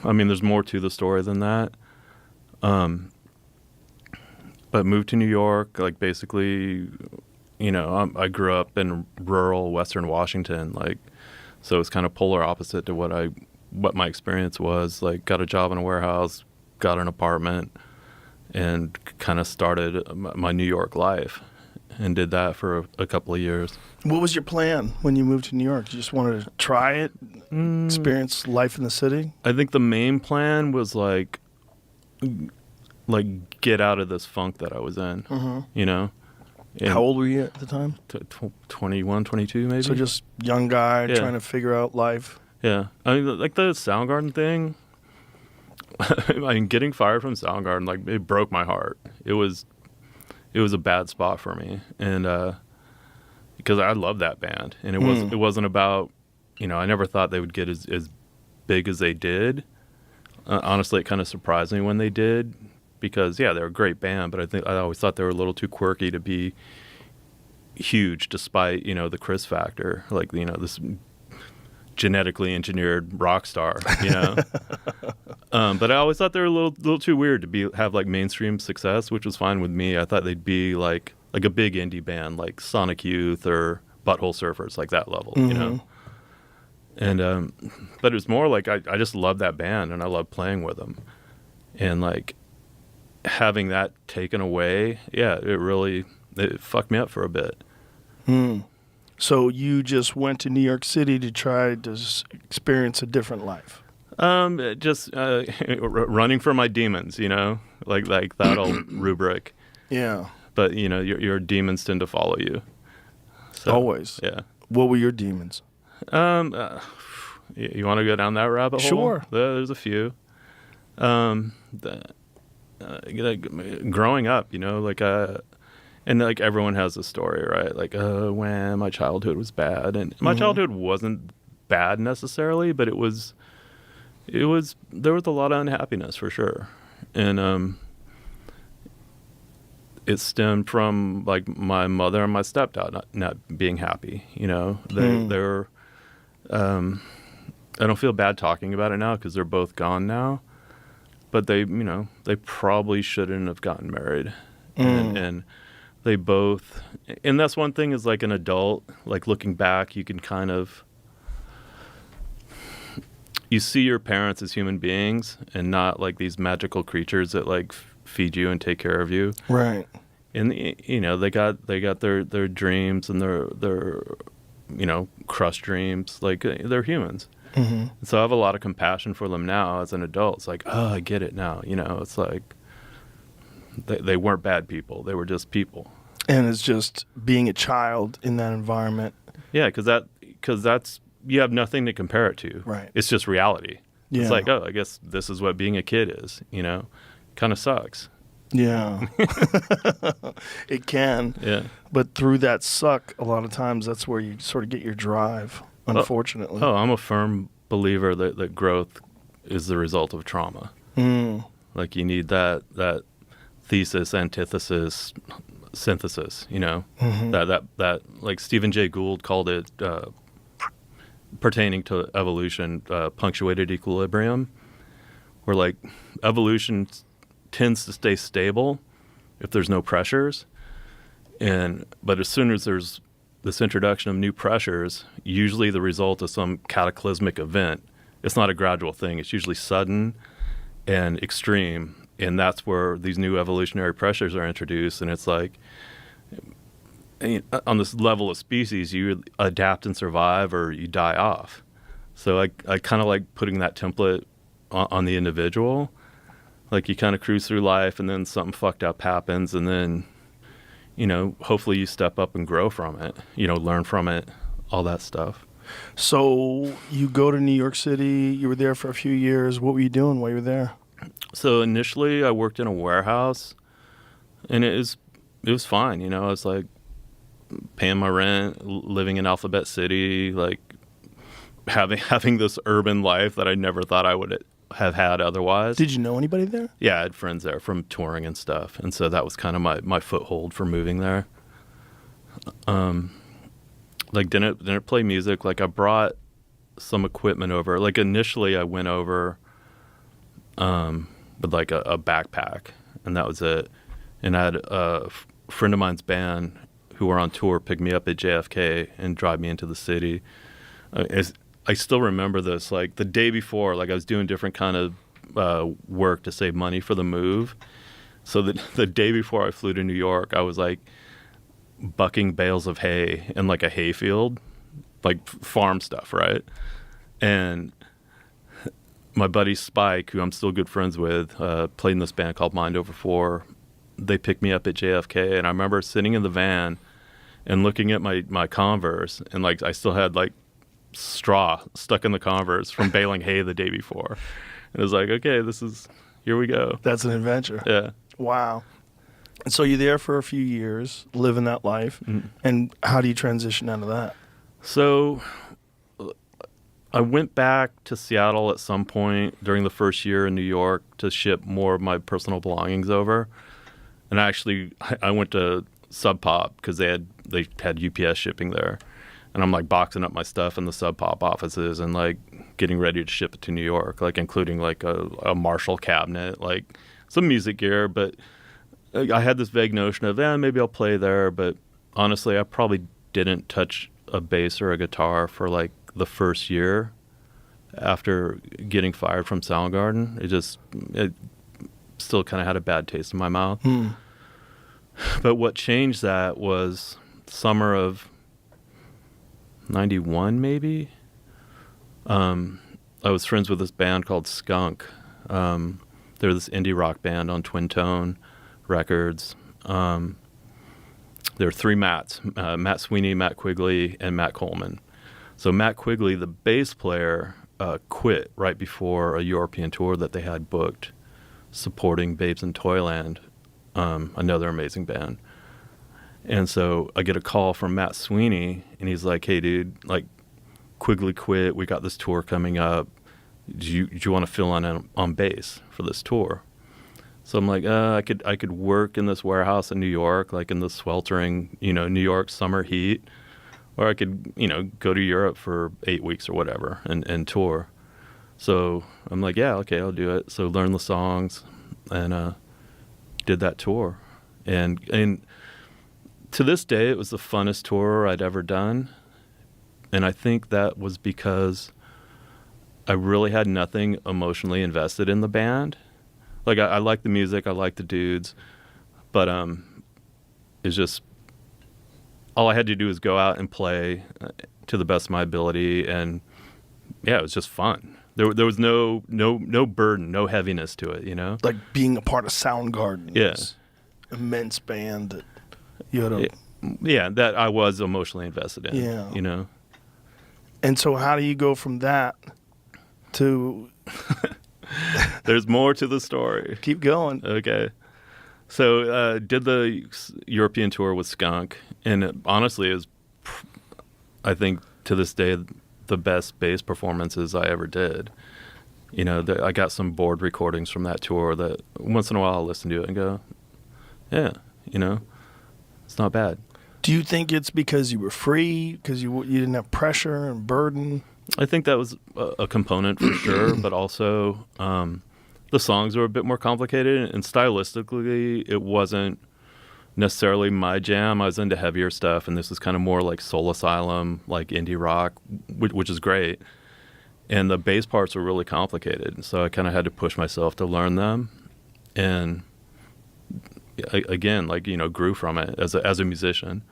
I mean, there's more to the story than that. But moved to New York, like basically, I grew up in rural Western Washington, like, so it's kind of polar opposite to what my experience was. Like, got a job in a warehouse, got an apartment, and kind of started my New York life, and did that for a couple of years. What was your plan when you moved to New York? You just wanted to try it, experience life in the city? I think the main plan was like get out of this funk that I was in, And how old were you at the time? 21, 22 maybe. So just young guy trying to figure out life. Yeah. I mean, like the Soundgarden thing, I mean, getting fired from Soundgarden, like, it broke my heart. It was a bad spot for me. And because I love that band. And it wasn't about, I never thought they would get as big as they did. Honestly, it kind of surprised me when they did. Because, yeah, they're a great band, but I always thought they were a little too quirky to be huge, despite, the Chris factor, like, this genetically engineered rock star, But I always thought they were a little too weird to have like mainstream success, which was fine with me. I thought they'd be like a big indie band, like Sonic Youth or Butthole Surfers, like that level, And but it was more like I just loved that band and I loved playing with them, and like, having that taken away, it fucked me up for a bit. So you just went to New York City to try to experience a different life? Just running from my demons, like that old rubric. Yeah. But your demons tend to follow you. So, always. Yeah. What were your demons? You want to go down that rabbit hole? Sure. There's a few. Growing up, and like everyone has a story, right? Like, when my childhood was bad, and my childhood wasn't bad necessarily, but it was there was a lot of unhappiness for sure, and it stemmed from like my mother and my stepdad not being happy. They're I don't feel bad talking about it now because they're both gone now. But they probably shouldn't have gotten married. And they both, and that's one thing is like an adult, like looking back, you can kind of, you see your parents as human beings and not like these magical creatures that like feed you and take care of you. Right. And, they got their dreams and their crushed dreams, like they're humans. So I have a lot of compassion for them now as an adult. It's like, oh, I get it now. It's like they weren't bad people. They were just people. And it's just being a child in that environment. Yeah, because that's, you have nothing to compare it to. Right. It's just reality. Yeah. It's like, oh, I guess this is what being a kid is, Kind of sucks. Yeah. It can. Yeah. But through that suck, a lot of times that's where you sort of get your drive. Unfortunately. I'm a firm believer that growth is the result of trauma. Like you need that thesis, antithesis, synthesis, that like Stephen Jay Gould called it, pertaining to evolution, punctuated equilibrium, where like evolution tends to stay stable if there's no pressures. But as soon as there's this introduction of new pressures, usually the result of some cataclysmic event. It's not a gradual thing. It's usually sudden and extreme. And that's where these new evolutionary pressures are introduced. And it's like, on this level of species, you adapt and survive or you die off. So I kind of like putting that template on the individual. Like you kind of cruise through life and then something fucked up happens and then hopefully you step up and grow from it, learn from it, all that stuff. So you go to New York City, you were there for a few years. What were you doing while you were there? So initially I worked in a warehouse and it was fine. I was like paying my rent, living in Alphabet City, like having this urban life that I never thought I would have had otherwise. Did you know anybody there? Yeah, I had friends there from touring and stuff, and so that was kind of my foothold for moving there. Like didn't play music. Like I brought some equipment over. Like initially I went over with like a backpack, and that was it. And I had a friend of mine's band who were on tour pick me up at JFK and drive me into the city. I still remember this, like the day before, like I was doing different kind of work to save money for the move. So the day before I flew to New York, I was like bucking bales of hay in like a hayfield, like farm stuff, right? And my buddy Spike, who I'm still good friends with, played in this band called Mind Over Four. They picked me up at JFK, and I remember sitting in the van and looking at my Converse, and like I still had like straw stuck in the Converse from baling hay the day before. And it was like, okay, here we go. That's an adventure. Yeah. Wow. And so you're there for a few years, living that life. Mm-hmm. And how do you transition out of that? So I went back to Seattle at some point during the first year in New York to ship more of my personal belongings over. And I went to Sub Pop because they had UPS shipping there. And I'm like boxing up my stuff in the Sub Pop offices and like getting ready to ship it to New York, like including like a Marshall cabinet, like some music gear. But I had this vague notion of, maybe I'll play there. But honestly, I probably didn't touch a bass or a guitar for like the first year after getting fired from Soundgarden. It still kind of had a bad taste in my mouth. But what changed that was summer of 91, maybe. I was friends with this band called Skunk. They were this indie rock band on Twin Tone Records. There were three Matts, Matt Sweeney, Matt Quigley, and Matt Coleman. So Matt Quigley, the bass player, quit right before a European tour that they had booked supporting Babes in Toyland, another amazing band. And so I get a call from Matt Sweeney, and he's like, hey, dude, like, Quigley quit. We got this tour coming up. Do you want to fill in on bass for this tour? So I'm like, I could work in this warehouse in New York, like in the sweltering, New York summer heat, or I could, go to Europe for 8 weeks or whatever and tour. So I'm like, yeah, okay, I'll do it. So learn the songs and did that tour. And to this day, it was the funnest tour I'd ever done. And I think that was because I really had nothing emotionally invested in the band. Like, I like the music, I like the dudes, but it's just, all I had to do was go out and play to the best of my ability, and yeah, it was just fun. There was no burden, no heaviness to it, Like being a part of Soundgarden. Yeah. Immense band that you had that I was emotionally invested in. Yeah. And so how do you go from that to... There's more to the story. Keep going. Okay. So did the European tour with Skunk, and honestly, it was, I think, to this day, the best bass performances I ever did. I got some board recordings from that tour that once in a while I'll listen to it and go, yeah, it's not bad. Do you think it's because you were free, because you didn't have pressure and burden? I think that was a component for sure, but also the songs were a bit more complicated, and stylistically, it wasn't necessarily my jam. I was into heavier stuff, and this was kind of more like Soul Asylum, like indie rock, which is great. And the bass parts were really complicated, so I kind of had to push myself to learn them, and again, like, grew from it as a musician.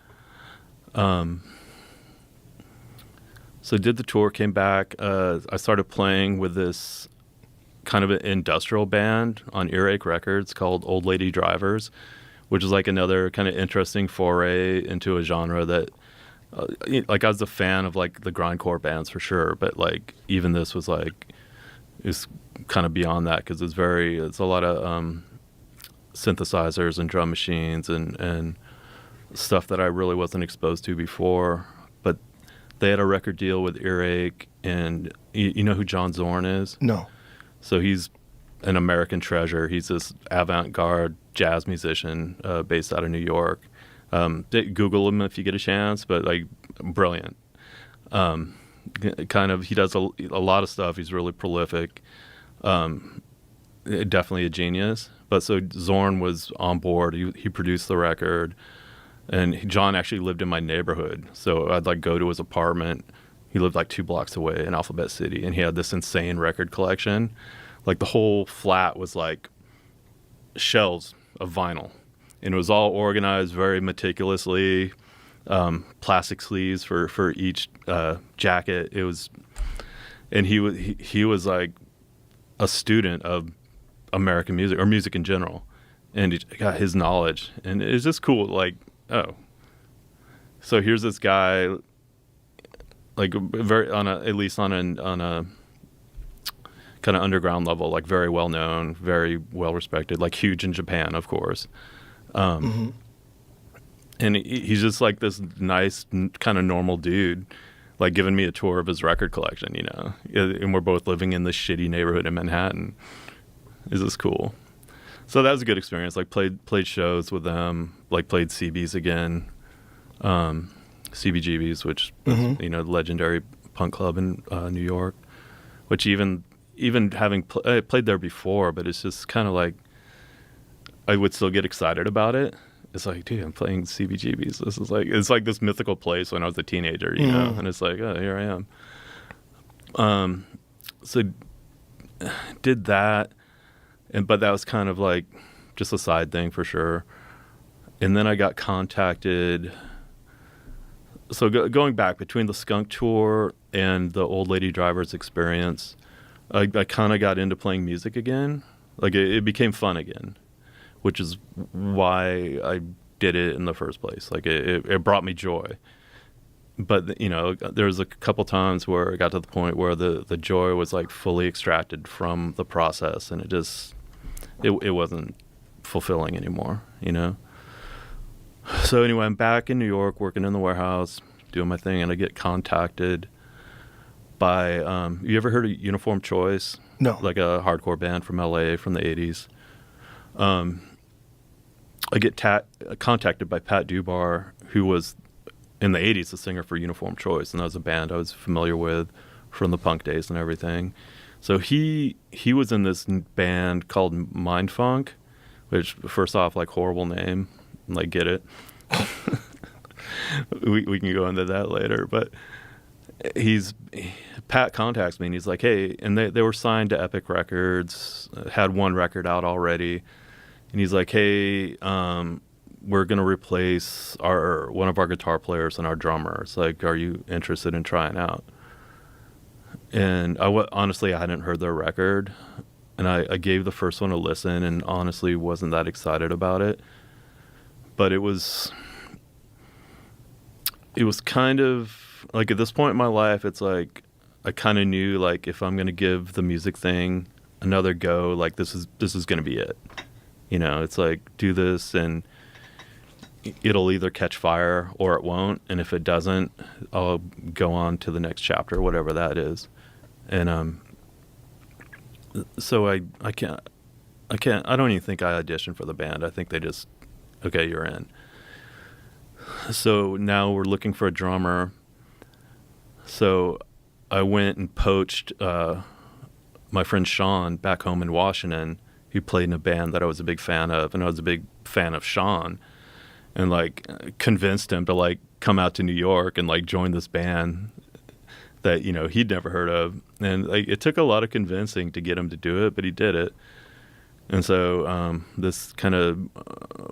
So did the tour, came back. I started playing with this kind of an industrial band on Earache Records called Old Lady Drivers, which is like another kind of interesting foray into a genre that, like, I was a fan of like the grindcore bands for sure, but like even this was like, it's kind of beyond that because it's a lot of synthesizers and drum machines and stuff that I really wasn't exposed to before. But they had a record deal with Earache, and you know who John Zorn is? No. So he's an American treasure. He's this avant-garde jazz musician based out of New York. Google him if you get a chance, but like brilliant. Kind of, he does a lot of stuff. He's really prolific. definitely a genius. But so Zorn was on board. He produced the record, and John actually lived in my neighborhood. So I'd like go to his apartment. He lived like 2 blocks away in Alphabet City, and he had this insane record collection. Like the whole flat was like shelves of vinyl, and it was all organized very meticulously. Plastic sleeves for each jacket. It was, and he was like a student of American music or music in general, and he got his knowledge, and it's just cool. Like, oh, so here's this guy, like very at least on a kind of underground level, like very well known, very well respected, like huge in Japan, of course. And he's just like this nice, kind of normal dude, like giving me a tour of his record collection, you know. And we're both living in this shitty neighborhood in Manhattan. Is this cool? So that was a good experience. Like played shows with them. Like played CB's again, CBGB's, which is, you know, the legendary punk club in New York. Which even having played there before, but it's just kind of like I would still get excited about it. It's like, dude, I'm playing CBGB's. This is like, it's like this mythical place when I was a teenager, you know? And it's like, oh, here I am. So did that, but that was kind of like just a side thing for sure. And then I got contacted. So going back between the Skunk tour and the Old Lady Drivers experience, I kind of got into playing music again. Like it became fun again, which is why I did it in the first place. Like it brought me joy. But, you know, there was a couple times where it got to the point where the joy was like fully extracted from the process, and it wasn't fulfilling anymore, you know? So anyway, I'm back in New York working in the warehouse, doing my thing, and I get contacted by, you ever heard of Uniform Choice? No. Like a hardcore band from LA from the 80s. I get contacted by Pat Dubar, who was in the 80s the singer for Uniform Choice, and that was a band I was familiar with from the punk days and everything. So he was in this band called Mindfunk, which, first off, like, horrible name, like, get it. we can go into that later, but Pat contacts me and he's like, hey, and they were signed to Epic Records, had one record out already. And he's like, hey, we're going to replace one of our guitar players and our drummer. It's like, are you interested in trying out? And honestly, I hadn't heard their record. And I gave the first one a listen and honestly wasn't that excited about it. But it was kind of, like, at this point in my life, it's like, I kind of knew, like, if I'm going to give the music thing another go, like, this is going to be it. You know, it's like, do this and it'll either catch fire or it won't. And if it doesn't, I'll go on to the next chapter, whatever that is. And so I don't even think I auditioned for the band. I think they just, okay, you're in. So now we're looking for a drummer. So I went and poached my friend Sean back home in Washington, who played in a band that I was a big fan of, and I was a big fan of Sean, and like convinced him to like come out to New York and like join this band that, you know, he'd never heard of. And like it took a lot of convincing to get him to do it, but he did it. And so this kind of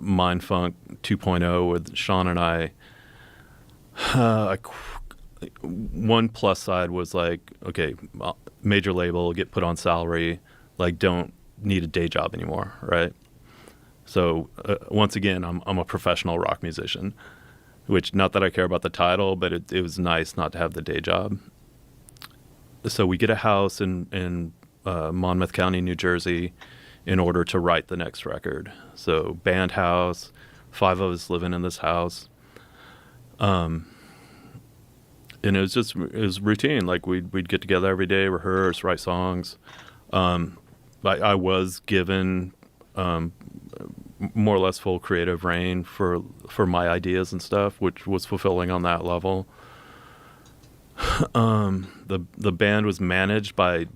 Mindfunk 2.0 with Sean and I, one plus side was like, okay, major label, get put on salary, like don't need a day job anymore, right? So once again, I'm a professional rock musician, which, not that I care about the title, but it was nice not to have the day job. So we get a house in Monmouth County, New Jersey, in order to write the next record. So band house, 5 of us living in this house. And it was routine. Like we'd get together every day, rehearse, write songs. I was given more or less full creative reign for my ideas and stuff, which was fulfilling on that level. The band was managed by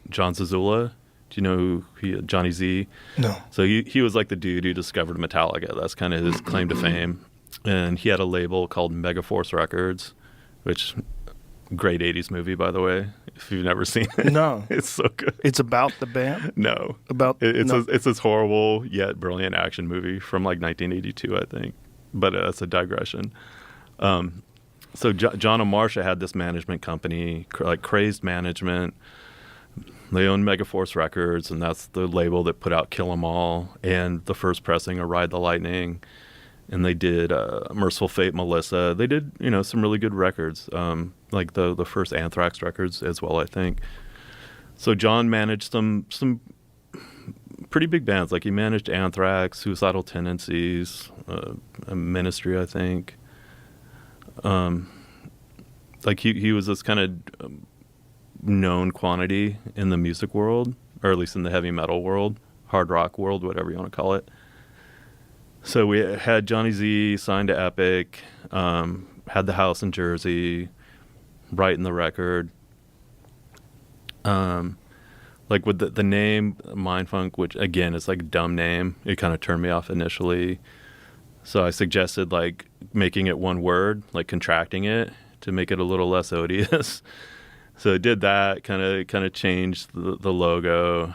John Zazula, Do you know Johnny Z? No. So he was like the dude who discovered Metallica. That's kind of his claim to fame. And he had a label called Megaforce Records, which great 80s movie, by the way, if you've never seen it. No. It's so good. It's about the band? No. It's this horrible yet brilliant action movie from like 1982, I think. But that's a digression. So John and Marcia had this management company, like Crazed Management. They owned Megaforce Records, and that's the label that put out Kill 'Em All and the first pressing of Ride the Lightning. And they did Merciful Fate, Melissa. They did, some really good records, like the first Anthrax records as well, I think. So John managed some pretty big bands. Like he managed Anthrax, Suicidal Tendencies, Ministry, I think. Like he was this kind of known quantity in the music world, or at least in the heavy metal world, hard rock world, whatever you want to call it. So we had Johnny Z signed to Epic, had the house in Jersey, writing the record. Like with the name Mindfunk, which again is like a dumb name, it kind of turned me off initially. So I suggested like making it one word, like contracting it to make it a little less odious. So it did that, kind of changed the logo.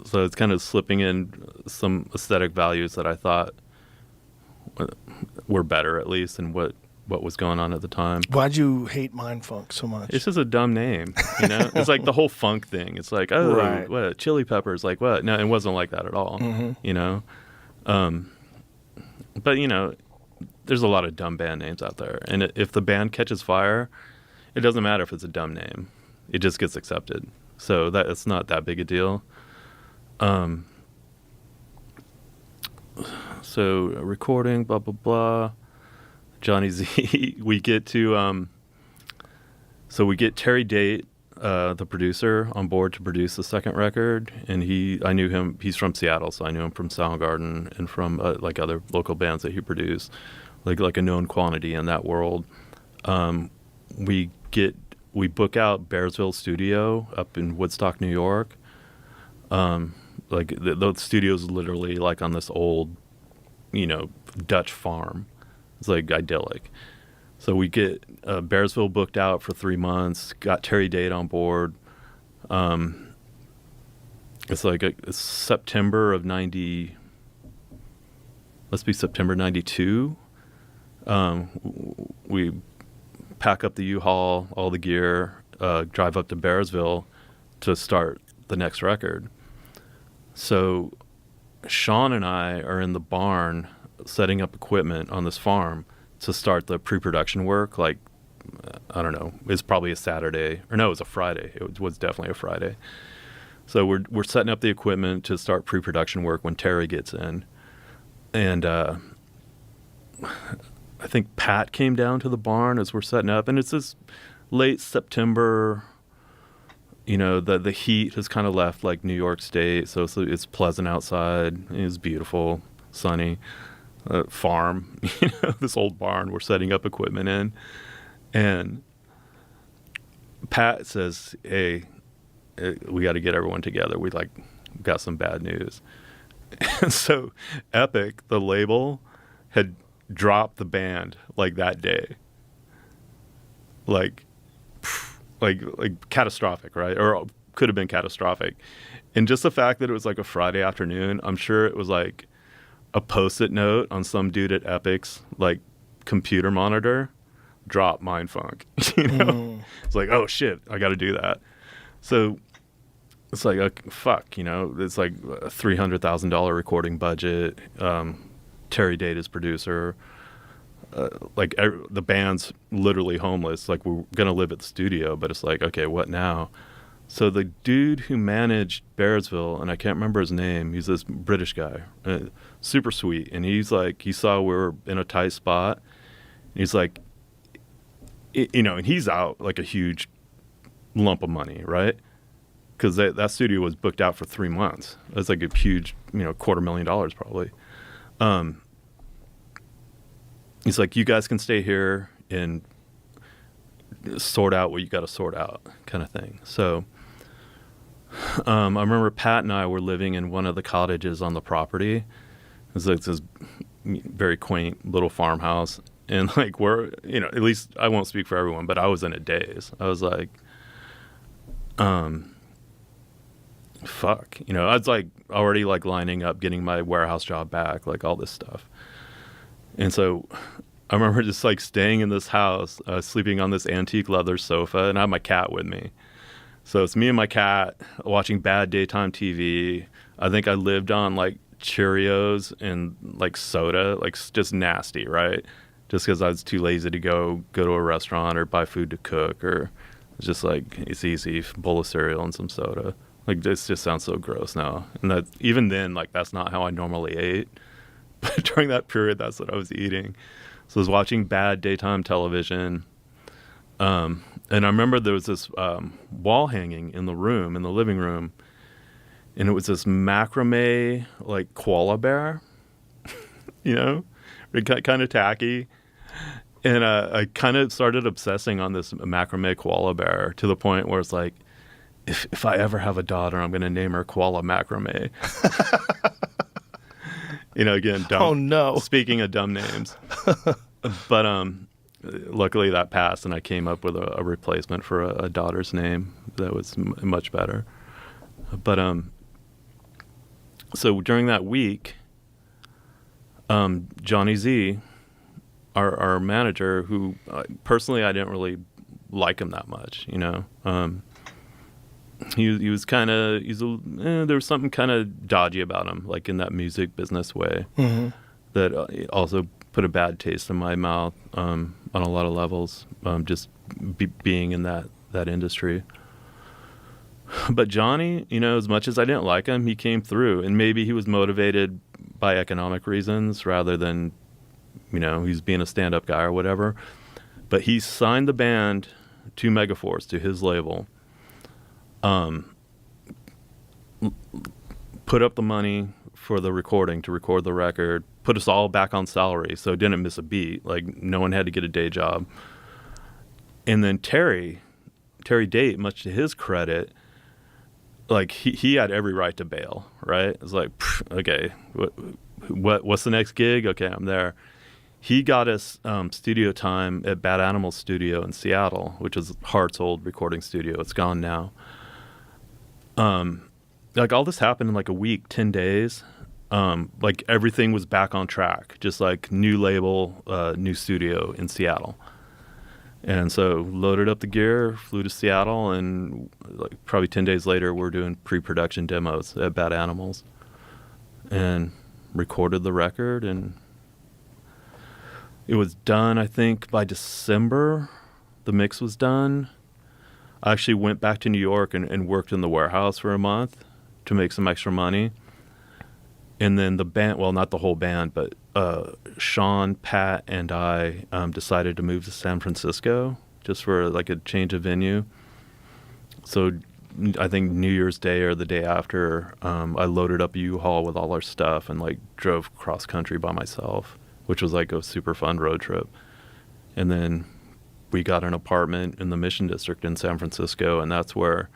So it's kind of slipping in some aesthetic values that I thought were better, at least, than what was going on at the time. Why'd you hate Mindfunk so much? It's just a dumb name, It's like the whole funk thing. It's like, oh, right. What, Chili Peppers, like what? No, it wasn't like that at all, But, there's a lot of dumb band names out there. And if the band catches fire, it doesn't matter if it's a dumb name. It just gets accepted. So it's not that big a deal. So recording, blah, blah, blah. Johnny Z. We get to, so we get Terry Date, the producer, on board to produce the second record. And I knew him, he's from Seattle, so I knew him from Soundgarden and from like other local bands that he produced, like a known quantity in that world. We book out Bearsville Studio up in Woodstock, New York. Like the studio's literally like on this old, Dutch farm. It's like idyllic. So we get Bearsville booked out for 3 months. Got Terry Date on board. It's like it's September of '90. Let's be September '92. We pack up the U-Haul, all the gear, drive up to Bearsville to start the next record. So Sean and I are in the barn setting up equipment on this farm to start the pre-production work. Like, I don't know, it's probably a Saturday. Or no, it was a Friday. It was definitely a Friday. So we're setting up the equipment to start pre-production work when Terry gets in. And I think Pat came down to the barn as we're setting up. And it's this late September. The heat has kind of left like New York State, so it's pleasant outside. It's beautiful, sunny. Farm, this old barn we're setting up equipment in. And Pat says, hey, we got to get everyone together. We got some bad news. And so Epic, the label, had dropped the band like that day. Like catastrophic, right? Or could have been catastrophic. And just the fact that it was like a Friday afternoon, I'm sure it was like a Post-it note on some dude at Epic's like computer monitor, drop Mindfunk. It's like, oh shit, I got to do that. So it's like, fuck, it's like a $300,000 recording budget. Terry Date is producer. The band's literally homeless. Like, we're gonna live at the studio, but it's like, okay, what now? So the dude who managed Bearsville, and I can't remember his name, he's this British guy, super sweet. And he's like, he saw we were in a tight spot. And he's like, and he's out like a huge lump of money, right? Because that studio was booked out for 3 months. That's like a huge, $250,000 probably. He's like, you guys can stay here and sort out what you got to sort out, kind of thing. So I remember Pat and I were living in one of the cottages on the property. It was like this very quaint little farmhouse. And like we're, at least I won't speak for everyone, but I was in a daze. I was like, fuck. I was like already like lining up, getting my warehouse job back, like all this stuff. And so I remember just like staying in this house, sleeping on this antique leather sofa, and I have my cat with me. So it's me and my cat watching bad daytime TV. I think I lived on like Cheerios and like soda, like just nasty, right? Just because I was too lazy to go to a restaurant or buy food to cook, or it's just like it's easy, bowl of cereal and some soda. Like this just sounds so gross now. And that even then, like that's not how I normally ate. But during that period, that's what I was eating. So I was watching bad daytime television. And I remember there was this wall hanging in the living room, and it was this macrame like koala bear, kind of tacky. And I kind of started obsessing on this macrame koala bear to the point where it's like, if I ever have a daughter, I'm going to name her Koala Macrame. Again, dumb. Oh no! Speaking of dumb names, but luckily that passed, and I came up with a replacement for a daughter's name that was much better. But so during that week, Johnny Z, our manager, who personally I didn't really like him that much, he was kind of there was something kind of dodgy about him, like in that music business way, that also put a bad taste in my mouth on a lot of levels, just being in that industry. But Johnny, as much as I didn't like him, he came through, and maybe he was motivated by economic reasons rather than, he's being a stand-up guy or whatever. But he signed the band to Megaforce, to his label. Put up the money for the recording to record the record, put us all back on salary so it didn't miss a beat, like no one had to get a day job. And then Terry Date, much to his credit, like he had every right to bail, right? It was like, okay, what's the next gig? Okay, I'm there. He got us studio time at Bad Animal Studio in Seattle, which is Hart's old recording studio. It's gone now. Like all this happened in like a week, 10 days. Like everything was back on track, just like new label, new studio in Seattle. And so loaded up the gear, flew to Seattle, and like probably 10 days later, we're doing pre-production demos at Bad Animals and recorded the record. And it was done, I think, by December. The mix was done. I actually went back to New York and worked in the warehouse for a month to make some extra money. And then the band, well, not the whole band, but Sean, Pat, and I decided to move to San Francisco just for like a change of venue. So I think New Year's Day or the day after, I loaded up a U-Haul with all our stuff and like drove cross country by myself, which was like a super fun road trip. And then we got an apartment in the Mission District in San Francisco, and that's where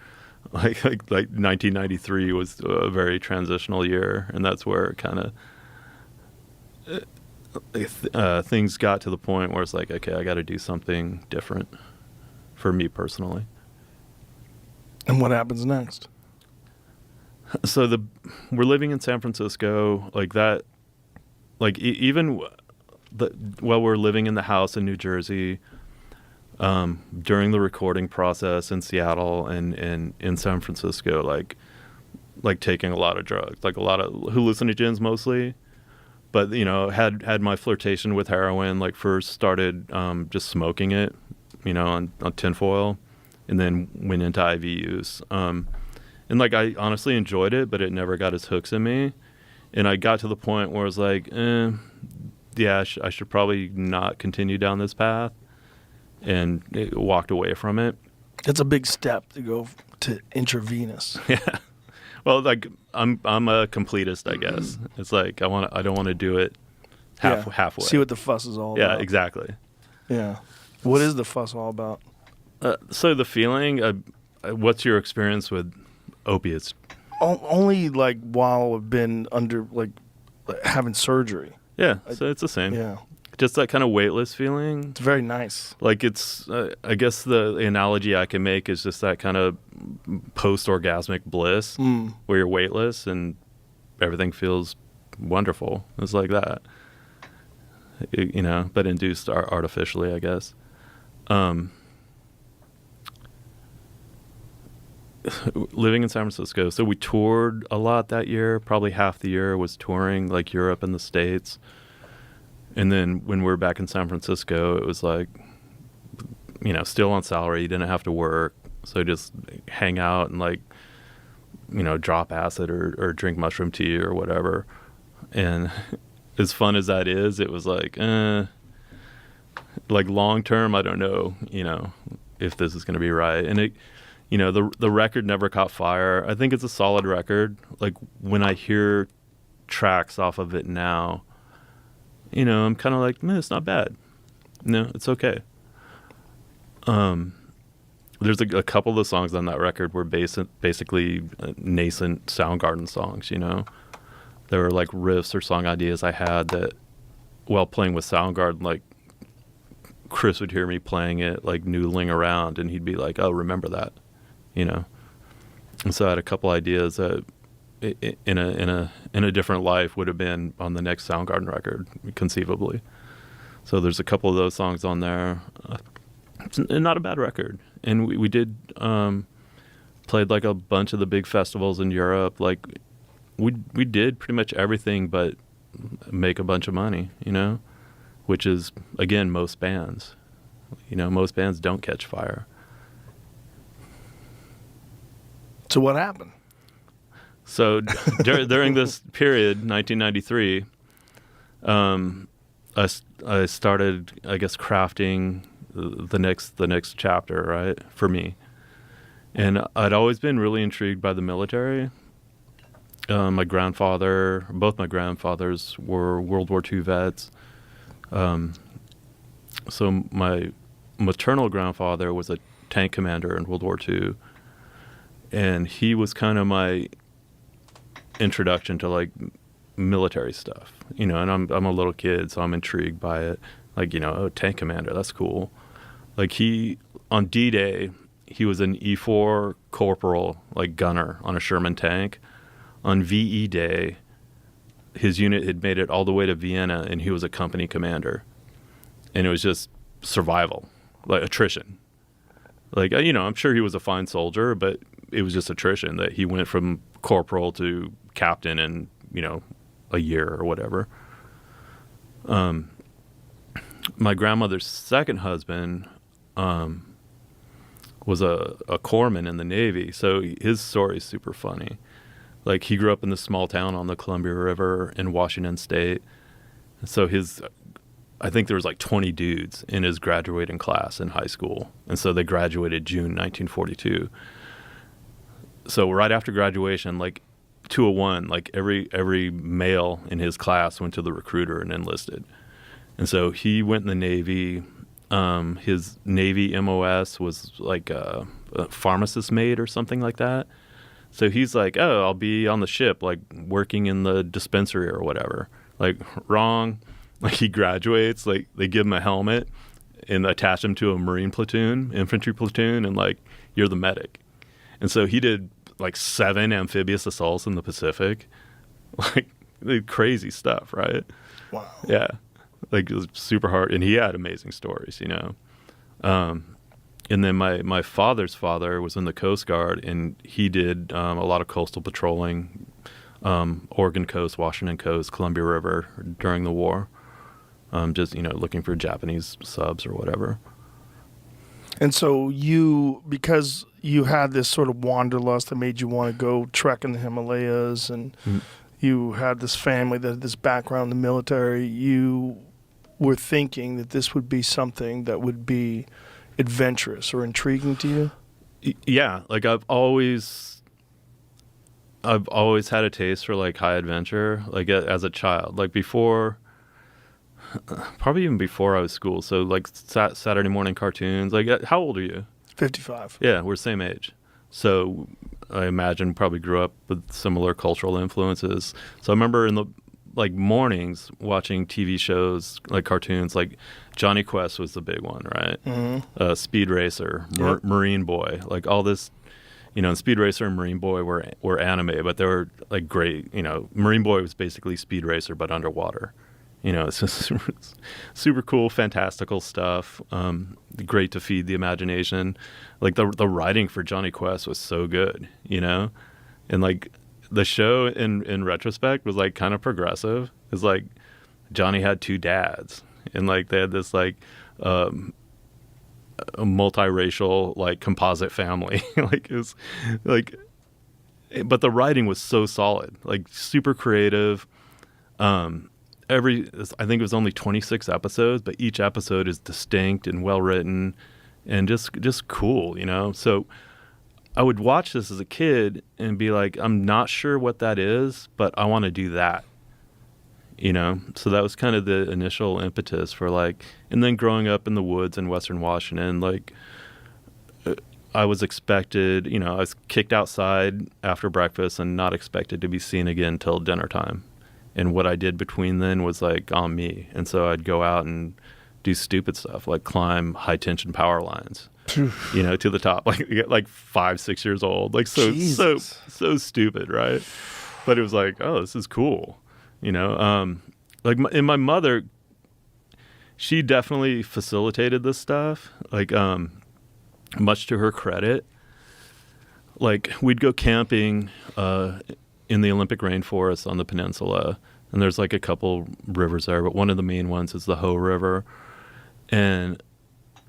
like 1993 was a very transitional year, and that's where kind of things got to the point where it's like, okay, I got to do something different for me personally. And what happens next? So we're living in San Francisco, like that, like even while we're living in the house in New Jersey, during the recording process in Seattle and in San Francisco, like taking a lot of drugs, like a lot of hallucinogens mostly, but had my flirtation with heroin, like first started just smoking it, on tinfoil, and then went into IV use. And like I honestly enjoyed it, but it never got its hooks in me. And I got to the point where I was like, yeah, I should probably not continue down this path. And it walked away from it. It's a big step to go to intravenous. Yeah. Well, like I'm a completist, I guess. It's like I don't want to do it halfway. See what the fuss is all about. Yeah, exactly. Yeah. What is the fuss all about? So the feeling, what's your experience with opiates. Only like while I've been under like having surgery. Yeah, so it's the same. Yeah, Just that kind of weightless feeling. it's very nice. Like it's, I guess the analogy I can make is just that kind of post-orgasmic bliss where you're weightless and everything feels wonderful. It's like that, but induced artificially, I guess. Living in San Francisco, so we toured a lot that year. Probably half the year was touring like Europe and the States. And then when we were back in San Francisco, it was like, still on salary. You didn't have to work. So just hang out and like, drop acid or drink mushroom tea or whatever. And as fun as that is, it was like, like long term, I don't know, if this is going to be right. And it, the record never caught fire. I think it's a solid record. Like when I hear tracks off of it now, I'm kind of like, it's not bad. No, it's okay. There's a couple of the songs on that record were basically nascent Soundgarden songs, There were like riffs or song ideas I had that while playing with Soundgarden, like Chris would hear me playing it, like noodling around, and he'd be like, oh, remember that, And so I had a couple ideas that in a different life would have been on the next Soundgarden record, conceivably. So there's a couple of those songs on there. It's not a bad record. And we did played like a bunch of the big festivals in Europe. Like we did pretty much everything but make a bunch of money, which is, again, most bands. Most bands don't catch fire. So what happened? So during this period, 1993, I started, I guess, crafting the next chapter, right, for me. And I'd always been really intrigued by the military. Both my grandfathers were World War II vets. So my maternal grandfather was a tank commander in World War II. And he was kind of my introduction to like military stuff, and I'm a little kid, so I'm intrigued by it. Like, tank commander, that's cool. Like on D-Day, he was an E4 corporal, like gunner on a Sherman tank. On VE Day, his unit had made it all the way to Vienna, and he was a company commander. And it was just survival, like attrition. Like, I'm sure he was a fine soldier, but it was just attrition that he went from corporal to captain in, a year or whatever. My grandmother's second husband was a corpsman in the Navy, so his story is super funny. Like, he grew up in this small town on the Columbia River in Washington State. So I think there was like 20 dudes in his graduating class in high school. And so they graduated June 1942. So right after graduation, like 201, like every male in his class went to the recruiter and enlisted. And so he went in the Navy. His Navy MOS was like a pharmacist mate or something like that. So he's like, oh, I'll be on the ship, like working in the dispensary or whatever. Like, wrong. Like, he graduates, like they give him a helmet and attach him to a Marine platoon, infantry platoon, and like, you're the medic. And so he did like 7 amphibious assaults in the Pacific. Like, crazy stuff, right? Wow. Yeah. Like, it was super hard. And he had amazing stories, And then my father's father was in the Coast Guard, and he did a lot of coastal patrolling, Oregon coast, Washington coast, Columbia River during the war. Just, looking for Japanese subs or whatever. And so because you had this sort of wanderlust that made you want to go trek in the Himalayas, and you had this family that had this background in the military, you were thinking that this would be something that would be adventurous or intriguing to you? Yeah, like I've always had a taste for like high adventure, like as a child, like probably even before I was school. So like Saturday morning cartoons. Like, how old are you? 55. Yeah, we're the same age. So I imagine probably grew up with similar cultural influences. So I remember in the like mornings watching TV shows, like cartoons, like Johnny Quest was the big one, right? Mm-hmm. Speed Racer, Yep. Marine Boy, like all this, and Speed Racer and Marine Boy were anime, but they were like great. Marine Boy was basically Speed Racer, but underwater. It's just super cool, fantastical stuff. Great to feed the imagination. Like the writing for Johnny Quest was so good, and like the show in retrospect was like kind of progressive. It's like Johnny had two dads, and like they had this like a multiracial like composite family. Like it was like, but the writing was so solid, like super creative. I think it was only 26 episodes, but each episode is distinct and well written and just cool, So I would watch this as a kid and be like, I'm not sure what that is, but I want to do that, So that was kind of the initial impetus for like, and then growing up in the woods in Western Washington, like I was expected, I was kicked outside after breakfast and not expected to be seen again till dinner time. And what I did between then was like on me. And so I'd go out and do stupid stuff like climb high tension power lines, to the top, like 5, 6 years old, like so stupid. Right. But it was like, oh, this is cool. My mother, she definitely facilitated this stuff, like, much to her credit. Like we'd go camping, in the Olympic rainforest on the peninsula, and there's like a couple rivers there, but one of the main ones is the Ho River. And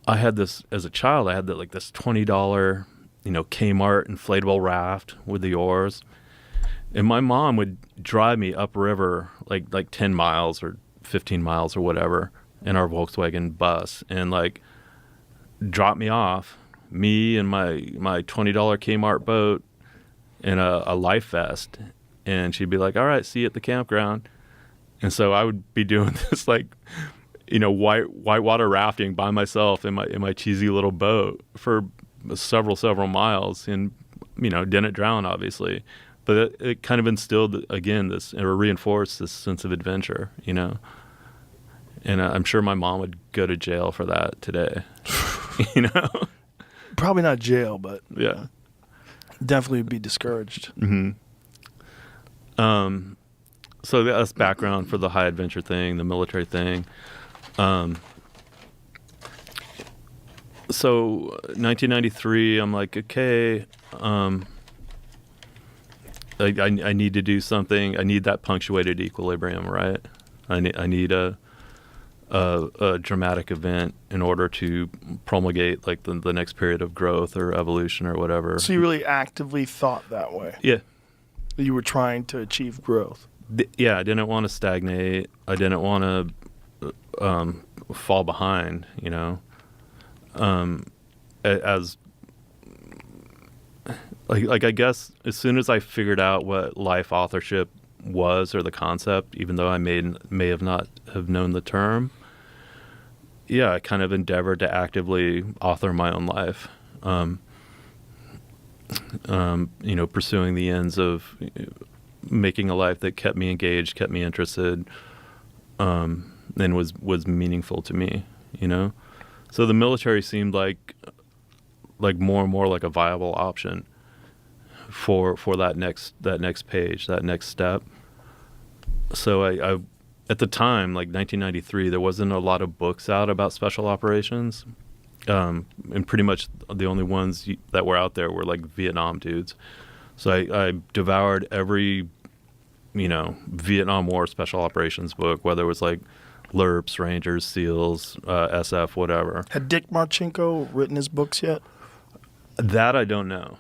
I had this as a child. I had this $20, Kmart inflatable raft with the oars, and my mom would drive me upriver like 10 miles or 15 miles or whatever in our Volkswagen bus, and like drop me off, me and my $20 Kmart boat in a life vest, and she'd be like, all right, see you at the campground. And so I would be doing this like, whitewater rafting by myself in my cheesy little boat for several miles, and didn't drown obviously, but it kind of instilled again or reinforced this sense of adventure, and I'm sure my mom would go to jail for that today. Probably not jail, but yeah. Definitely be discouraged. Mm-hmm. So that's background for the high adventure thing, the military thing. So 1993, I'm like, okay, I need to do something. I need that punctuated equilibrium, right? I need a dramatic event in order to promulgate like the next period of growth or evolution or whatever. So you really actively thought that way? Yeah. You were trying to achieve growth? Yeah, I didn't want to stagnate. I didn't want to fall behind, as like I guess as soon as I figured out what life authorship was, or the concept, even though I may have not have known the term, I kind of endeavored to actively author my own life, pursuing the ends of making a life that kept me engaged, kept me interested, and was meaningful to me, So the military seemed like more and more like a viable option for that next page, that next step. So I at the time, like 1993, there wasn't a lot of books out about special operations, and pretty much the only ones that were out there were like Vietnam dudes. So I devoured every, Vietnam War special operations book, whether it was like LRPs, Rangers, SEALs, SF, whatever. Had Dick Marchenko written his books yet? That I don't know.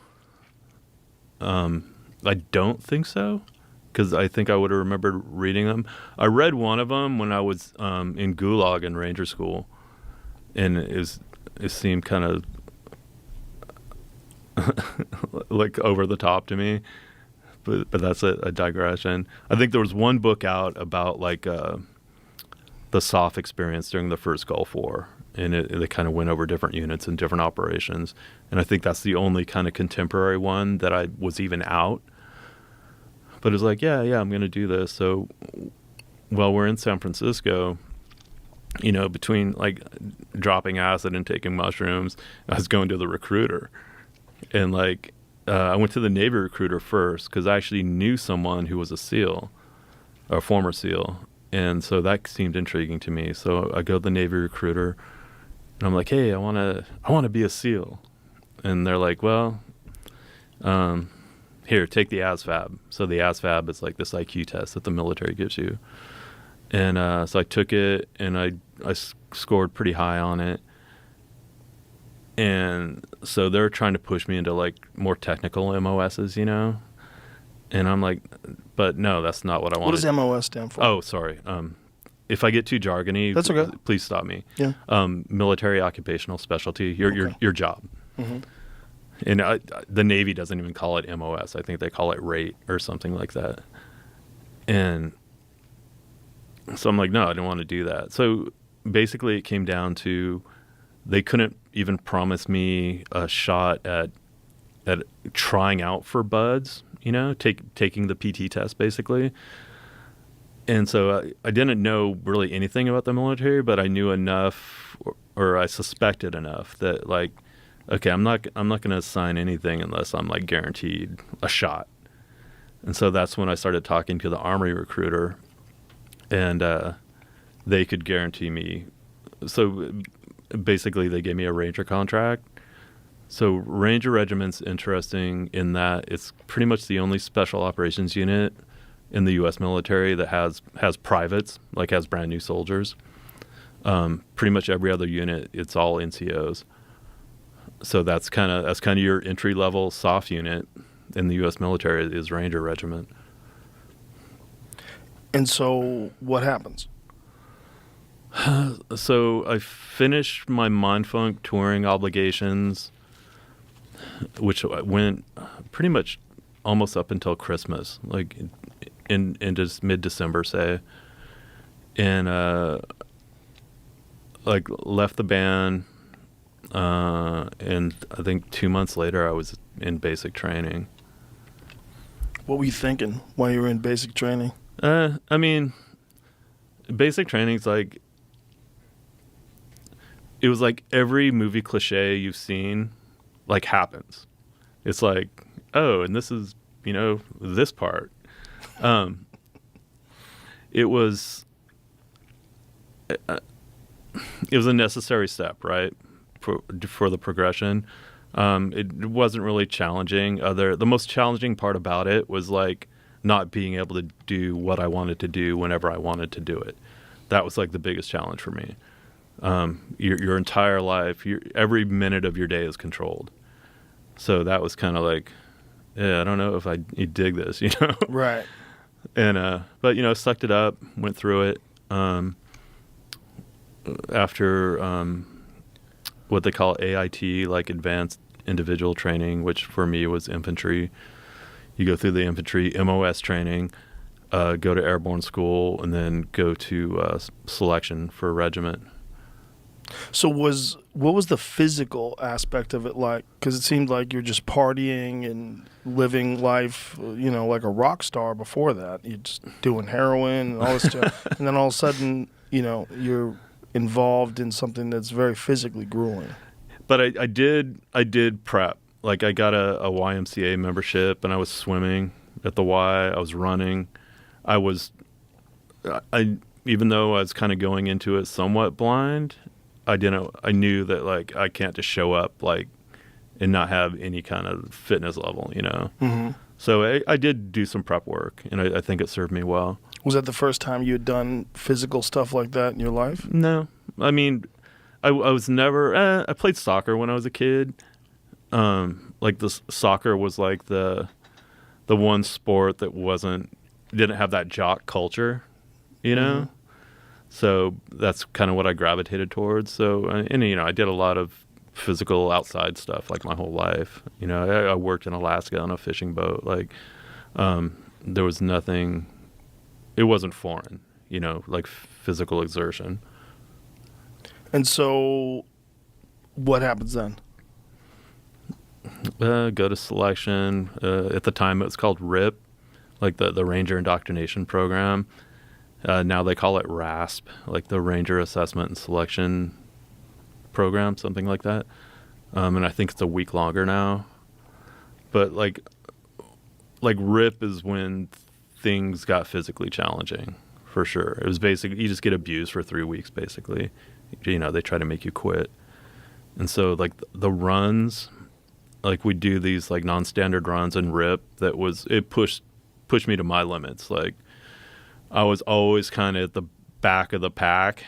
I don't think so, because I think I would have remembered reading them. I read one of them when I was in Gulag in Ranger School, and it seemed kind of like over the top to me. But that's a digression. I think there was one book out about like the SOF experience during the first Gulf War, and they kind of went over different units and different operations. And I think that's the only kind of contemporary one that I was even out. But it's like, yeah, I'm going to do this. So while we're in San Francisco, you know, between like dropping acid and taking mushrooms, I was going to the recruiter. And like, I went to the Navy recruiter first because I actually knew someone who was a SEAL, a former SEAL. And so that seemed intriguing to me. So I go to the Navy recruiter and I'm like, hey, I want to be a SEAL. And they're like, well, here, take the ASVAB. So the ASVAB is like this IQ test that the military gives you. And so I took it, and I scored pretty high on it. And so they're trying to push me into like more technical MOSs, you know? And I'm like, but no, that's not what I want. What does MOS stand for? Oh, sorry. If I get too jargony, that's okay. Please stop me. Yeah. Military occupational specialty, your job. Mm-hmm. And the Navy doesn't even call it MOS. I think they call it rate or something like that. And so I'm like, no, I didn't want to do that. So basically it came down to they couldn't even promise me a shot at trying out for buds, you know, taking the PT test basically. And so I didn't know really anything about the military, but I knew enough, or I suspected enough that like, okay, I'm not going to sign anything unless I'm like guaranteed a shot. And so that's when I started talking to the Army recruiter, and they could guarantee me. So basically they gave me a Ranger contract. So Ranger Regiment's interesting in that it's pretty much the only special operations unit in the U.S. military that has privates, like has brand new soldiers. Pretty much every other unit, it's all NCOs. So that's kind of your entry level soft unit in the U.S. military is Ranger Regiment. And so what happens? So I finished my Mindfunk touring obligations, which went pretty much almost up until Christmas, like in just mid-December, say, and like left the band. And I think 2 months later, I was in basic training. What were you thinking while you were in basic training? I mean, basic training's like, it was like every movie cliche you've seen, like, happens. It's like, oh, and this is, you know, this part. It was a necessary step, right? For the progression. It wasn't really challenging. The most challenging part about it was like not being able to do what I wanted to do whenever I wanted to do it. That was like the biggest challenge for me. Your entire life, every minute of your day is controlled. So that was kind of like, yeah, I don't know if I dig this, you know? Right. And but you know, sucked it up, went through it. After what they call AIT, like Advanced Individual Training, which for me was infantry. You go through the infantry MOS training, go to airborne school, and then go to selection for a regiment. So what was the physical aspect of it like? Because it seemed like you're just partying and living life, you know, like a rock star before that. You're just doing heroin and all this stuff. And then all of a sudden, you know, you're involved in something that's very physically grueling. But I did prep. Like I got a YMCA membership, and I was swimming at the Y. I was running. Even though I was kind of going into it somewhat blind, I knew that like I can't just show up like and not have any kind of fitness level, you know. Mm-hmm. So I did do some prep work, and I think it served me well. Was that the first time you had done physical stuff like that in your life? No. I mean, I was never... I played soccer when I was a kid. Like, soccer was like the one sport that didn't have that jock culture, you know? Mm-hmm. So that's kind of what I gravitated towards. So, and you know, I did a lot of physical outside stuff like my whole life. You know, I worked in Alaska on a fishing boat. Like, there was nothing... It wasn't foreign, you know, like physical exertion. And so what happens then? Go to selection. At the time, it was called RIP, like the Ranger Indoctrination Program. Now they call it RASP, like the Ranger Assessment and Selection Program, something like that. And I think it's a week longer now. But like RIP is when things got physically challenging, for sure. It was basically, you just get abused for 3 weeks, basically. You know, they try to make you quit. And so like the runs, like we do these like non-standard runs and RIP, it pushed me to my limits. Like I was always kind of at the back of the pack.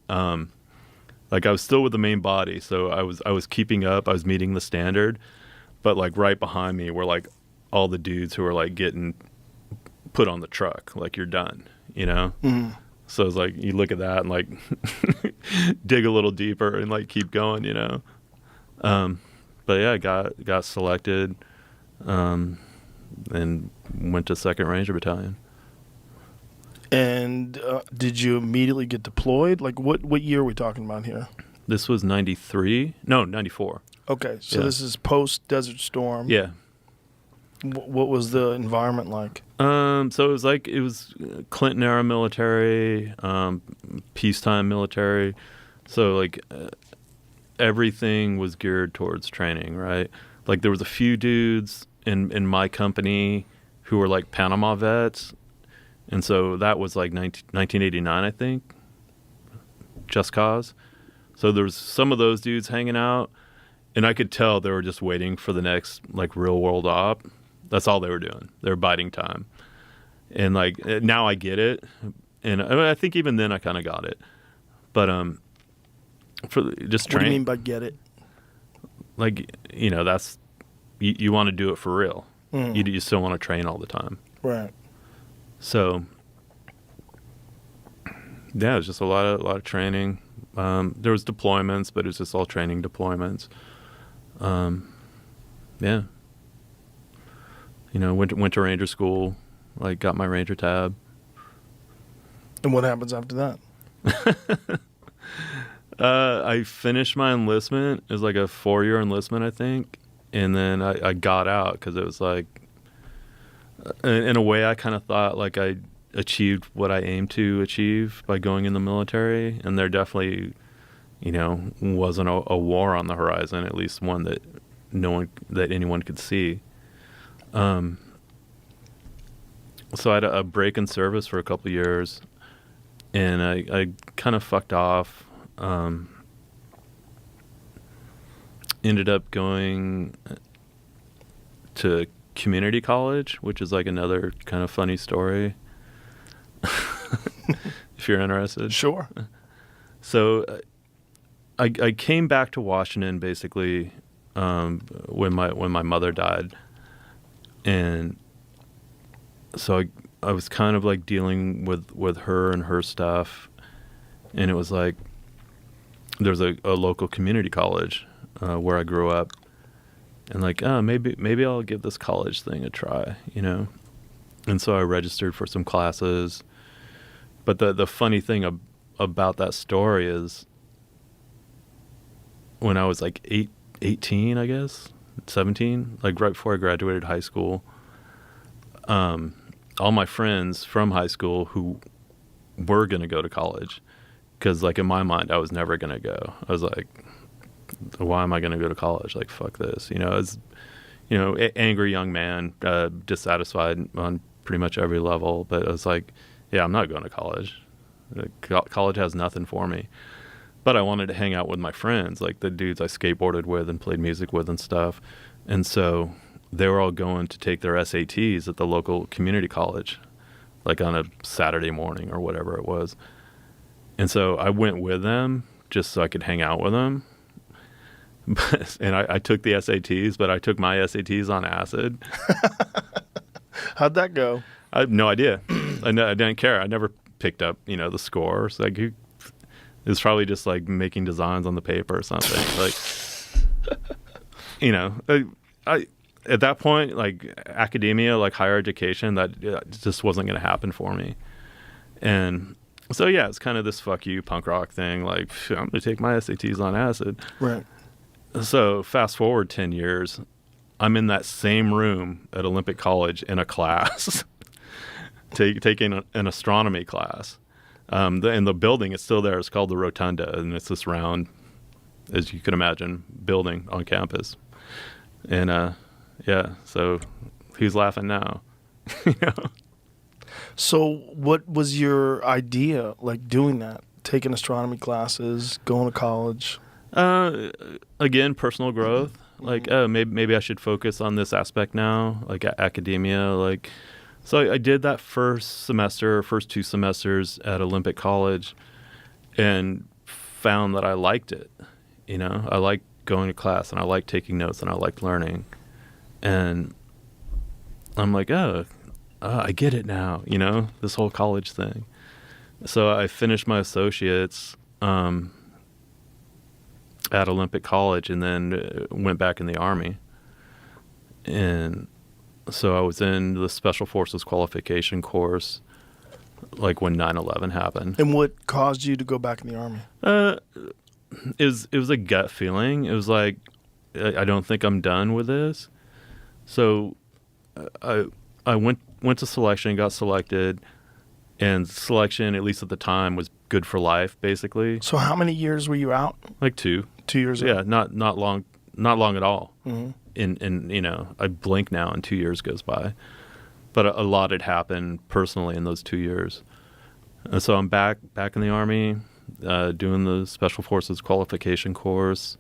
Like I was still with the main body, so I was keeping up. I was meeting the standard, but like right behind me were like all the dudes who were like getting put on the truck. Like you're done, you know. Mm. So it's like you look at that and like dig a little deeper and like keep going, you know. But yeah, got selected, and went to 2nd Ranger Battalion. And did you immediately get deployed? Like what year are we talking about here? This was 93. No, 94. Okay, so yeah. This is post Desert Storm. Yeah. What was the environment like? So it was Clinton era military, peacetime military. So like everything was geared towards training, right? Like there was a few dudes in my company who were like Panama vets. And so that was like 1989, I think, Just Cause. So there was some of those dudes hanging out, and I could tell they were just waiting for the next like real world op. That's all they were doing. They were biding time. And like now I get it, and I think even then I kind of got it. But for just training. What do you mean by get it? Like, you know, that's you want to do it for real. Mm. You still want to train all the time. Right. So, yeah, it was just a lot of training. There was deployments, but it was just all training deployments. Yeah. You know, went to Ranger school, like got my Ranger tab. And what happens after that? I finished my enlistment. It was like a 4-year enlistment, I think. And then I got out because it was like, in a way, I kind of thought like I achieved what I aimed to achieve by going in the military, and there definitely, you know, wasn't a war on the horizon, at least one that anyone could see. So I had a break in service for a couple of years, and I kind of fucked off. Ended up going to community college, which is like another kind of funny story. If you're interested. Sure. So I came back to Washington basically when my mother died, and so I was kind of like dealing with her and her stuff, and it was like there's a local community college where I grew up. And like, maybe I'll give this college thing a try, you know? And so I registered for some classes. But the funny thing about that story is when I was like 18, I guess, 17, like right before I graduated high school, all my friends from high school who were going to go to college, because like in my mind, I was never going to go. I was like, why am I going to go to college? Like, fuck this. You know, as you know, angry young man, dissatisfied on pretty much every level. But I was like, yeah, I'm not going to college. College has nothing for me. But I wanted to hang out with my friends, like the dudes I skateboarded with and played music with and stuff. And so they were all going to take their SATs at the local community college, like on a Saturday morning or whatever it was. And so I went with them just so I could hang out with them. And I took the SATs, but I took my SATs on acid. How'd that go? I have no idea. I didn't care. I never picked up, you know, the scores. Like, it was probably just like making designs on the paper or something. Like, you know, I at that point, like academia, like higher education, that just wasn't going to happen for me. And So yeah, it's kind of this fuck you punk rock thing. Like, I'm gonna take my SATs on acid. Right. So fast forward 10 years, I'm in that same room at Olympic College in a class, taking an astronomy class. And the building is still there. It's called the Rotunda, and it's this round, as you can imagine, building on campus. And yeah, so who's laughing now? You know? So what was your idea, like doing that, taking astronomy classes, going to college? Again, personal growth. Like, oh, maybe I should focus on this aspect now, like academia. Like, so I did that first 2 semesters at Olympic College, and found that I liked it. You know, I liked going to class, and I liked taking notes, and I liked learning. And I'm like, I get it now. You know, this whole college thing. So I finished my associates at Olympic College, and then went back in the Army. And so I was in the Special Forces qualification course, like when 9/11 happened. And what caused you to go back in the Army? It was a gut feeling. It was like, I don't think I'm done with this. So I went to selection, got selected, and selection, at least at the time, was good for life, basically. So how many years were you out? Like 2. 2 years Yeah, out? not long at all. Mm-hmm. In you know, I blink now and 2 years goes by, but a lot had happened personally in those 2 years. And so I'm back in the Army, doing the Special Forces qualification course,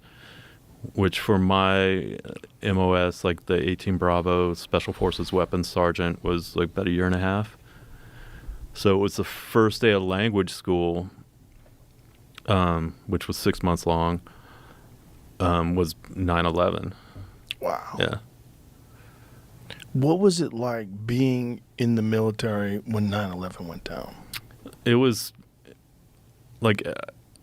which for my MOS, like the 18 Bravo Special Forces Weapons Sergeant, was like about a year and a half. So it was the first day of language school, which was 6 months long, was 9/11. Wow. Yeah. What was it like being in the military when 9/11 went down? It was like,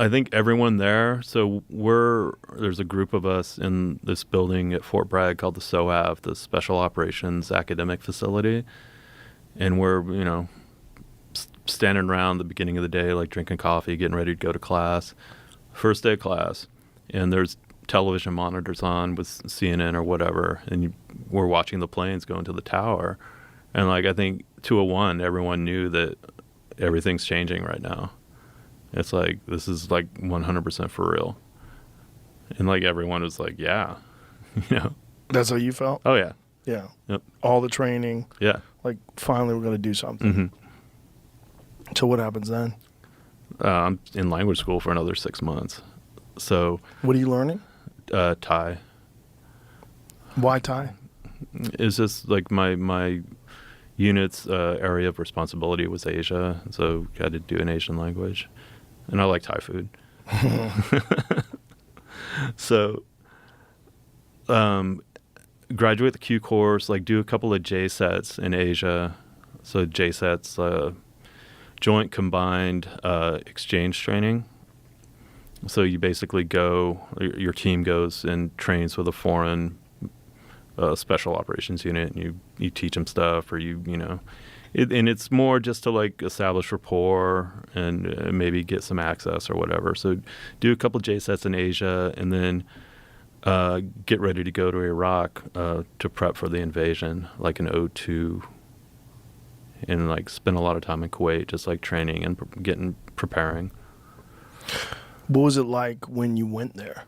I think everyone there, so there's a group of us in this building at Fort Bragg called the SOAV, the Special Operations Academic Facility. And we're, you know, standing around the beginning of the day, like drinking coffee, getting ready to go to class. First day of class, and there's television monitors on with CNN or whatever, and we're watching the planes go into the tower. And like, I think 201, everyone knew that everything's changing right now. It's like, this is like 100% for real. And like, everyone was like, yeah, you know. That's how you felt? Oh yeah. Yeah. Yep. All the training. Yeah. Like, finally we're going to do something. Mm-hmm. So what happens then? I'm in language school for another 6 months. So What are you learning? Thai. Why Thai? It's just like my unit's area of responsibility was Asia, so I had to do an Asian language, and I like Thai food. So, graduate the Q course, like do a couple of J sets in Asia. So J sets, joint combined exchange training. So you basically go, your team goes and trains with a foreign special operations unit, and you teach them stuff, or you know, and it's more just to like establish rapport and maybe get some access or whatever. So do a couple J sets in Asia, and then get ready to go to Iraq to prep for the invasion, like in 02, and like spend a lot of time in Kuwait, just like training and preparing. What was it like when you went there?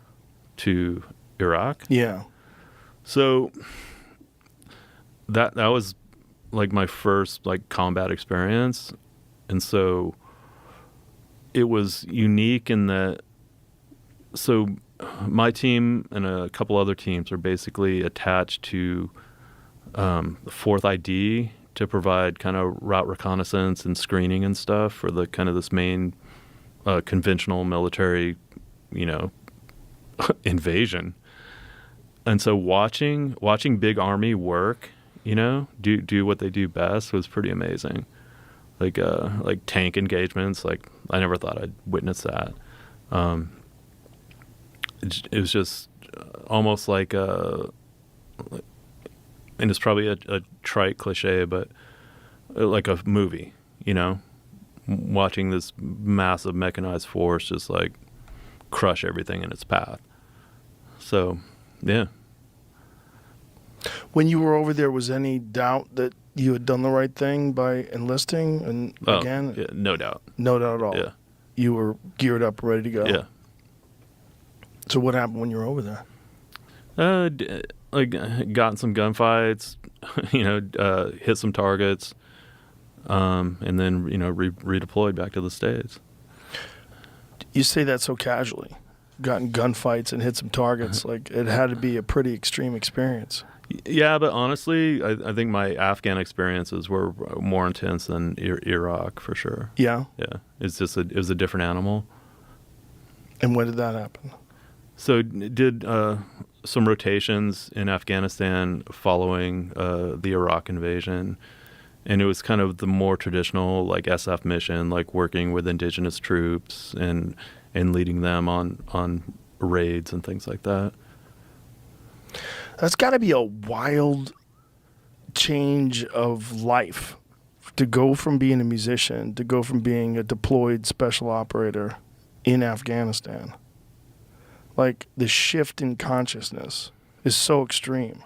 To Iraq? Yeah. So that was like my first like combat experience, and so it was unique in that, so my team and a couple other teams are basically attached to the 4th ID to provide kind of route reconnaissance and screening and stuff for the kind of this main conventional military, you know, invasion. And so watching Big Army work, you know, do what they do best was pretty amazing. Like tank engagements, like I never thought I'd witness that. It was just almost like and it's probably a trite cliche, but like a movie, you know, watching this massive mechanized force just like crush everything in its path. So, yeah. When you were over there, was any doubt that you had done the right thing by enlisting? And again, yeah, no doubt. No doubt at all. Yeah. You were geared up, ready to go. Yeah. So what happened when you were over there? Like got in some gunfights, hit some targets, and then redeployed back to the States. You say that so casually. Got in gunfights and hit some targets. Like, it had to be a pretty extreme experience. Yeah, but honestly, I think my Afghan experiences were more intense than Iraq for sure. Yeah? Yeah. It was a different animal. And when did that happen? So did some rotations in Afghanistan following the Iraq invasion. And it was kind of the more traditional like SF mission, like working with indigenous troops and leading them on raids and things like that. That's got to be a wild change of life, to go from being a musician to go from being a deployed special operator in Afghanistan. Like, the shift in consciousness is so extreme.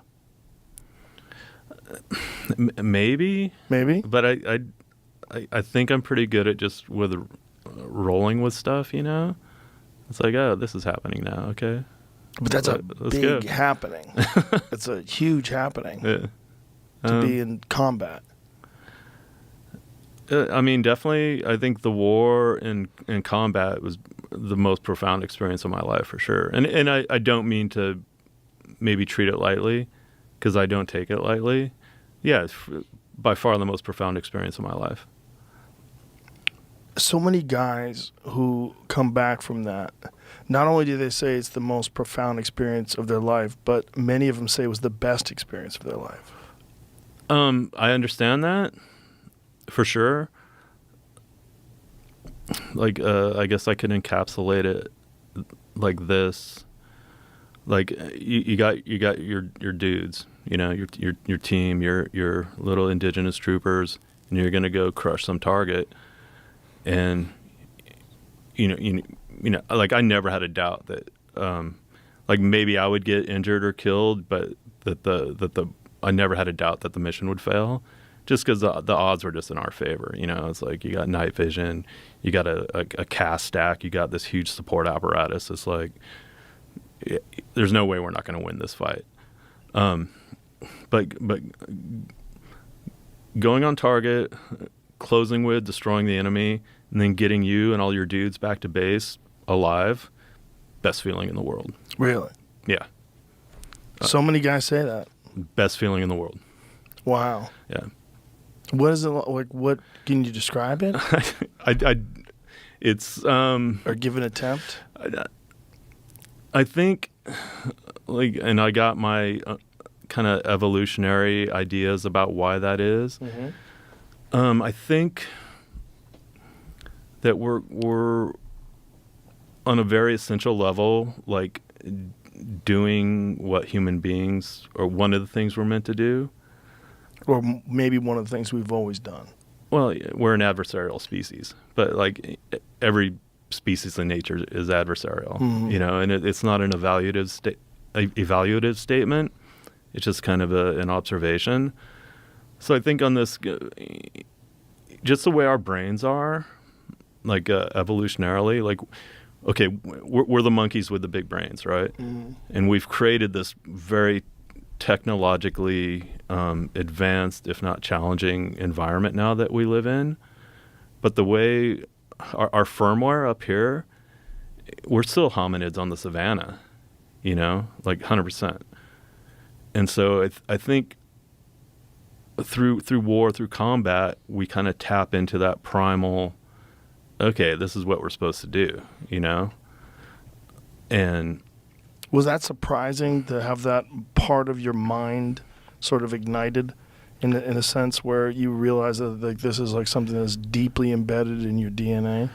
Maybe, but I think I'm pretty good at just with rolling with stuff. It's like, oh, this is happening now. Okay, but that's a Let's big go. happening. It's a huge happening Yeah. to be in combat. I mean, definitely. I think the war and combat was the most profound experience of my life for sure. And I don't mean to maybe treat it lightly, because I don't take it lightly. Yeah, it's by far the most profound experience of my life. So many guys who come back from that, not only do they say it's the most profound experience of their life, but many of them say it was the best experience of their life. I understand that for sure. Like, I guess I could encapsulate it like this. Like, you got your dudes, your team, your little indigenous troopers, and you're gonna go crush some target. And like, I never had a doubt that like maybe I would get injured or killed, but that I never had a doubt that the mission would fail, just because the odds were just in our favor. It's like, you got night vision, you got a cast stack, you got this huge support apparatus. It's like, there's no way we're not going to win this fight. But going on target, closing with, destroying the enemy, and then getting you and all your dudes back to base alive, best feeling in the world. Really? Yeah. So many guys say that. Best feeling in the world. Wow. Yeah. What is it like? What can you describe it? It's or give an attempt? I think, like, and I got my kind of evolutionary ideas about why that is. Mm-hmm. I think that we're on a very essential level, like, doing what human beings, or one of the things we're meant to do. Or maybe one of the things we've always done. Well, we're an adversarial species, but like every species in nature is adversarial, and it's not an evaluative statement. It's just kind of an observation. So I think on this, just the way our brains are, like evolutionarily, like, okay, we're the monkeys with the big brains, right? Mm-hmm. And we've created this very technologically advanced, if not challenging, environment now that we live in. But the way our firmware up here, we're still hominids on the savannah, like 100%. And so I think through war, through combat, we kind of tap into that primal, okay, this is what we're supposed to do, And was that surprising to have that part of your mind sort of ignited in a sense where you realize that, like, this is like something that's deeply embedded in your DNA?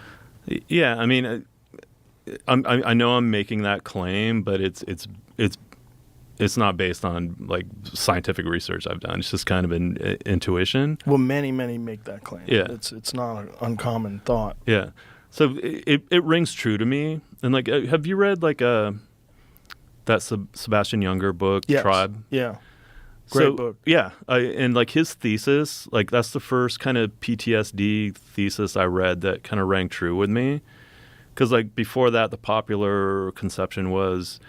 Yeah, I mean, I know I'm making that claim, but it's it's not based on like scientific research I've done. It's just kind of an intuition. Well, many make that claim. Yeah. It's not an uncommon thought. Yeah. So it rings true to me. And like, have you read like that Sebastian Junger book, Yes. Tribe? Yeah. Great book. Yeah. And like his thesis, like that's the first kind of PTSD thesis I read that kind of rang true with me. Because like before that, the popular conception was,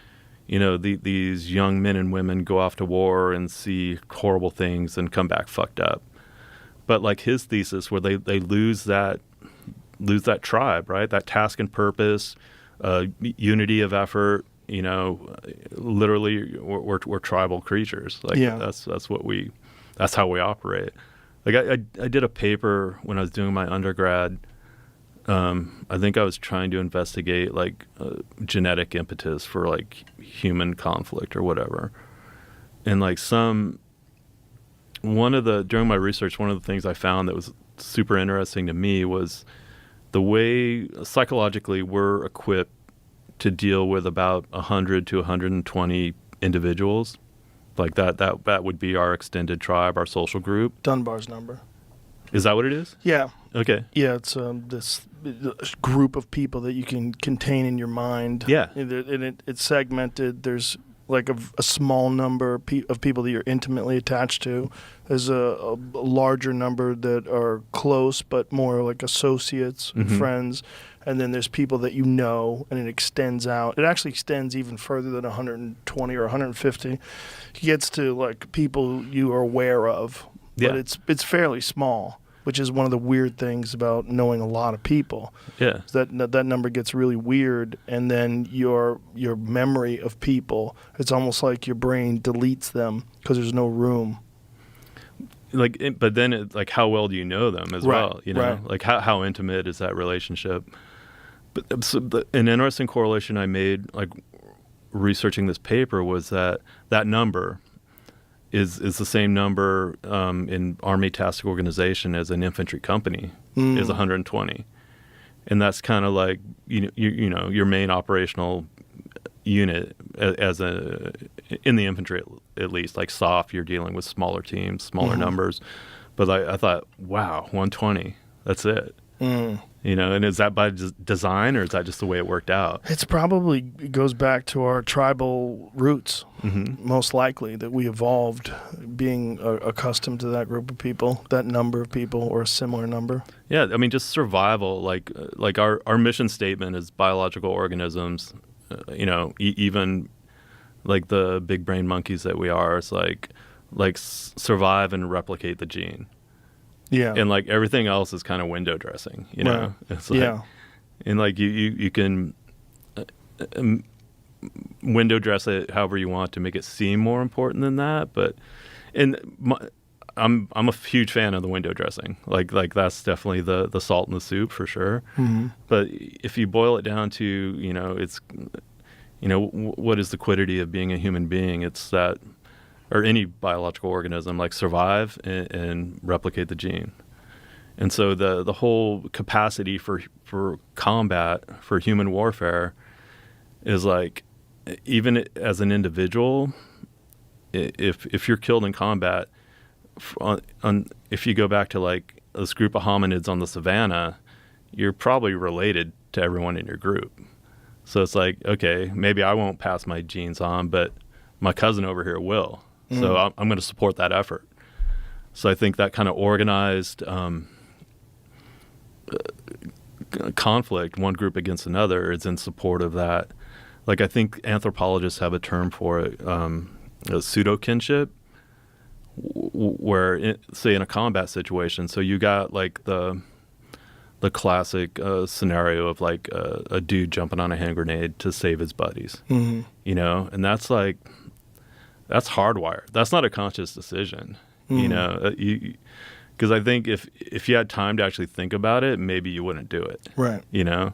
you know, these young men and women go off to war and see horrible things and come back fucked up. But like his thesis where they lose that tribe, right? That task and purpose, unity of effort. You know, literally, we're tribal creatures. Like that's how we operate. Like I did a paper when I was doing my undergrad. I think I was trying to investigate like genetic impetus for like human conflict or whatever. And like during my research, one of the things I found that was super interesting to me was the way psychologically we're equipped to deal with about 100 to 120 individuals. Like that would be our extended tribe, our social group. Dunbar's number. Is that what it is? Yeah. Okay. Yeah, it's this group of people that you can contain in your mind. Yeah. And it's segmented. There's like a small number of people that you're intimately attached to. There's a larger number that are close but more like associates, friends. And then there's people that you know, and it extends out. It actually extends even further than 120 or 150. It gets to like people you are aware of. But it's fairly small, which is one of the weird things about knowing a lot of people. Yeah, that number gets really weird, and then your memory of people, it's almost like your brain deletes them because there's no room. But then it's like, how well do you know them as well? You know, right. Like how intimate is that relationship? But an interesting correlation I made, like researching this paper, was that number is the same number in Army Tactical Organization as an infantry company is 120, and that's kind of like you know your main operational unit in the infantry at least. Like SOF, you're dealing with smaller teams, smaller numbers, but I thought, wow, 120, that's it. You know, and is that by design, or is that just the way it worked out? It goes back to our tribal roots, most likely, that we evolved being accustomed to that group of people, that number of people, or a similar number. Yeah, I mean, just survival. Like our mission statement is biological organisms. You know, even like the big brain monkeys that we are, it's like survive and replicate the gene. Yeah. And like everything else is kind of window dressing, you know? Right. It's like, and like you can window dress it however you want to make it seem more important than that. But, I'm a huge fan of the window dressing. Like that's definitely the salt in the soup for sure. But if you boil it down to, you know, it's, you know, what is the quiddity of being a human being? It's that, or any biological organism, like survive and replicate the gene. And so the whole capacity for combat, for human warfare, is like, even as an individual, if you're killed in combat, if you go back to like this group of hominids on the savannah, you're probably related to everyone in your group. So it's like, okay, maybe I won't pass my genes on, but my cousin over here will. So I'm going to support that effort. So I think that kind of organized conflict, one group against another, is in support of that. Like I think anthropologists have a term for it, pseudo kinship, where say in a combat situation, so you got like the classic scenario of like a dude jumping on a hand grenade to save his buddies, you know, and that's like. That's hardwired. That's not a conscious decision, you know. Because I think if you had time to actually think about it, maybe you wouldn't do it, right? You know.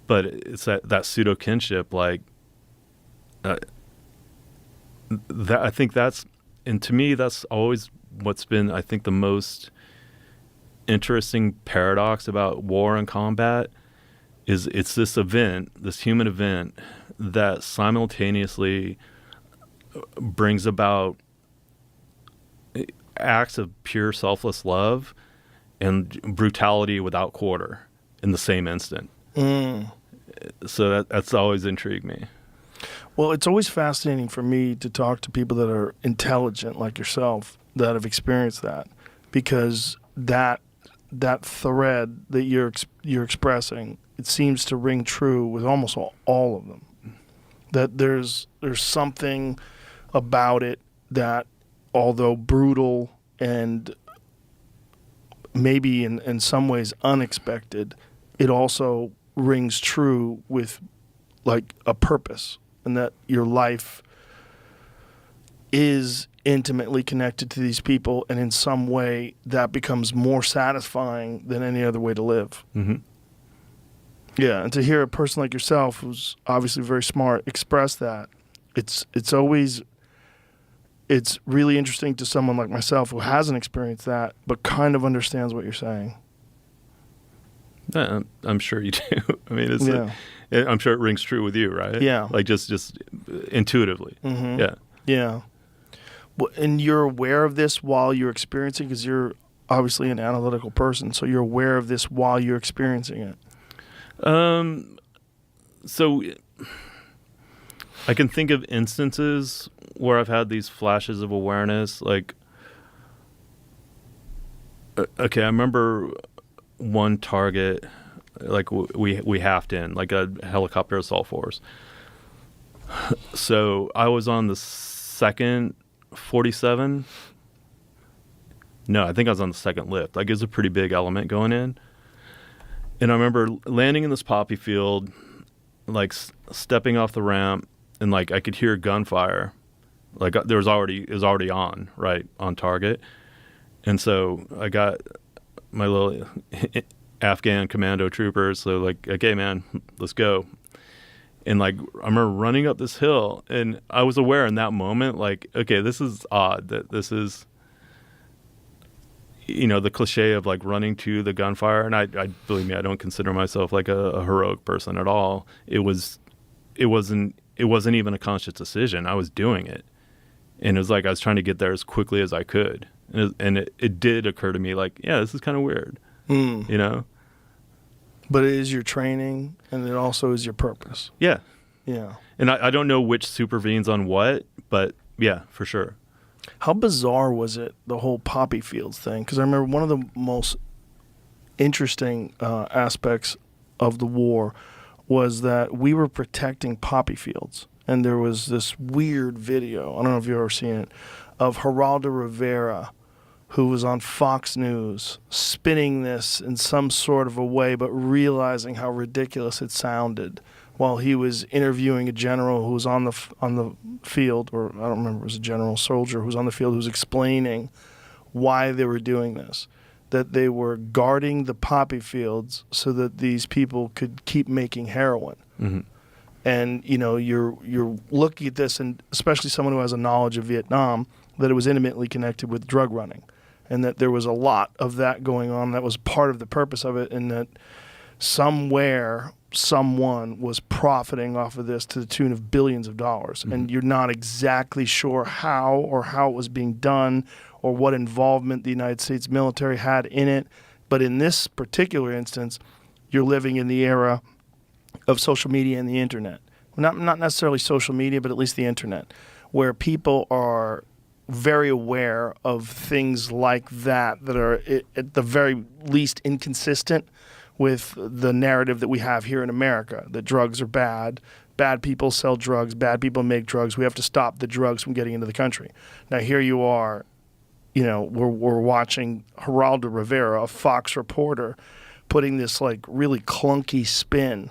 But it's that pseudo kinship, like that. I think that's, and to me, that's always what's been, I think, the most interesting paradox about war and combat. Is it's this event, this human event, that simultaneously brings about acts of pure selfless love and brutality without quarter in the same instant. So that's always intrigued me. Well, it's always fascinating for me to talk to people that are intelligent like yourself that have experienced that, because that thread that you're expressing, it seems to ring true with almost all of them. That there's something about it that, although brutal and maybe in some ways unexpected, it also rings true with like a purpose, and that your life is intimately connected to these people, and in some way that becomes more satisfying than any other way to live. Mm-hmm. Yeah, and to hear a person like yourself, who's obviously very smart, express that, it's really interesting to someone like myself who hasn't experienced that, but kind of understands what you're saying. Yeah, I'm sure you do. I mean, I'm sure it rings true with you, right? Yeah. Like just intuitively. Mm-hmm. Yeah. Yeah. Well, and you're aware of this while you're experiencing, because you're obviously an analytical person, so you're aware of this while you're experiencing it. So I can think of instances where I've had these flashes of awareness. Like, okay, I remember one target, like we halved in, like a helicopter assault force. So I was on the second 47. No, I think I was on the second lift. Like, it was a pretty big element going in. And I remember landing in this poppy field, like stepping off the ramp, and like I could hear gunfire. Like it was already on, right, on target. And so I got my little Afghan commando troopers. So like, okay, man, let's go. And like, I remember running up this hill, and I was aware in that moment, like, okay, this is odd, that this is, you know, the cliche of like running to the gunfire. And I believe me, I don't consider myself like a heroic person at all. It wasn't even a conscious decision. I was doing it. And it was like I was trying to get there as quickly as I could. And it did occur to me, like, yeah, this is kind of weird, you know? But it is your training, and it also is your purpose. Yeah. Yeah. And I don't know which supervenes on what, but yeah, for sure. How bizarre was it, the whole poppy fields thing? Because I remember one of the most interesting aspects of the war was that we were protecting poppy fields. And there was this weird video, I don't know if you've ever seen it, of Geraldo Rivera, who was on Fox News, spinning this in some sort of a way, but realizing how ridiculous it sounded, while he was interviewing a general who was on the field, or I don't remember, it was a general soldier who was on the field, who was explaining why they were doing this, that they were guarding the poppy fields so that these people could keep making heroin. Mm-hmm. And, you know, you're looking at this, and especially someone who has a knowledge of Vietnam, that it was intimately connected with drug running, and that there was a lot of that going on. That was part of the purpose of it, and that somewhere someone was profiting off of this to the tune of billions of dollars. Mm-hmm. And you're not exactly sure how it was being done, or what involvement the United States military had in it. But in this particular instance, you're living in the era of social media and the internet. Not necessarily social media, but at least the internet, where people are very aware of things like that are at the very least inconsistent with the narrative that we have here in America, that drugs are bad people sell drugs, bad people make drugs, we have to stop the drugs from getting into the country. Now here you are, you know, we're watching Geraldo Rivera, a Fox reporter, putting this like really clunky spin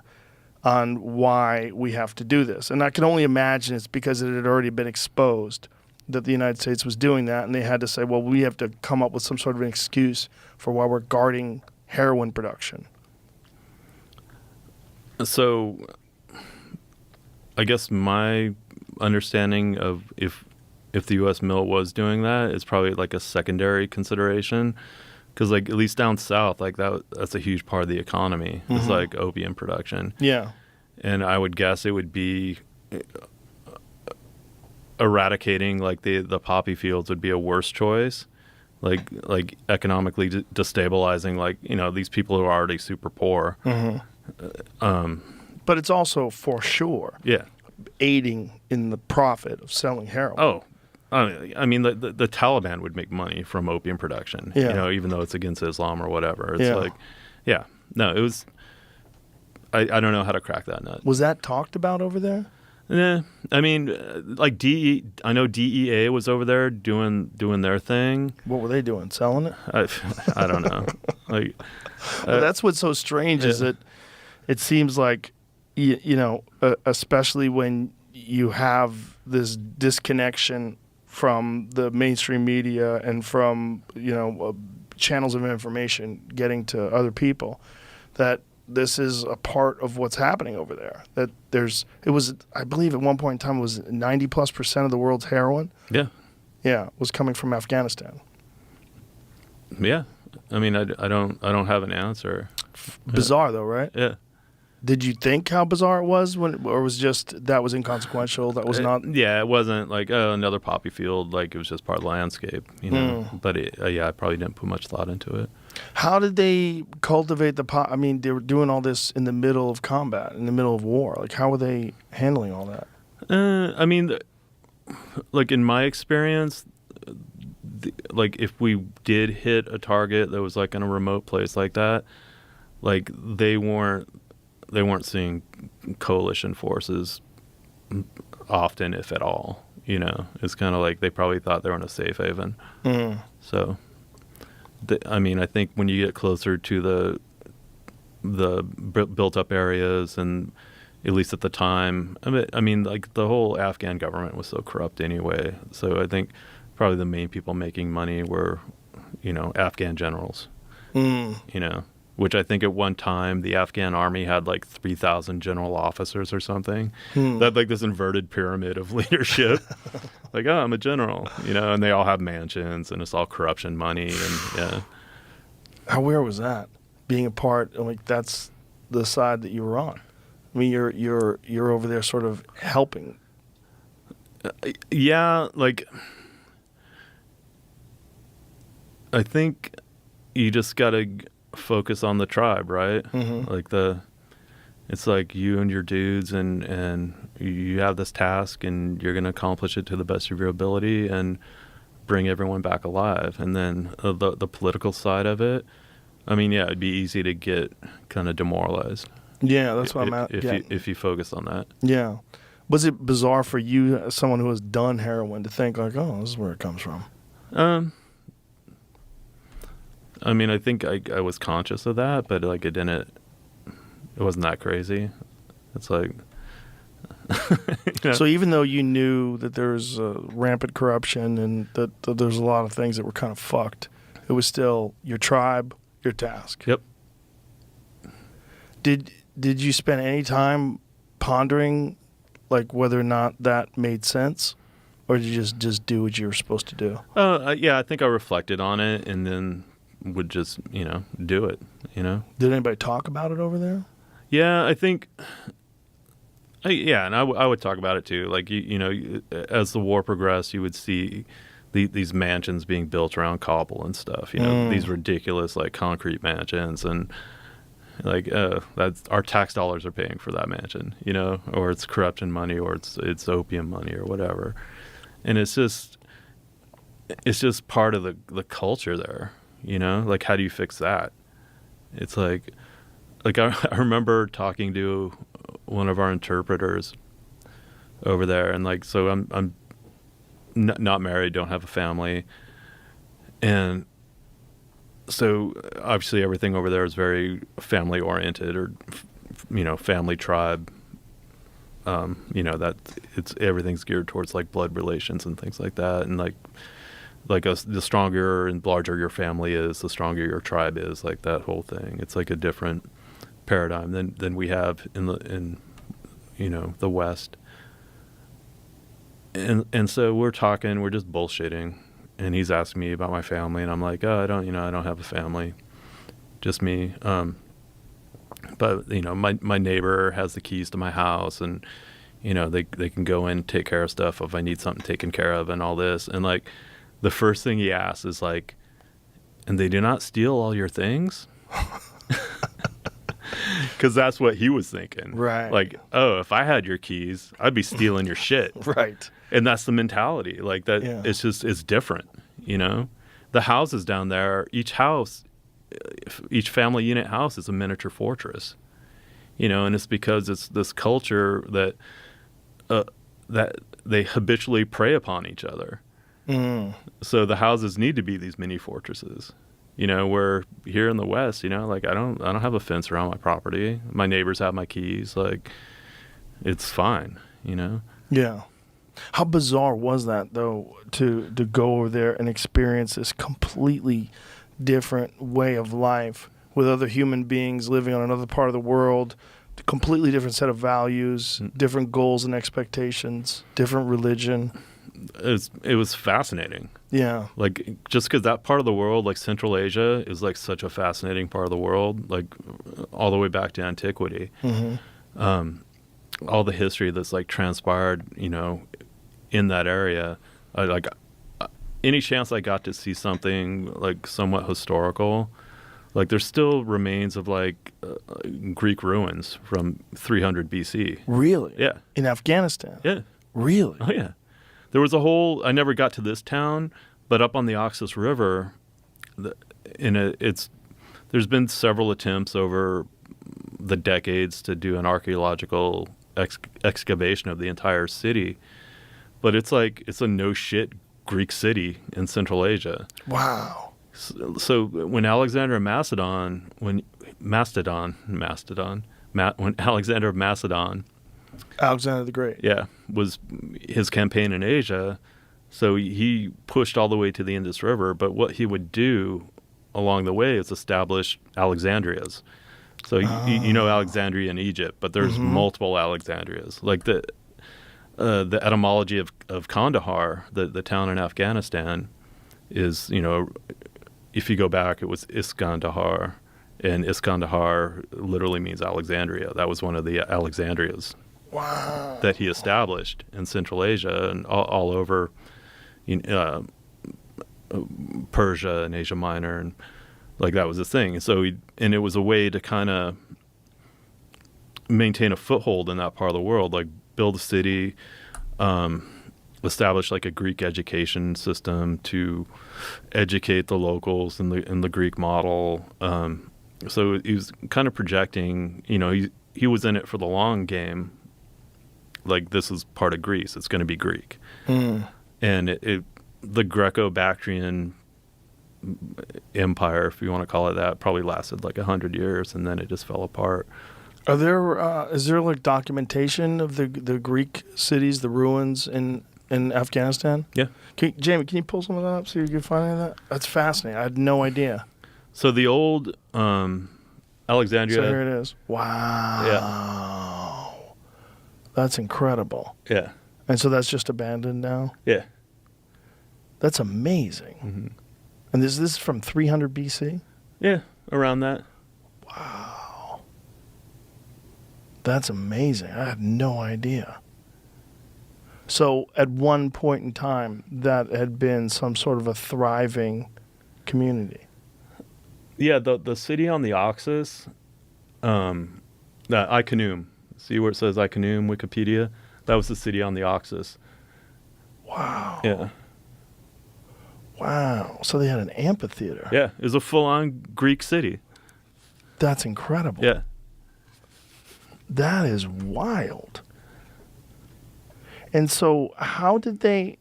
on why we have to do this. And I can only imagine it's because it had already been exposed that the United States was doing that, and they had to say, well, we have to come up with some sort of an excuse for why we're guarding heroin production. So I guess my understanding of if the U.S. mill was doing that is probably like a secondary consideration, because like at least down south, like that's a huge part of the economy. Mm-hmm. It's like opium production. Yeah. And I would guess it would be eradicating like the poppy fields would be a worse choice, like economically destabilizing, like, you know, these people who are already super poor. But it's also for sure Yeah. aiding in the profit of selling heroin. Oh, I mean, the Taliban would make money from opium production, Yeah. you know, even though it's against Islam or whatever. It's Yeah. like, yeah, no, it was, I don't know how to crack that nut. Was that talked about over there? Yeah, I mean, like I know DEA was over there doing their thing. What were they doing? Selling it? I don't know. Like, Well, that's what's so strange is that it seems like, you know, especially when you have this disconnection from the mainstream media and from, you know, channels of information getting to other people, that this is a part of what's happening over there. That I believe at one point in time, it was 90+% of the world's heroin. yeah, Was coming from Afghanistan. yeah. I mean, I don't have an answer. Bizarre though, right? Yeah. Did you think how bizarre it was or was just that was inconsequential? That was not. Yeah, it wasn't like another poppy field. Like, it was just part of the landscape, you know. But I probably didn't put much thought into it. How did they cultivate the pot? I mean, they were doing all this in the middle of combat, in the middle of war. Like, how were they handling all that? I mean, like in my experience, like if we did hit a target that was like in a remote place like that, like they weren't seeing coalition forces often, if at all. You know, it's kind of like they probably thought they were in a safe haven. So, I mean, I think when you get closer to the built-up areas, and at least at the time, I mean, like the whole Afghan government was so corrupt anyway. So I think probably the main people making money were, you know, Afghan generals. You know, which I think at one time the Afghan army had like 3,000 general officers or something. They had like this inverted pyramid of leadership. Like, oh, I'm a general, you know, and they all have mansions and it's all corruption money. And yeah. How weird was that? Being a part, like that's the side that you were on. I mean, you're over there sort of helping. Yeah, like I think you just gotta focus on the tribe, right? Like it's like you and your dudes, and you have this task, and you're gonna accomplish it to the best of your ability, and bring everyone back alive. And then the political side of it, I mean, yeah, it'd be easy to get kind of demoralized. Yeah, that's what I'm at. If you focus on that. Yeah. Was it bizarre for you, as someone who has done heroin, to think like, oh, this is where it comes from? I mean, I think I was conscious of that, but like it wasn't that crazy. It's like, you know. So even though you knew that there was rampant corruption and that there's a lot of things that were kind of fucked, it was still your tribe, your task. Yep. Did you spend any time pondering, like, whether or not that made sense, or did you just do what you were supposed to do? Yeah, I think I reflected on it and then would just, you know, do it, you know. Did anybody talk about it over there? Yeah, I think, and I would talk about it too. Like, you know, as the war progressed, you would see these mansions being built around Kabul and stuff, you know, these ridiculous, like, concrete mansions, and like, that's our tax dollars are paying for that mansion, you know, or it's corruption money, or it's opium money, or whatever. And it's just part of the culture there, you know. Like, how do you fix that? It's like I remember talking to one of our interpreters over there, and like, so I'm not married, don't have a family, and so obviously everything over there is very family oriented, or you know, family tribe. You know, that everything's geared towards like blood relations and things like that, and like the stronger and larger your family is, the stronger your tribe is. Like that whole thing. It's like a different paradigm than we have in you know, the West. And so we're just bullshitting, and he's asking me about my family, and I'm like, oh, I don't have a family, just me. But you know, my neighbor has the keys to my house, and They can go in, take care of stuff if I need something taken care of and all this. And like the first thing he asks is like, and they do not steal all your things? Because that's what he was thinking. Right. Like, oh, if I had your keys, I'd be stealing your shit. Right. And that's the mentality. Like that, Yeah. it's different, The houses down there, each family unit house is a miniature fortress, and it's because it's this culture that they habitually prey upon each other. Mm. So the houses need to be these mini fortresses. Where here in the West, like I don't have a fence around my property. My neighbors have my keys. Like, it's fine, Yeah. How bizarre was that, though, to go over there and experience this completely different way of life with other human beings living on another part of the world, completely different set of values, different goals and expectations, different religion. It was fascinating. Yeah. Like, just because that part of the world, like Central Asia, is like such a fascinating part of the world, like all the way back to antiquity. Mm-hmm. All the history that's like transpired, in that area. Any chance I got to see something like somewhat historical, like there's still remains of like Greek ruins from 300 BC. Really? Yeah. In Afghanistan? Yeah. Really? Oh yeah. There was I never got to this town, but up on the Oxus River, there's been several attempts over the decades to do an archaeological excavation of the entire city, but it's a no shit Greek city in Central Asia. Wow. So when Alexander of Macedon, when Alexander of Macedon, Alexander the Great. yeah, was his campaign in Asia, so he pushed all the way to the Indus River, but what he would do along the way is establish Alexandrias. So Alexandria in Egypt, but there's multiple Alexandrias. Like the etymology of Kandahar, the town in Afghanistan, is, if you go back, it was Iskandahar, and Iskandahar literally means Alexandria. That was one of the Alexandrias. Wow. That he established in Central Asia and all over Persia and Asia Minor, and like that was the thing. So it was a way to kind of maintain a foothold in that part of the world, like build a city, establish like a Greek education system to educate the locals in the Greek model. So he was kind of projecting, he was in it for the long game. Like, this is part of Greece. It's going to be Greek. Mm. And the Greco-Bactrian empire, if you want to call it that, probably lasted like 100 years, and then it just fell apart. Is there like documentation of the Greek cities, the ruins in Afghanistan? Yeah. Jamie, can you pull some of that up so you can find any of that? That's fascinating. I had no idea. So the old Alexandria. So here it is. Wow. Yeah. That's incredible. Yeah. And so that's just abandoned now? Yeah. That's amazing. Mm-hmm. And this is from 300 BC? Yeah, around that. Wow. That's amazing. I had no idea. So at one point in time, that had been some sort of a thriving community. Yeah, the city on the Oxus, Icanoum. See where it says Icanoum, Wikipedia? That was the city on the Oxus. Wow. Yeah. Wow. So they had an amphitheater. Yeah, it was a full-on Greek city. That's incredible. Yeah. That is wild. And so how did they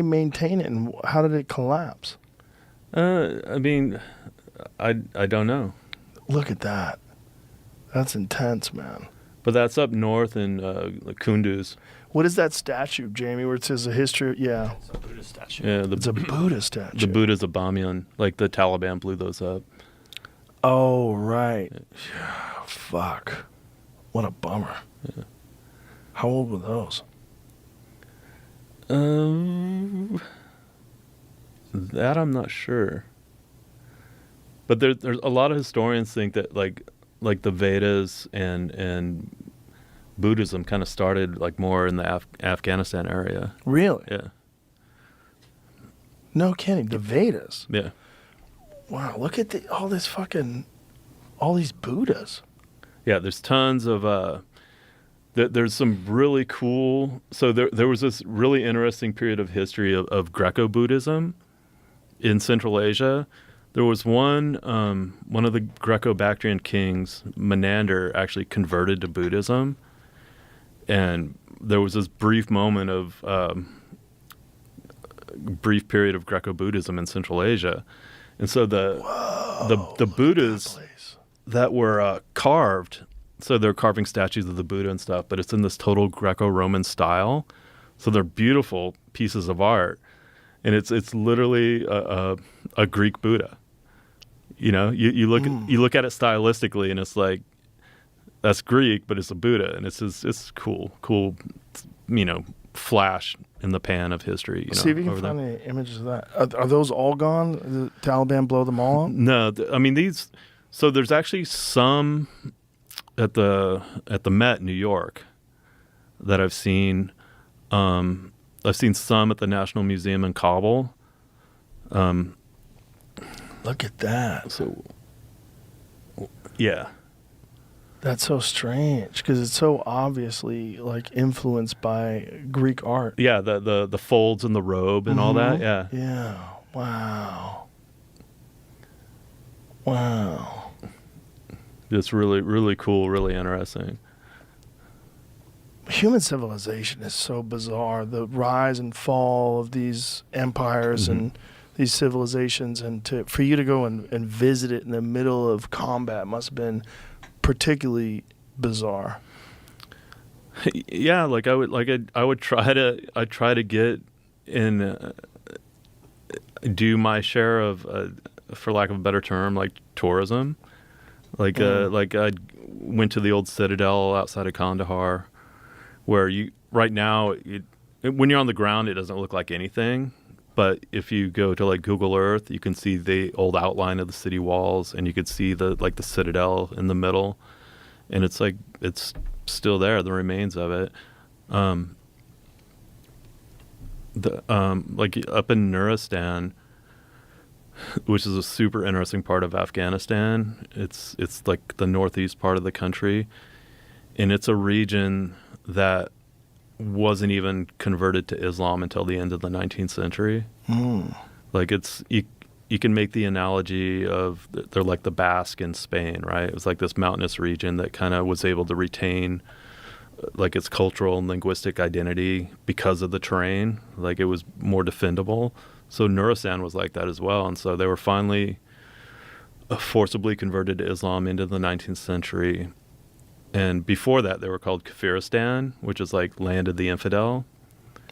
maintain it, and how did it collapse? I mean, I don't know. Look at that. That's intense, man. But that's up north in Kunduz. What is that statue, Jamie, where it says a history? Yeah. It's a Buddhist statue. Yeah, It's a Buddha statue. The Buddha's of Bamiyan. Like the Taliban blew those up. Oh, right. Yeah. Fuck. What a bummer. Yeah. How old were those? That I'm not sure. But there's a lot of historians think that like the Vedas and Buddhism kind of started like more in the Afghanistan area. Really? Yeah. No kidding. The Vedas. Yeah. Wow. Look at all these Buddhas. Yeah. There's tons of, there's some really cool, so there was this really interesting period of history of Greco-Buddhism in Central Asia. There was one of the Greco-Bactrian kings, Menander, actually converted to Buddhism. And there was this brief moment of, brief period of Greco-Buddhism in Central Asia. And so the Buddhas that were carved, so they're carving statues of the Buddha and stuff, but it's in this total Greco-Roman style. So they're beautiful pieces of art. And it's literally a Greek Buddha. You know, you look at it stylistically, and it's like, that's Greek, but it's a Buddha, and it's cool, you know, flash in the pan of history. You know, see if you can find any images of that. Are those all gone? Did the Taliban blow them all up? No, I mean these. So there's actually some at the Met in New York that I've seen. I've seen some at the National Museum in Kabul. Look at that. So, yeah. That's so strange because it's so obviously like influenced by Greek art. Yeah, the folds in the robe and all that. Yeah. Yeah. Wow. Wow. It's really, really cool, really interesting. Human civilization is so bizarre. The rise and fall of these empires and these civilizations, and for you to go and visit it in the middle of combat must have been particularly bizarre. Yeah, like I would try to get in, do my share of, for lack of a better term, like tourism. Like I went to the old citadel outside of Kandahar, where right now when you're on the ground it doesn't look like anything, but if you go to like Google Earth, you can see the old outline of the city walls, and you could see the citadel in the middle, and it's like it's still there, the remains of it. Like up in Nuristan, which is a super interesting part of Afghanistan. It's like the northeast part of the country, and it's a region that wasn't even converted to Islam until the end of the 19th century. Like you can make the analogy of they're like the Basque in Spain, right? It was like this mountainous region that kind of was able to retain like its cultural and linguistic identity because of the terrain. Like it was more defendable. So Nuristan was like that as well. And so they were finally forcibly converted to Islam into the 19th century. And before that, they were called Kafiristan, which is like land of the infidel.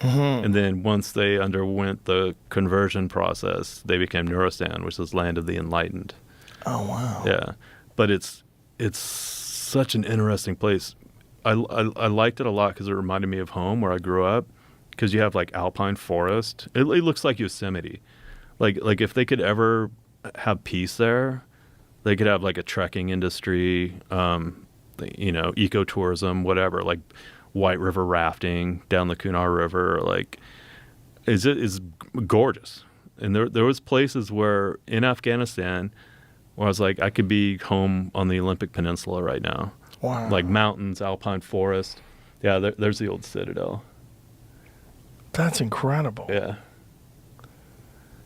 And then once they underwent the conversion process, they became Nuristan, which is land of the enlightened. Oh, wow. Yeah. But it's such an interesting place. I liked it a lot because it reminded me of home where I grew up, because you have like alpine forest. It looks like Yosemite. Like if they could ever have peace there, they could have like a trekking industry, you know, ecotourism, whatever, like White River rafting down the Kunar River. Like is gorgeous. And there was places where in Afghanistan where I was like, I could be home on the Olympic Peninsula right now. Wow. Like mountains, alpine forest. Yeah, there's the old citadel. That's incredible. Yeah.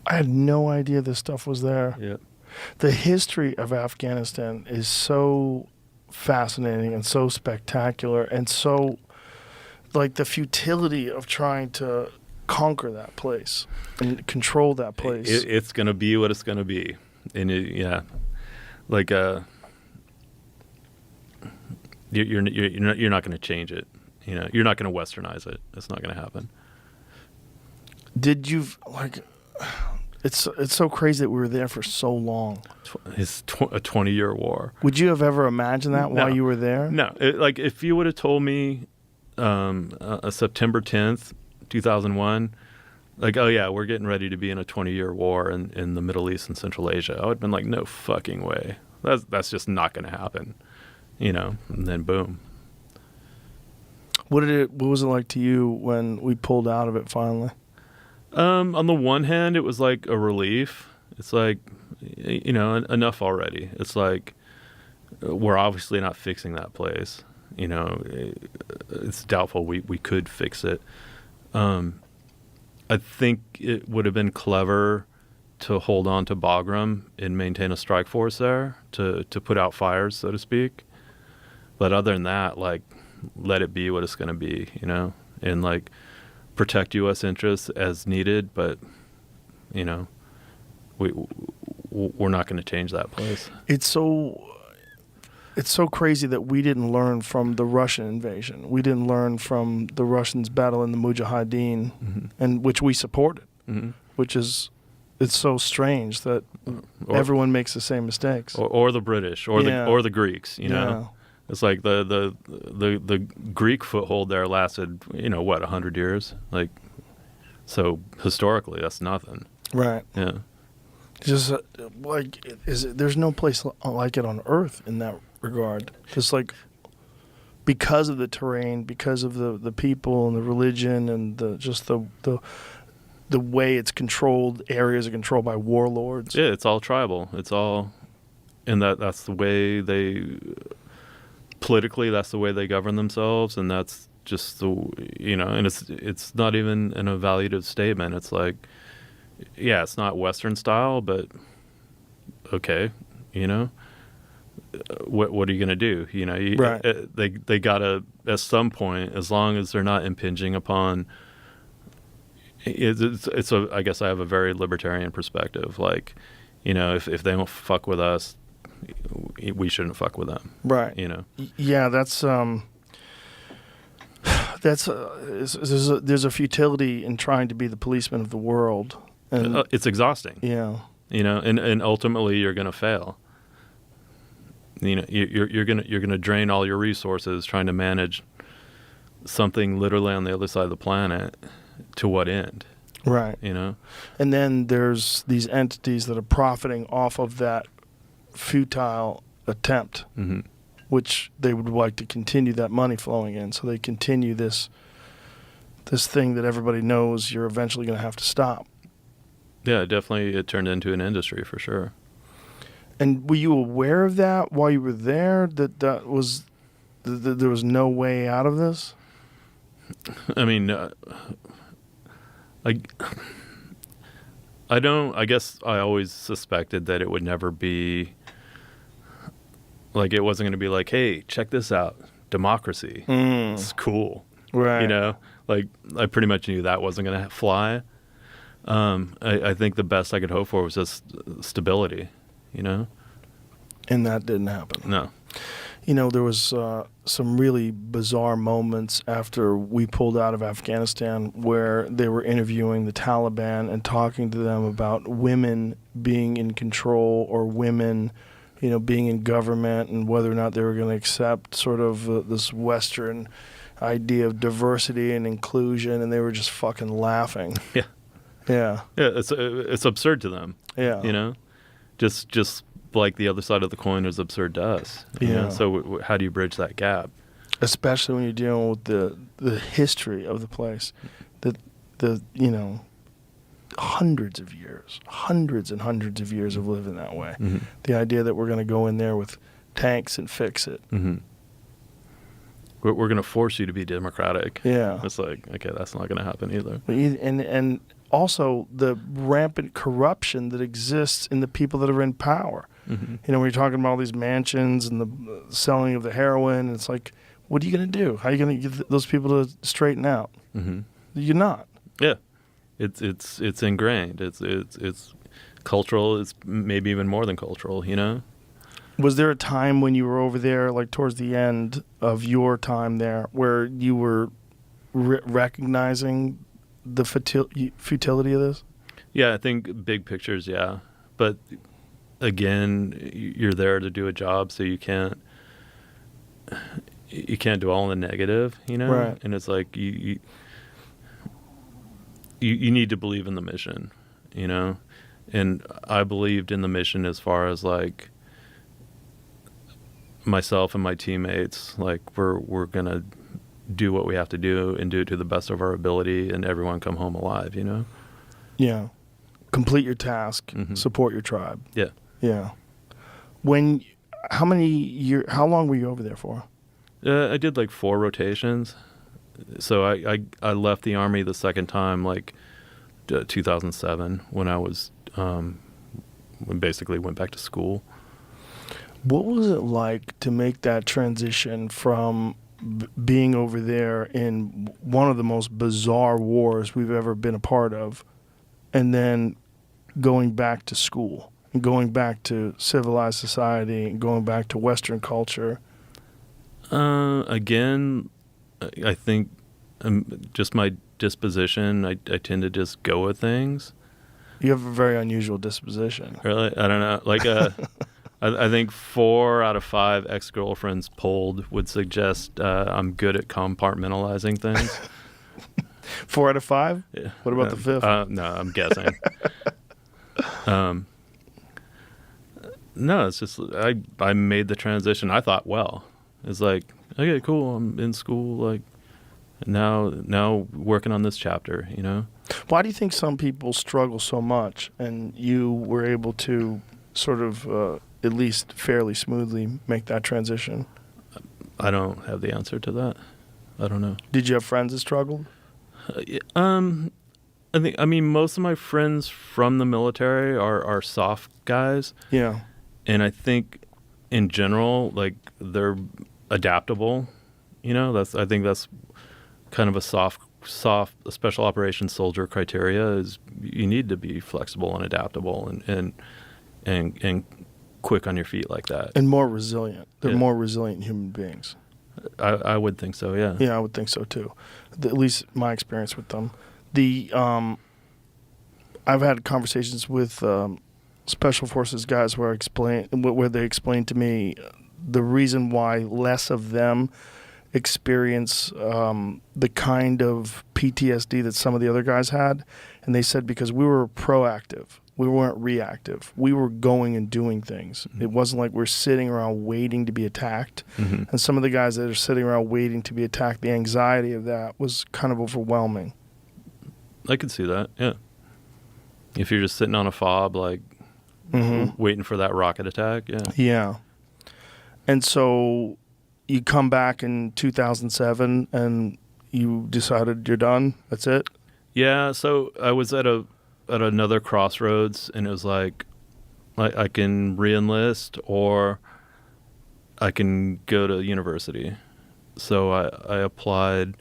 I had no idea this stuff was there. Yeah. The history of Afghanistan is so fascinating and so spectacular, and so like the futility of trying to conquer that place and control that place. It's going to be what it's going to be. And yeah, like you're not going to change it. You know, you're not going to westernize it. It's not going to happen. Did you like? It's so crazy that we were there for so long. It's a 20-year war. Would you have ever imagined that while you were there? No. Like if you would have told me September 10th, 2001, like, oh yeah, we're getting ready to be in a 20-year war in the Middle East and Central Asia, I would have been like, no fucking way. That's just not going to happen. You know, and then boom. What was it like to you when we pulled out of it finally? On the one hand, it was like a relief. It's like, enough already. It's like, we're obviously not fixing that place. It's doubtful we could fix it. I think it would have been clever to hold on to Bagram and maintain a strike force there to put out fires, so to speak. But other than that, like, let it be what it's going to be, and like protect U.S. interests as needed. But, we're not going to change that place. It's so crazy that we didn't learn from the Russian invasion. We didn't learn from the Russians' battle in the Mujahideen, Mm-hmm. and which we supported. Mm-hmm. It's so strange that everyone makes the same mistakes. Or the British, or the Greeks. Yeah. It's like the Greek foothold there lasted 100 years. Like, so historically, that's nothing. Right. Yeah. Just there's no place like it on Earth in that regard. Just like because of the terrain, because of the people and the religion and the way it's controlled, areas are controlled by warlords. Yeah, it's all tribal. It's all, and that's the way they politically. That's the way they govern themselves, and that's just and it's not even an evaluative statement. It's like, yeah, it's not Western style, but okay, what are you gonna do? Right. They gotta, at some point, as long as they're not impinging upon. I guess I have a very libertarian perspective. Like, if they don't fuck with us, we shouldn't fuck with them. Right. Yeah, that's there's a futility in trying to be the policeman of the world. And it's exhausting. Yeah. And ultimately you're going to fail. You're going to drain all your resources trying to manage something literally on the other side of the planet. To what end? Right. And then there's these entities that are profiting off of that futile attempt, mm-hmm. which they would like to continue that money flowing in. So they continue this thing that everybody knows you're eventually going to have to stop. Yeah, definitely it turned into an industry for sure. And were you aware of that while you were there, that there was no way out of this? I mean, I guess I always suspected that it would never be, like, it wasn't going to be like, hey, check this out, democracy. It's cool. Right. Like, I pretty much knew that wasn't going to fly. I think the best I could hope for was just stability, And that didn't happen. No. There was some really bizarre moments after we pulled out of Afghanistan where they were interviewing the Taliban and talking to them about women being in control or women, being in government, and whether or not they were going to accept sort of this Western idea of diversity and inclusion, and they were just fucking laughing. Yeah. Yeah. Yeah, it's absurd to them. Yeah. Just like the other side of the coin is absurd to us. Yeah. So how do you bridge that gap? Especially when you're dealing with the history of the place, the hundreds and hundreds of years of living that way. Mm-hmm. The idea that we're going to go in there with tanks and fix it. Mm-hmm. We're going to force you to be democratic. Yeah. It's like, okay, that's not going to happen either. And also the rampant corruption that exists in the people that are in power. Mm-hmm. When you're talking about all these mansions and the selling of the heroin, it's like, what are you going to do? How are you going to get those people to straighten out? Mm-hmm. You're not. Yeah, it's ingrained. It's cultural. It's maybe even more than cultural. Was there a time when you were over there, like towards the end of your time there, where you were recognizing the futility of this? Yeah, I think big pictures, yeah. But again, you're there to do a job, so you can't do all in the negative, Right. And it's like you need to believe in the mission, And I believed in the mission as far as like myself and my teammates, like we're gonna do what we have to do and do it to the best of our ability, and everyone come home alive, you know? Yeah. Complete your task, Mhm. support your tribe. Yeah. Yeah. How long were you over there for? I did like 4 rotations. So I left the Army the second time, like 2007, when I was, when basically went back to school. What was it like to make that transition from being over there in one of the most bizarre wars we've ever been a part of, and then going back to school, and going back to civilized society, and going back to Western culture? Again, I think just my disposition, I tend to just go with things. You have a very unusual disposition. Really? I don't know. Like, I think 4 out of 5 ex-girlfriends polled would suggest I'm good at compartmentalizing things. 4 out of 5? Yeah. What about the 5th? No, I'm guessing. No, it's just I made the transition. I thought, well, it's like, okay, cool. I'm in school, like now working on this chapter, you know. Why do you think some people struggle so much, and you were able to sort of at least fairly smoothly make that transition? I don't have the answer to that. I don't know. Did you have friends that struggled? I mean, most of my friends from the military are soft guys. Yeah. And I think in general, like, they're adaptable. You know, I think that's kind of a soft a special operations soldier criteria is you need to be flexible and adaptable and quick on your feet like that. And more resilient. They're more resilient human beings. I would think so, yeah. Yeah, I would think so too. At least my experience with them. I've had conversations with special forces guys where they explain to me the reason why less of them experience the kind of PTSD that some of the other guys had. And they said because we were proactive. We weren't reactive. We were going and doing things. Mm-hmm. It wasn't like we're sitting around waiting to be attacked. Mm-hmm. And some of the guys that are sitting around waiting to be attacked, the anxiety of that was kind of overwhelming. I could see that, yeah. If you're just sitting on a fob, like, waiting for that rocket attack, yeah. Yeah. And so you come back in 2007 and you decided you're done? That's it? Yeah, so I was at another crossroads, and it was like I can re-enlist or I can go to university. So I applied.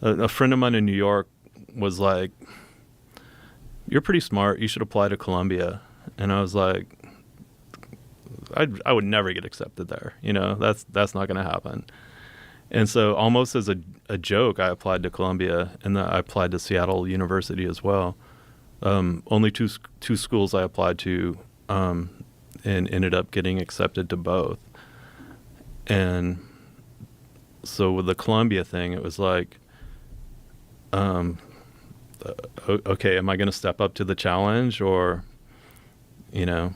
A friend of mine in New York was like, "You're pretty smart. You should apply to Columbia." And I was like, I would never get accepted there. You know, that's not going to happen. And so almost as a joke, I applied to Columbia, and then I applied to Seattle University as well. Only two schools I applied to, and ended up getting accepted to both. And so with the Columbia thing, it was like, okay, am I going to step up to the challenge, or, you know,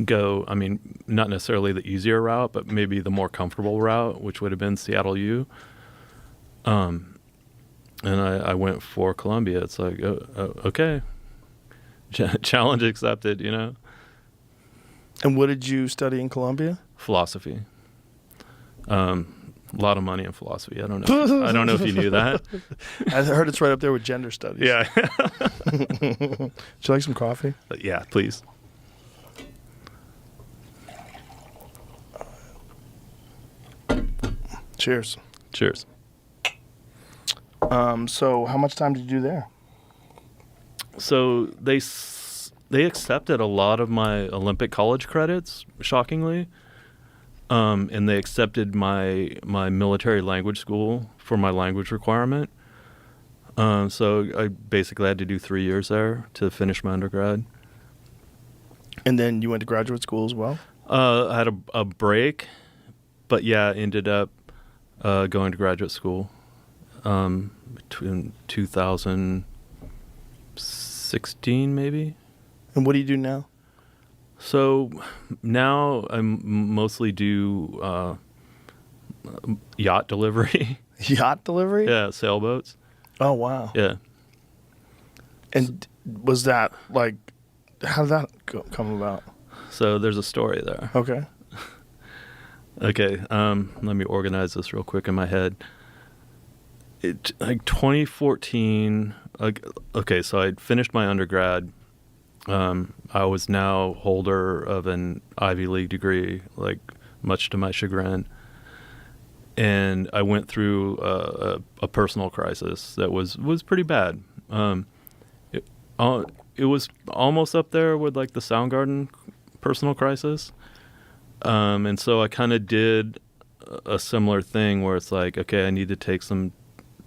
go, I mean, not necessarily the easier route, but maybe the more comfortable route, which would have been Seattle U. And I went for Columbia. It's like, okay, challenge accepted, you know. And what did you study in Columbia? Philosophy. A lot of money in philosophy. I don't know if you knew that. I heard it's right up there with gender studies. Yeah. Would you like some coffee? Yeah, please. Cheers. Cheers. So how much time did you do there? So they accepted a lot of my Olympic college credits, shockingly. And they accepted my military language school for my language requirement. So I basically had to do 3 years there to finish my undergrad. And then you went to graduate school as well? I had a break, but yeah, ended up going to graduate school between 2016 maybe. And what do you do now? So now I mostly do yacht delivery. Yacht delivery? Yeah, sailboats. Oh, wow. Yeah. And was that like, how did that come about? So there's a story there. Okay. Okay, let me organize this real quick in my head. Like 2014, okay, so I'd finished my undergrad. I was now holder of an Ivy League degree, like much to my chagrin. And I went through a personal crisis that was pretty bad. It was almost up there with like the Soundgarden personal crisis. And so I kind of did a similar thing where it's like, okay, I need to take some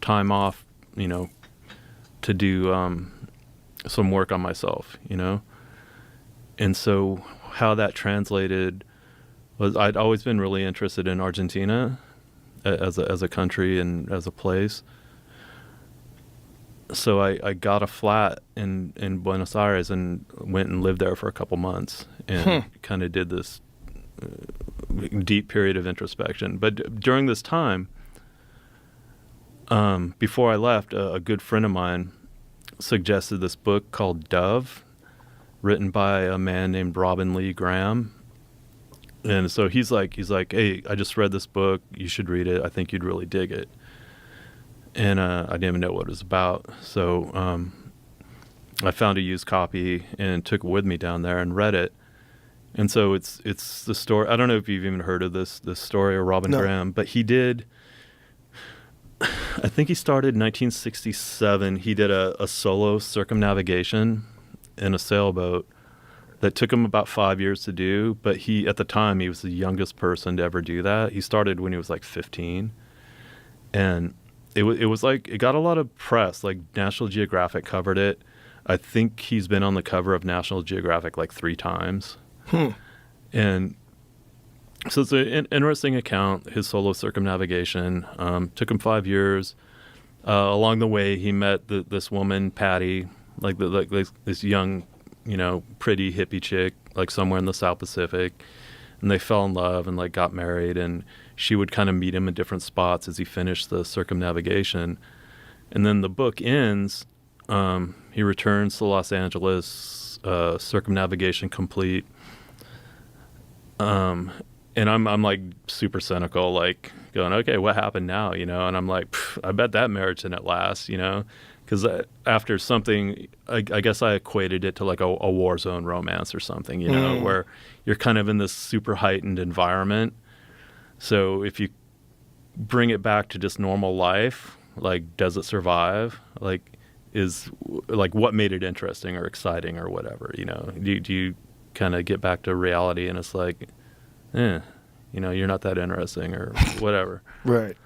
time off, to do some work on myself, And so how that translated was I'd always been really interested in Argentina as a country and as a place. So I got a flat in Buenos Aires and went and lived there for a couple months and kind of did this deep period of introspection. But during this time, before I left, a good friend of mine suggested this book called Dove, written by a man named Robin Lee Graham. And so he's like, hey, I just read this book. You should read it. I think you'd really dig it. And I didn't even know what it was about. So I found a used copy and took it with me down there and read it. And so it's the story. I don't know if you've even heard of this story of Robin Graham, but he did. I think he started in 1967. He did a solo circumnavigation in a sailboat that took him about 5 years to do. But at the time, he was the youngest person to ever do that. He started when he was like 15. And it was like, it got a lot of press. Like National Geographic covered it. I think he's been on the cover of National Geographic like 3 times. And so it's an interesting account, his solo circumnavigation. Took him 5 years. Along the way, he met this woman, Patty, like this young, pretty hippie chick, like somewhere in the South Pacific. And they fell in love and like got married. And she would kind of meet him in different spots as he finished the circumnavigation. And then the book ends. He returns to Los Angeles, circumnavigation complete. And I'm like super cynical, like going, okay, what happened now, And I'm like, I bet that marriage didn't last, because after something, I guess I equated it to like a war zone romance or something, where you're kind of in this super heightened environment. So if you bring it back to just normal life, like, does it survive? Like, what made it interesting or exciting or whatever, Do you kind of get back to reality and it's like, you're not that interesting or whatever. Right.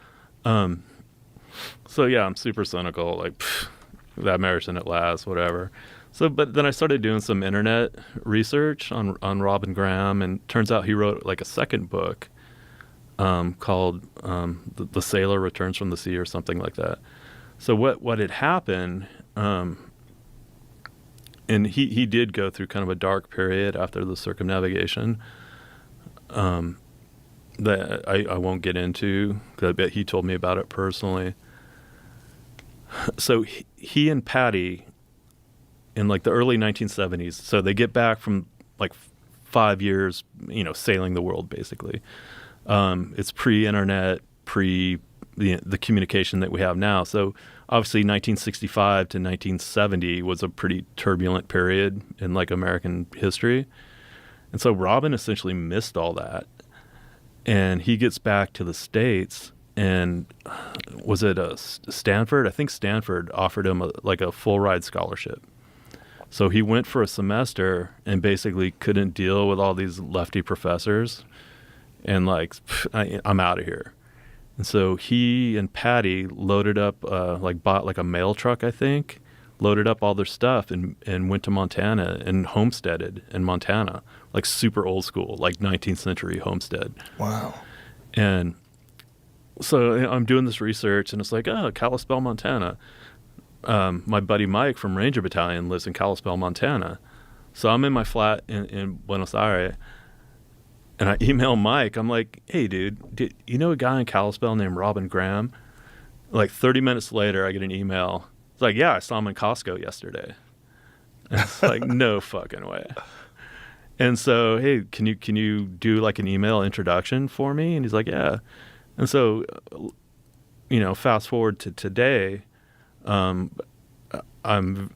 So yeah, I'm super cynical, like that marriage didn't last, whatever. So, but then I started doing some internet research on Robin Graham, and turns out he wrote like a second book called The Sailor Returns from the Sea or something like that. So what had happened, and he did go through kind of a dark period after the circumnavigation that I won't get into, because I bet he told me about it personally. So he and Patty in like the early 1970s, so they get back from like 5 years, sailing the world basically. It's pre-internet, the communication that we have now. So obviously 1965 to 1970 was a pretty turbulent period in like American history. And so Robin essentially missed all that. And he gets back to the States, and was it Stanford? I think Stanford offered him a full ride scholarship. So he went for a semester and basically couldn't deal with all these lefty professors, and like, I'm out of here. And so he and Patty loaded up, bought like a mail truck, I think, loaded up all their stuff and went to Montana and homesteaded in Montana, like super old school, like 19th century homestead. Wow. And so I'm doing this research, and it's like, Kalispell, Montana. My buddy Mike from Ranger Battalion lives in Kalispell, Montana. So I'm in my flat in Buenos Aires, And I email Mike. I'm like, hey, dude, you know a guy in Kalispell named Robin Graham? Like 30 minutes later, I get an email. It's like, yeah, I saw him in Costco yesterday. And it's like, no fucking way. And so, hey, can you do like an email introduction for me? And he's like, yeah. And so, fast forward to today, I'm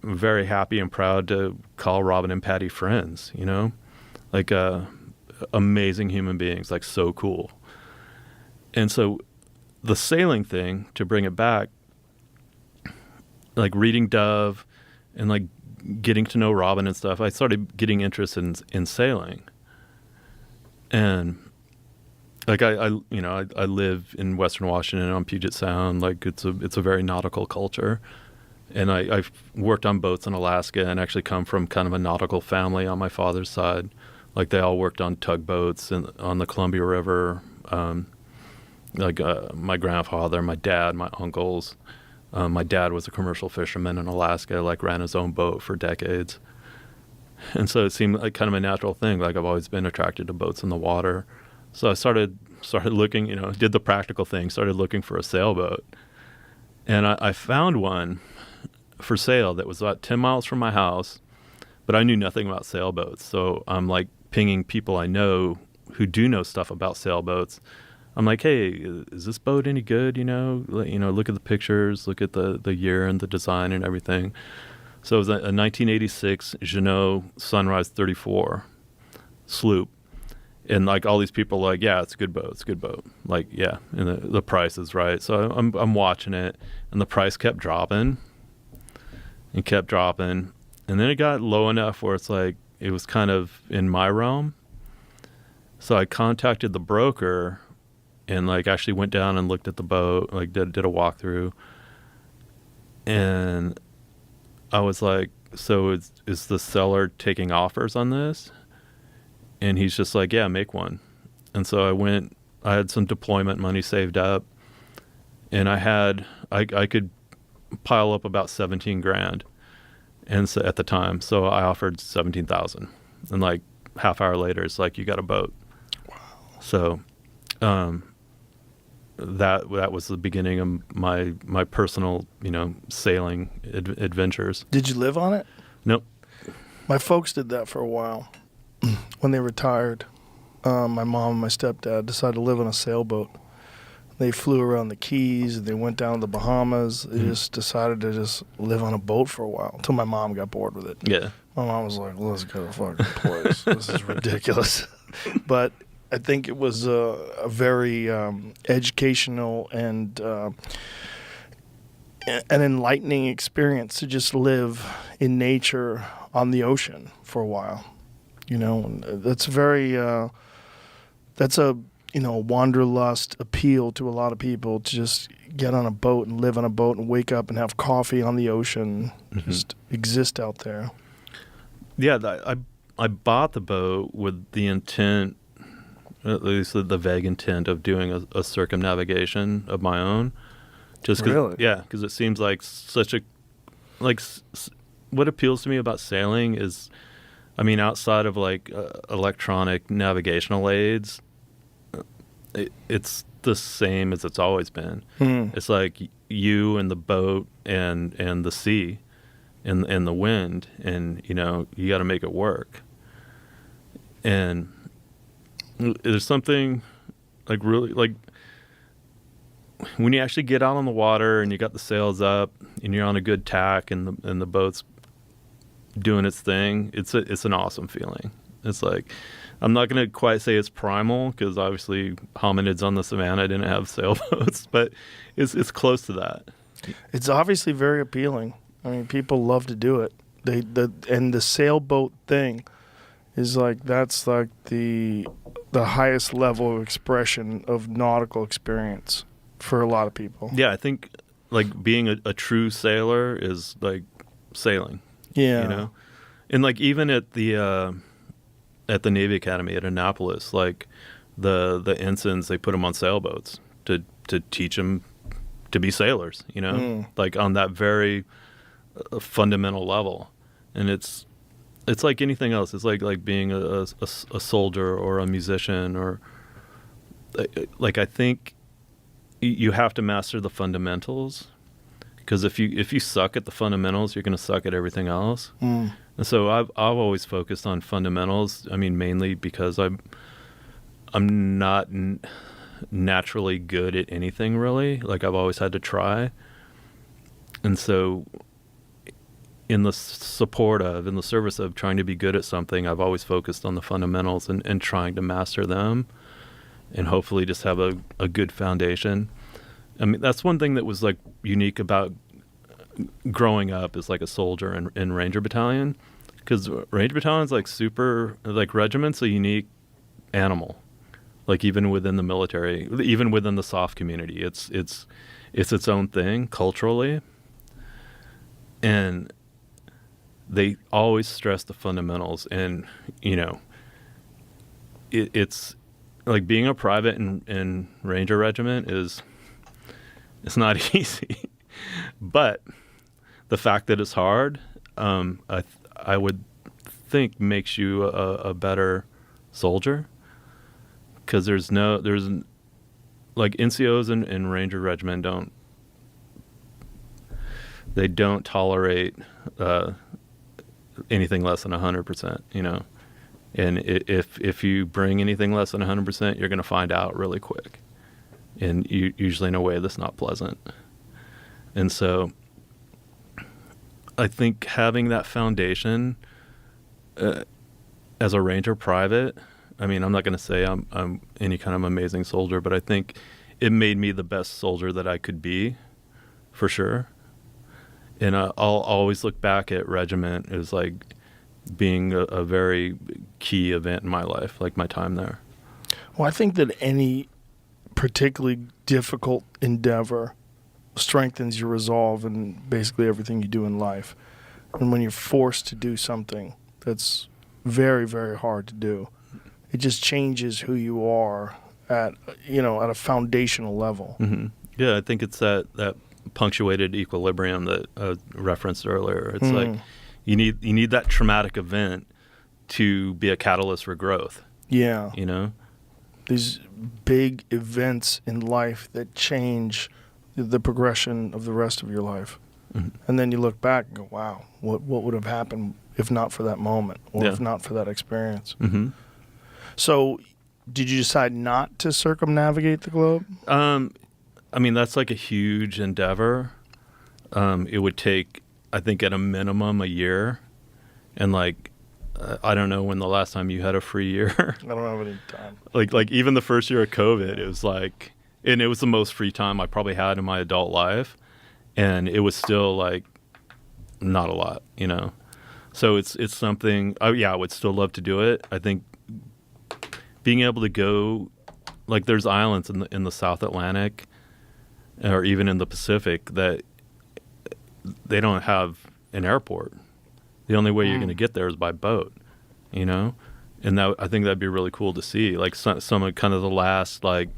very happy and proud to call Robin and Patty friends, like amazing human beings, like so cool. And so the sailing thing, to bring it back, like reading Dove and like getting to know Robin and stuff, I started getting interested in sailing. And like I live in Western Washington on Puget Sound. Like it's a very nautical culture. And I've worked on boats in Alaska and actually come from kind of a nautical family on my father's side. Like they all worked on tugboats and on the Columbia River. My grandfather, my dad, my uncles. My dad was a commercial fisherman in Alaska, like ran his own boat for decades. And so it seemed like kind of a natural thing. Like I've always been attracted to boats in the water. So I started looking, did the practical thing, started looking for a sailboat. And I found one for sale that was about 10 miles from my house, but I knew nothing about sailboats. So I'm like pinging people I know who do know stuff about sailboats. I'm like, hey, is this boat any good? Look at the pictures, look at the year and the design and everything. So it was a 1986 Jeanneau Sunrise 34 sloop. And like all these people are like, yeah, it's a good boat. It's a good boat. Like, yeah. And the price is right. So I'm watching it, and the price kept dropping and kept dropping. And then it got low enough where it's like, it was kind of in my realm. So I contacted the broker and like actually went down and looked at the boat, like did a walkthrough. And I was like, so is the seller taking offers on this? And he's just like, yeah, make one. And so I had some deployment money saved up, and I could pile up about 17 grand. And so at the time, so I offered 17,000, and like half hour later, it's like, you got a boat. Wow. So, that was the beginning of my personal, sailing adventures. Did you live on it? Nope. My folks did that for a while. When they retired, my mom and my stepdad decided to live on a sailboat. They flew around the Keys, and they went down to the Bahamas. They just decided to just live on a boat for a while until my mom got bored with it. Yeah. My mom was like, let's go to a fucking place. This is ridiculous. But I think it was a very educational and an enlightening experience to just live in nature on the ocean for a while. That's that's a wanderlust appeal to a lot of people, to just get on a boat and live on a boat and wake up and have coffee on the ocean, just exist out there. Yeah, I bought the boat with the intent, at least the vague intent, of doing a circumnavigation of my own. Just cause, really? Yeah, because it seems like what appeals to me about sailing is, outside of like electronic navigational aids, it's the same as it's always been. It's like you and the boat and the sea and the wind, and you got to make it work. And there's something like really like when you actually get out on the water and you got the sails up and you're on a good tack and the boat's doing its thing. It's an awesome feeling. It's like, I'm not going to quite say it's primal, because obviously hominids on the savannah didn't have sailboats, but it's close to that. It's obviously very appealing. People love to do it. And the sailboat thing is like, that's like the highest level of expression of nautical experience for a lot of people. Yeah, I think like being a true sailor is like sailing. Yeah. And like even at the Navy Academy at Annapolis, like the ensigns, they put them on sailboats to teach them to be sailors, like on that very fundamental level. And it's it's like anything else. It's like being a soldier or a musician, or like, I think you have to master the fundamentals, because if you suck at the fundamentals, you're going to suck at everything else. And so I've always focused on fundamentals. I mean, mainly because I'm not naturally good at anything, really. Like, I've always had to try. And so in the service of trying to be good at something, I've always focused on the fundamentals and trying to master them, and hopefully just have a good foundation. I mean, that's one thing that was like unique about growing up as like a soldier in Ranger Battalion, because Ranger Battalion's like regiment's a unique animal. Like, even within the military, even within the soft community, it's its own thing culturally. And they always stress the fundamentals. And, it's like being a private in Ranger Regiment it's not easy. But the fact that it's hard, I would think makes you a better soldier. Because there's like NCOs and Ranger Regiment don't tolerate anything less than 100%, and if you bring anything less than 100%, you're going to find out really quick, and usually in a way that's not pleasant. And so I think having that foundation as a Ranger private, I mean, I'm not going to say I'm any kind of amazing soldier, but I think it made me the best soldier that I could be, for sure. And I'll always look back at regiment as like being a very key event in my life, like my time there. Well, I think that any particularly difficult endeavor strengthens your resolve in basically everything you do in life. And when you're forced to do something that's very, very hard to do, it just changes who you are at a foundational level. Mm-hmm. Yeah, I think it's that punctuated equilibrium that I referenced earlier. It's like you need that traumatic event to be a catalyst for growth. Yeah. These big events in life that change the progression of the rest of your life. Mm-hmm. And then you look back and go, wow, what would have happened if not for that moment, or if not for that experience? Mm-hmm. So did you decide not to circumnavigate the globe? I mean, that's like a huge endeavor. It would take, I think, at a minimum a year. And like, I don't know when the last time you had a free year. I don't have any time. Like even the first year of COVID, it was like, and it was the most free time I probably had in my adult life. And it was still like not a lot, So it's something, I would still love to do it. I think being able to go, like, there's islands in the South Atlantic or even in the Pacific that they don't have an airport. The only way you're going to get there is by boat, and I think that'd be really cool to see, like some of kind of the last, like,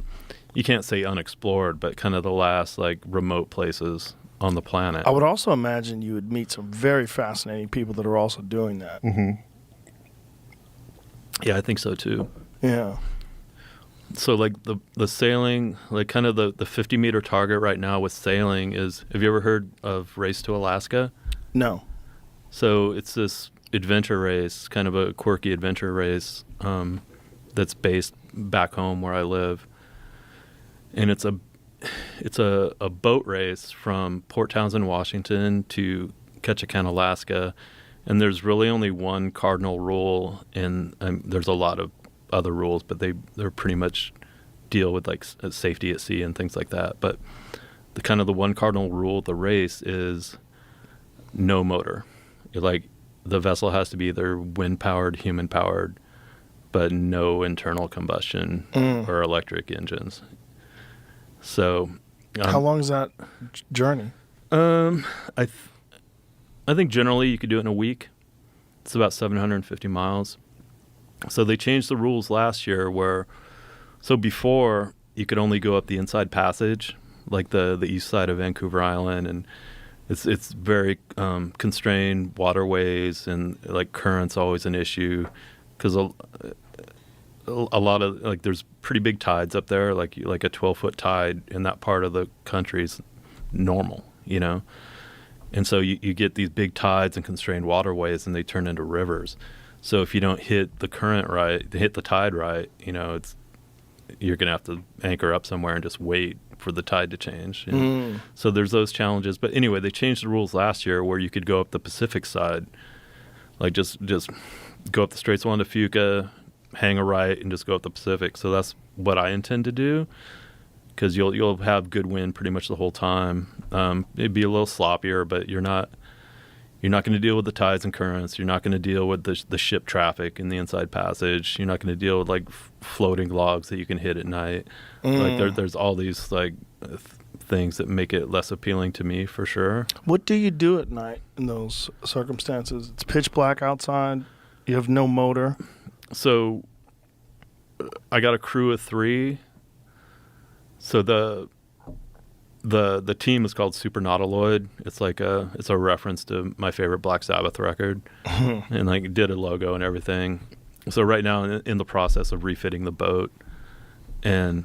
you can't say unexplored, but kind of the last like remote places on the planet. I would also imagine you would meet some very fascinating people that are also doing that. Mm-hmm. Yeah, I think so too. Yeah. So like the sailing, like kind of the 50-meter target right now with sailing is, have you ever heard of Race to Alaska? No. So it's this adventure race, kind of a quirky adventure race that's based back home where I live. And it's a boat race from Port Townsend, Washington to Ketchikan, Alaska. And there's really only one cardinal rule, and there's a lot of other rules, but they're pretty much deal with like safety at sea and things like that. But the one cardinal rule of the race is no motor. The vessel has to be either wind powered, human powered, but no internal combustion or electric engines. So how long is that journey? I think generally you could do it in a week. It's about 750 miles. So they changed the rules last year so before you could only go up the inside passage, like the east side of Vancouver Island, and it's very constrained waterways, and like current's always an issue because a lot of like there's pretty big tides up there, like a 12-foot tide in that part of the country is normal, you know. And so you get these big tides and constrained waterways, and they turn into rivers. So if you don't hit the current right, hit the tide right, you know, you're going to have to anchor up somewhere and just wait for the tide to change. You know? So there's those challenges. But anyway, they changed the rules last year where you could go up the Pacific side, like just go up the Straits of Juan de Fuca, hang a right, and just go up the Pacific. So that's what I intend to do, because you'll have good wind pretty much the whole time. It'd be a little sloppier, but you're not going to deal with the tides and currents. You're not going to deal with the ship traffic in the inside passage. You're not going to deal with like floating logs that you can hit at night. Like there's all these like things that make it less appealing to me, for sure. What do you do at night in those circumstances? It's pitch black outside. You have no motor. So I got a crew of 3. So the team is called Supernautiloid. It's like it's a reference to my favorite Black Sabbath record, and like did a logo and everything. So right now in the process of refitting the boat, and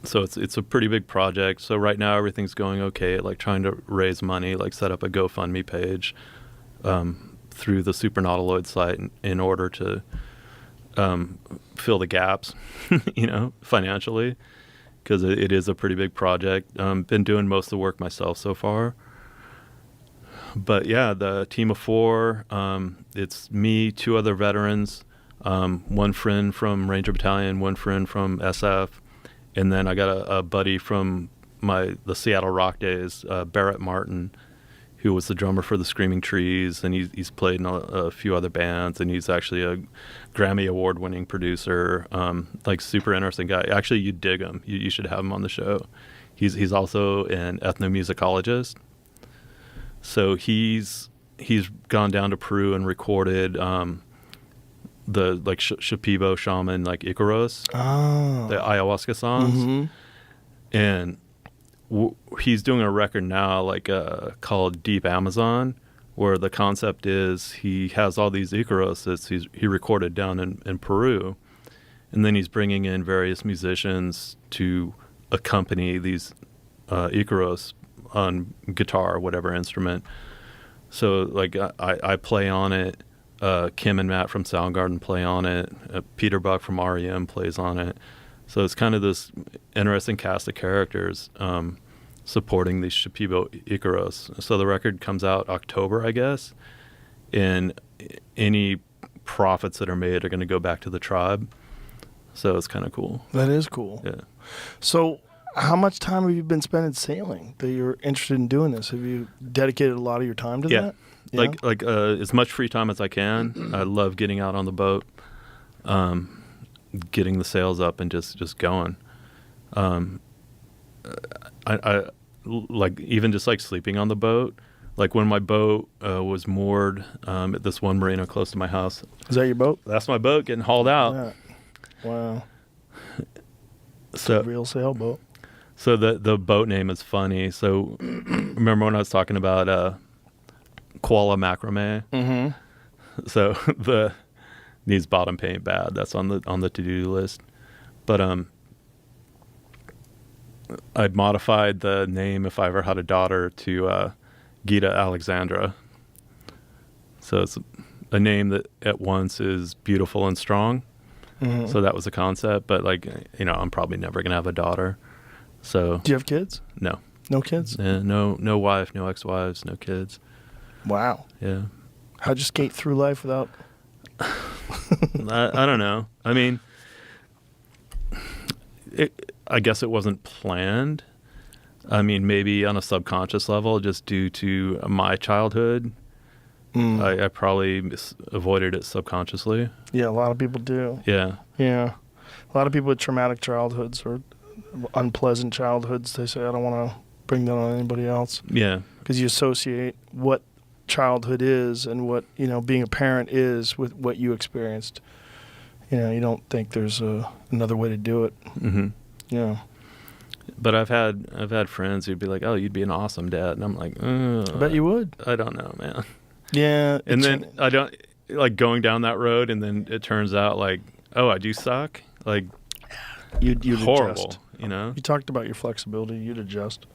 so it's a pretty big project. So right now everything's going okay, like trying to raise money, like set up a GoFundMe page through the Supernautiloid site in order to fill the gaps, you know, financially, because it is a pretty big project. Been doing most of the work myself so far. But yeah, the team of 4, it's me, 2 other veterans, 1 friend from Ranger Battalion, 1 friend from SF, and then I got a buddy from the Seattle Rock days, Barrett Martin, who was the drummer for the Screaming Trees, and he's played in a few other bands, and he's actually a Grammy Award-winning producer, like super interesting guy. Actually, you'd dig him. You should have him on the show. He's also an ethnomusicologist. So he's gone down to Peru and recorded the like Shipibo shaman, like Icaros, the ayahuasca songs, and he's doing a record now like called Deep Amazon, where the concept is he has all these Icaros that he recorded down in Peru, and then he's bringing in various musicians to accompany these Icaros on guitar or whatever instrument. So like I play on it, Kim and Matt from Soundgarden play on it, Peter Buck from REM plays on it. So it's kind of this interesting cast of characters supporting these Shipibo Icaros. So the record comes out October, I guess, and any profits that are made are going to go back to the tribe. So it's kind of cool. That is cool. Yeah. So how much time have you been spending sailing that you're interested in doing this? Have you dedicated a lot of your time to that? Yeah. Like as much free time as I can. I love getting out on the boat, getting the sails up and just going. I like even just like sleeping on the boat. Like when my boat was moored at this one marina close to my house. Is that your boat? That's my boat getting hauled out. Yeah. Wow. So real sailboat. So the boat name is funny. So remember when I was talking about koala macrame? Mm-hmm. So needs bottom paint bad. That's on the to-do list. But I'd modified the name, if I ever had a daughter, to Gita Alexandra. So it's a name that at once is beautiful and strong. Mm-hmm. So that was the concept. But like, you know, I'm probably never gonna have a daughter. So do you have kids? No. No kids? No wife, no ex-wives, no kids. Wow. Yeah. How'd you skate through life without? I don't know. I mean, I guess it wasn't planned. I mean, maybe on a subconscious level, just due to my childhood, I probably avoided it subconsciously. Yeah, a lot of people do. Yeah. Yeah. A lot of people with traumatic childhoods or unpleasant childhoods, they say, I don't want to bring that on anybody else. Yeah. Because you associate what childhood is and what, you know, being a parent is with what you experienced. You know, you don't think there's another way to do it. Mm-hmm. Yeah. But I've had friends who'd be like, "Oh, you'd be an awesome dad," and I'm like, I bet you would. I don't know, man. Yeah. And then I don't like going down that road, and then it turns out like, oh, I do suck. Like, you'd horrible. adjust. You know. You talked about your flexibility. You'd adjust.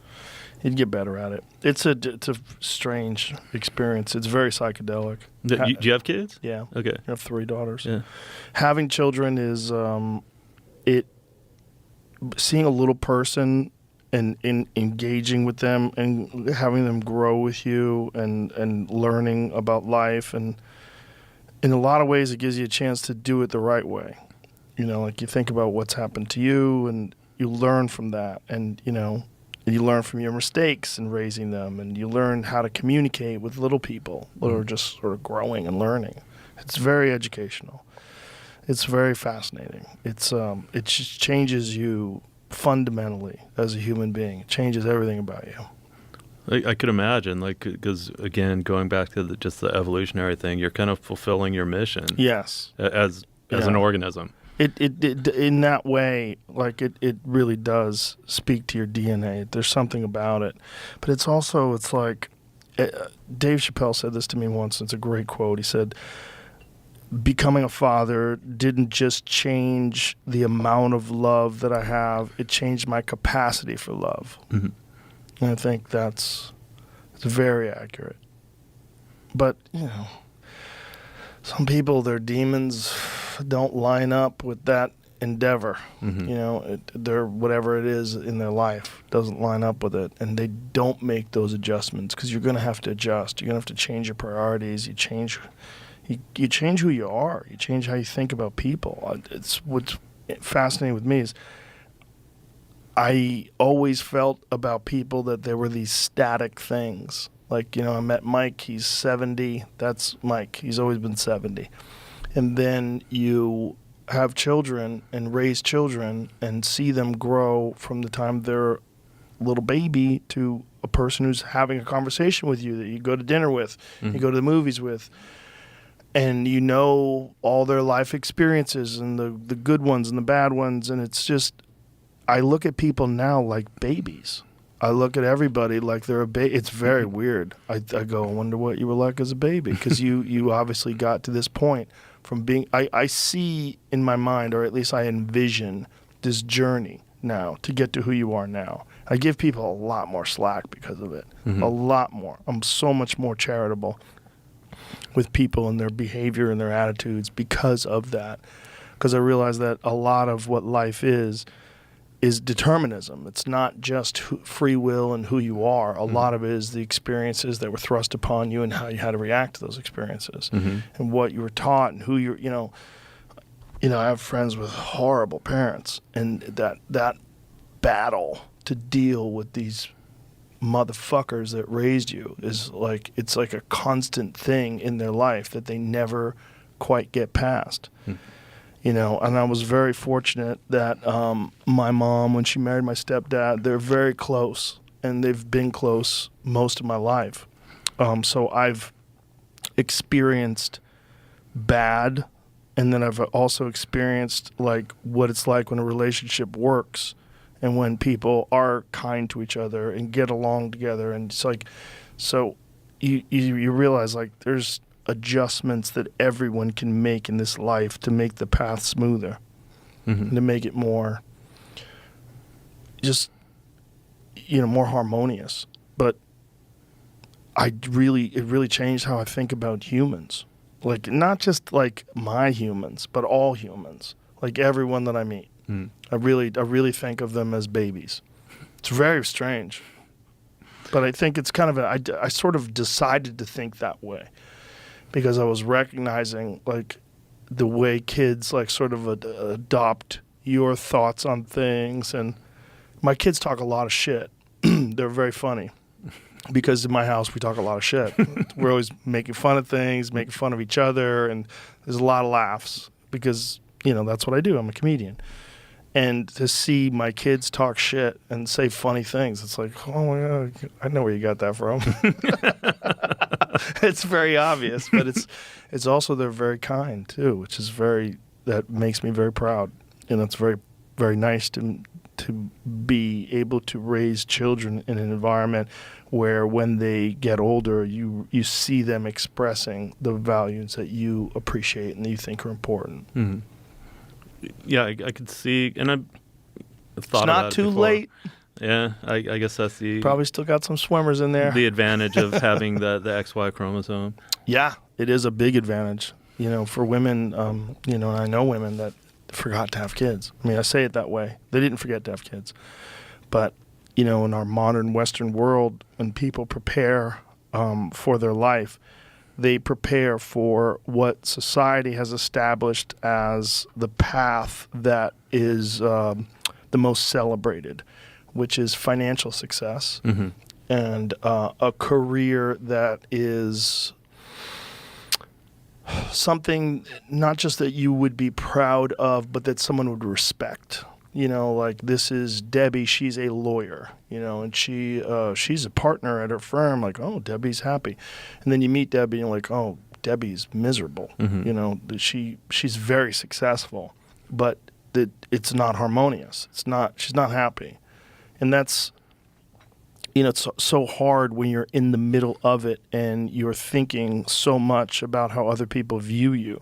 You'd get better at it. It's a strange experience. It's very psychedelic. Do you have kids? Yeah. Okay. I have 3 daughters. Yeah. Having children is seeing a little person and engaging with them and having them grow with you and learning about life, and in a lot of ways it gives you a chance to do it the right way. You know, like you think about what's happened to you and you learn from that, and you learn from your mistakes in raising them, and you learn how to communicate with little people that are just sort of growing and learning. It's very educational. It's very fascinating. It just changes you fundamentally as a human being. It changes everything about you. I could imagine, like, because again, going back to just the evolutionary thing, you're kind of fulfilling your mission. Yes. As an organism. It in that way, like it really does speak to your DNA. There's something about it, but it's like Dave Chappelle said this to me once. It's a great quote. He said, becoming a father didn't just change the amount of love that I have, it changed my capacity for love. Mm-hmm. And I think it's very accurate. But, some people, their demons don't line up with that endeavor. Mm-hmm. Their whatever it is in their life doesn't line up with it, and they don't make those adjustments because you're going to have to adjust. You're going to have to change your priorities. You change who you are. You change how you think about people. It's what's fascinating with me is I always felt about people that there were these static things. Like, I met Mike. He's 70. That's Mike. He's always been 70. And then you have children and raise children and see them grow from the time they're a little baby to a person who's having a conversation with you that you go to dinner with, you go to the movies with. And all their life experiences and the good ones and the bad ones. And it's just, I look at people now like babies. I look at everybody like they're a baby. It's very weird. I go, I wonder what you were like as a baby. Because you obviously got to this point from being, I see in my mind, or at least I envision this journey now to get to who you are now. I give people a lot more slack because of it. Mm-hmm. A lot more. I'm so much more charitable with people and their behavior and their attitudes because of that. Because I realize that a lot of what life is determinism. It's not just free will and who you are. A lot of it is the experiences that were thrust upon you and how you had to react to those experiences and what you were taught and who you're, I have friends with horrible parents, and that battle to deal with these motherfuckers that raised you is like, it's like a constant thing in their life that they never quite get past. And I was very fortunate that my mom, when she married my stepdad, they're very close, and they've been close most of my life. So I've experienced bad, and then I've also experienced like what it's like when a relationship works and when people are kind to each other and get along together. And it's like, so you realize like there's adjustments that everyone can make in this life to make the path smoother, and to make it more just more harmonious. But it really changed how I think about humans, like not just like my humans, but all humans, like everyone that I meet. I really think of them as babies. It's very strange, but I think it's kind of I sort of decided to think that way because I was recognizing like the way kids like sort of adopt your thoughts on things. And my kids talk a lot of shit. They're very funny because in my house we talk a lot of shit. We're always making fun of things, making fun of each other, and there's a lot of laughs because that's what I do. I'm a comedian. And to see my kids talk shit and say funny things, it's like, oh my God, I know where you got that from. It's very obvious, but it's also they're very kind too, which is that makes me very proud. It's very, very nice to to be able to raise children in an environment where when they get older, you see them expressing the values that you appreciate and that you think are important. Mm-hmm. Yeah, I could see, and I've thought It's not about it too before. late. Yeah, I guess that's the Probably still got some swimmers in there. the advantage of having the XY chromosome. Yeah, it is a big advantage. You know, for women, you know, I know women that forgot to have kids. I mean, I say it that way. They didn't forget to have kids. But, you know, in our modern Western world, when people prepare for their life, they prepare for what society has established as the path that is the most celebrated, which is financial success Mm-hmm. and a career that is something not just that you would be proud of, but that someone would respect. You know, like, this is Debbie, she's a lawyer, you know, and she's a partner at her firm. Like, oh, Debbie's happy. And then you meet Debbie and you're like, oh, Debbie's miserable. Mm-hmm. You know, she's very successful, but it's not harmonious. She's not happy. And that's, you know, it's so hard when you're in the middle of it and you're thinking so much about how other people view you.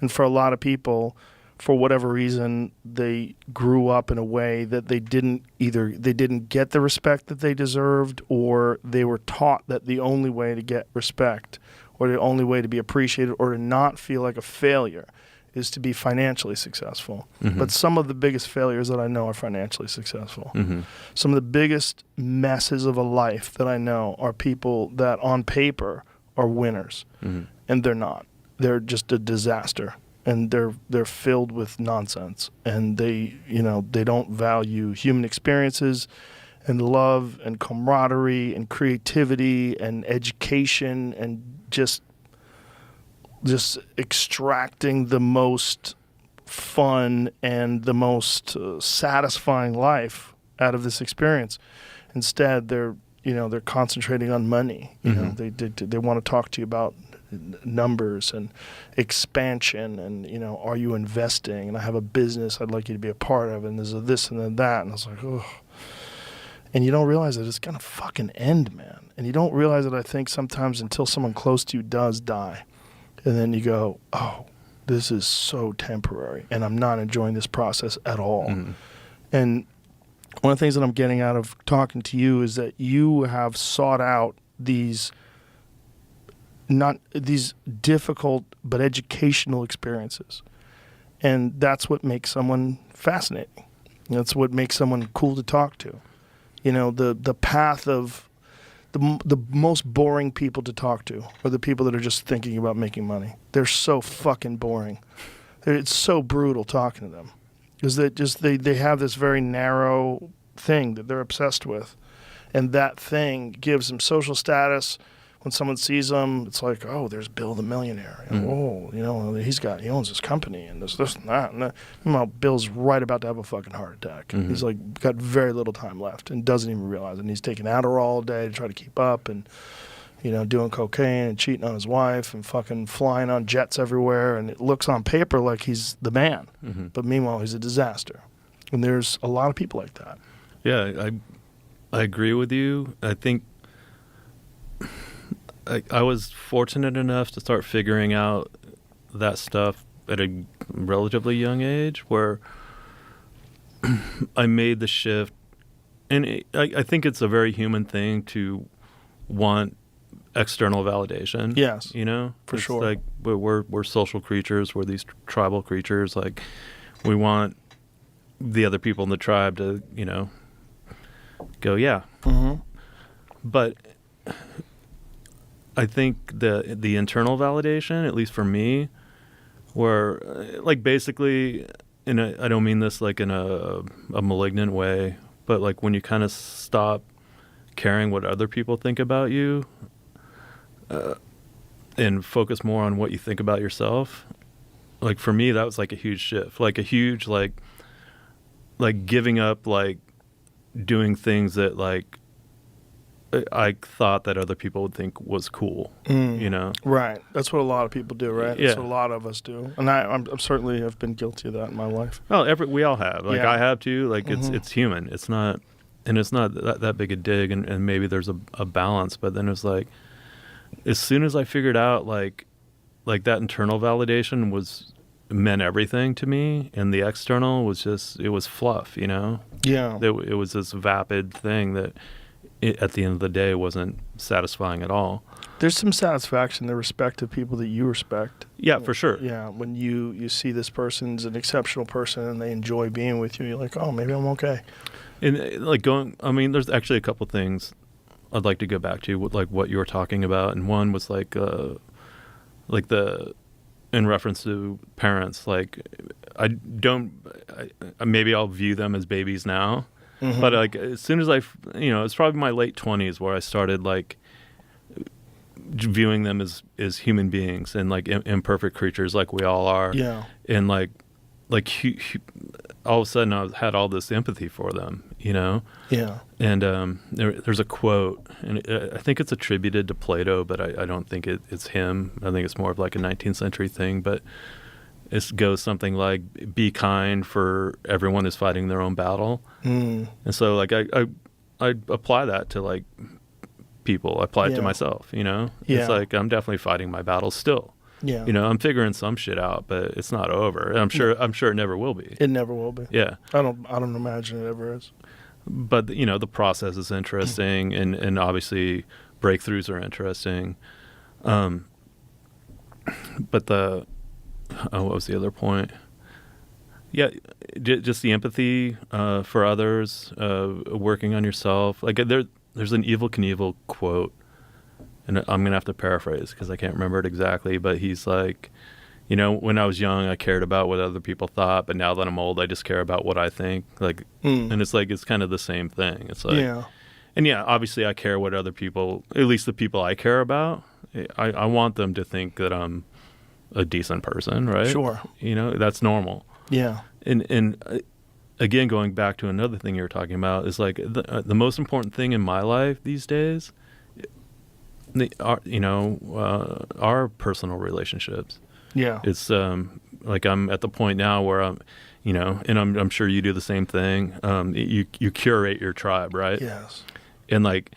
And for a lot of people, for whatever reason, they grew up in a way that they didn't get the respect that they deserved, or they were taught that the only way to get respect, or the only way to be appreciated, or to not feel like a failure, is to be financially successful. Mm-hmm. But some of the biggest failures that I know are financially successful. Mm-hmm. Some of the biggest messes of a life that I know are people that on paper are winners, Mm-hmm. and they're not. They're just a disaster, and they're filled with nonsense, and they don't value human experiences and love and camaraderie and creativity and education and just extracting the most fun and the most satisfying life out of this experience. Instead, they're concentrating on money. You know, they want to talk to you about numbers and expansion and, you know, are you investing? And I have a business I'd like you to be a part of, and there's a this and then that. And I was like, oh. And you don't realize that it's gonna fucking end, man. And you don't realize it, I think, sometimes until someone close to you does die. And then you go, oh, this is so temporary, and I'm not enjoying this process at all. Mm-hmm. And one of the things that I'm getting out of talking to you is that you have sought out these difficult but educational experiences. And that's what makes someone fascinating. That's what makes someone cool to talk to. You know, the path of the most boring people to talk to are the people that are just thinking about making money. They're so fucking boring. It's so brutal talking to them because they have this very narrow thing that they're obsessed with, and that thing gives them social status. When someone sees them, it's like, oh, there's Bill the millionaire. You know, oh, you know, he owns his company, and there's this and that. And meanwhile, Bill's right about to have a fucking heart attack. Mm-hmm. He's like got very little time left and doesn't even realize it. And he's taking Adderall all day to try to keep up, and, you know, doing cocaine and cheating on his wife and fucking flying on jets everywhere. And it looks on paper like he's the man, but meanwhile, he's a disaster. And there's a lot of people like that. Yeah, I agree with you. I think I was fortunate enough to start figuring out that stuff at a relatively young age, where I made the shift. And I think it's a very human thing to want external validation. Yes, you know, for sure. Like we're social creatures. We're these tribal creatures. Like, we want the other people in the tribe to, you know, go, yeah. Mm-hmm. But I think the internal validation, at least for me, where, like, basically, I don't mean this like in a malignant way, but like when you kind of stop caring what other people think about you, and focus more on what you think about yourself. Like, for me, that was like a huge shift, like a huge like giving up, like doing things that like I thought that other people would think was cool, you know? Right. That's what a lot of people do, right? Yeah. That's what a lot of us do. And I'm certainly have been guilty of that in my life. Well, we all have. Like, Yeah. I have too. Like, it's human. It's not that big a dig, and maybe there's a balance. But then it's like, as soon as I figured out, like that internal validation meant everything to me, and the external was just, it was fluff, you know? Yeah. It was this vapid thing that at the end of the day wasn't satisfying at all. There's some satisfaction in the respect of people that you respect. Yeah, for sure. Yeah, when you see this person's an exceptional person and they enjoy being with you, you're like, oh, maybe I'm okay. And there's actually a couple things I'd like to go back to, like what you were talking about, and one was like in reference to parents, like maybe I'll view them as babies now, but like as soon as it's probably my late 20s where I started like viewing them as human beings and like imperfect creatures like we all are. Yeah. And like all of a sudden I had all this empathy for them, you know? Yeah. And there's a quote, and I think it's attributed to Plato, but I don't think it's him. I think it's more of like a 19th century thing, but it goes something like, be kind, for everyone is fighting their own battle. And so like I apply that to like people. I apply it to myself, you know? Yeah. It's like I'm definitely fighting my battles still. Yeah. You know, I'm figuring some shit out, but it's not over. And I'm sure it never will be. It never will be. Yeah. I don't imagine it ever is. But you know, the process is interesting, and obviously breakthroughs are interesting. But what was the other point? Yeah, just the empathy for others, working on yourself. Like there's an Evel Knievel quote, and I'm gonna have to paraphrase because I can't remember it exactly. But he's like, you know, when I was young, I cared about what other people thought, but now that I'm old, I just care about what I think. Like, and it's like, it's kind of the same thing. It's like, and yeah, obviously I care what other people, at least the people I care about, I want them to think that I'm a decent person, right? Sure. You know, that's normal. Yeah. And again, going back to another thing you were talking about, is like the most important thing in my life these days, are personal relationships. Yeah. It's like I'm at the point now where I'm, you know, and I'm sure you do the same thing. You curate your tribe, right? Yes. And like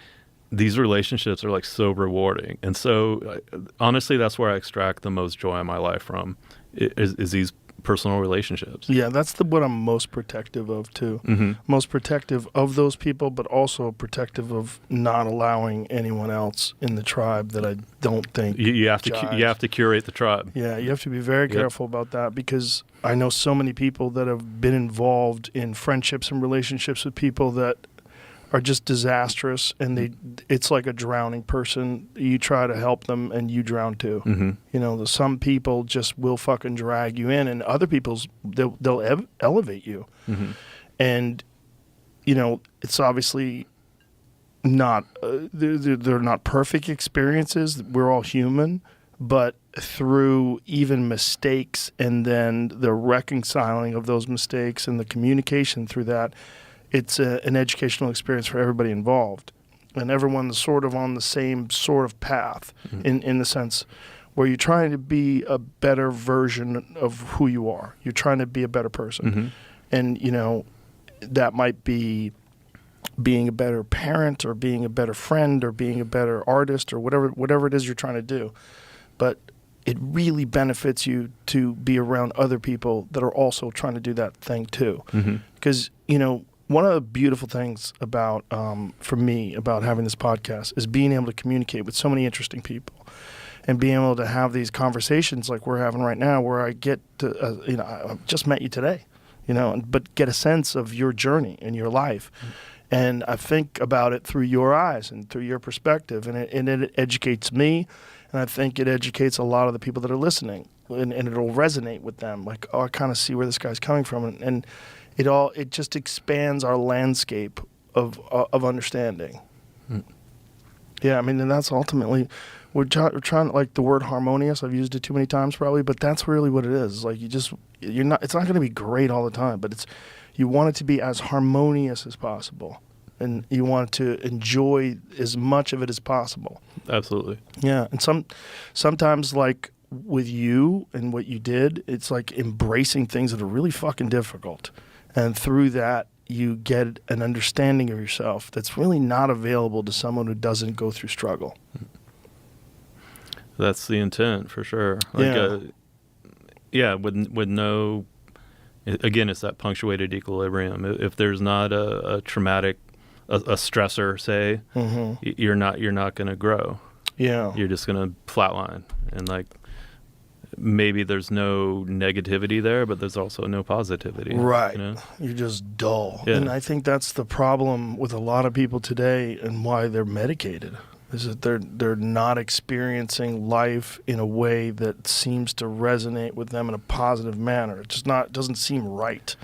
these relationships are like so rewarding. And so honestly, that's where I extract the most joy in my life from, is these personal relationships. Yeah, that's what I'm most protective of too. Most protective of those people, but also protective of not allowing anyone else in the tribe that I don't think you have to curate the tribe. Yeah, you have to be very careful about that, because I know so many people that have been involved in friendships and relationships with people that are just disastrous, and it's like a drowning person. You try to help them and you drown too. You know, some people just will fucking drag you in, and other people's they'll elevate you. And you know, it's obviously not they're not perfect experiences. We're all human, but through even mistakes and then the reconciling of those mistakes and the communication through that, it's an educational experience for everybody involved, and everyone's sort of on the same sort of path in the sense where you're trying to be a better version of who you are. You're trying to be a better person. And, you know, that might be being a better parent or being a better friend or being a better artist or whatever it is you're trying to do. But it really benefits you to be around other people that are also trying to do that thing too. Because, you know, one of the beautiful things about, for me, about having this podcast is being able to communicate with so many interesting people and being able to have these conversations like we're having right now, where I get to, you know, I just met you today, you know, but get a sense of your journey and your life. And I think about it through your eyes and through your perspective, and it educates me, and I think it educates a lot of the people that are listening, and it'll resonate with them. Like, oh, I kind of see where this guy's coming from, and it just expands our landscape of understanding. Yeah, I mean, and that's ultimately we're trying, like the word harmonious. I've used it too many times probably, but that's really what it is. Like it's not going to be great all the time, but you want it to be as harmonious as possible. and you want to enjoy as much of it as possible. Absolutely. Yeah, and sometimes like with you and what you did, it's like embracing things that are really fucking difficult, and through that you get an understanding of yourself that's really not available to someone who doesn't go through struggle. That's the intent for sure. Like, with no, again, it's that punctuated equilibrium. If there's not a traumatic, a stressor, say, you're not going to grow. Yeah. You're just going to flatline. And like, maybe there's no negativity there, but there's also no positivity. Right. You know? You're just dull. Yeah. And I think that's the problem with a lot of people today and why they're medicated, is that they're not experiencing life in a way that seems to resonate with them in a positive manner. It doesn't seem right.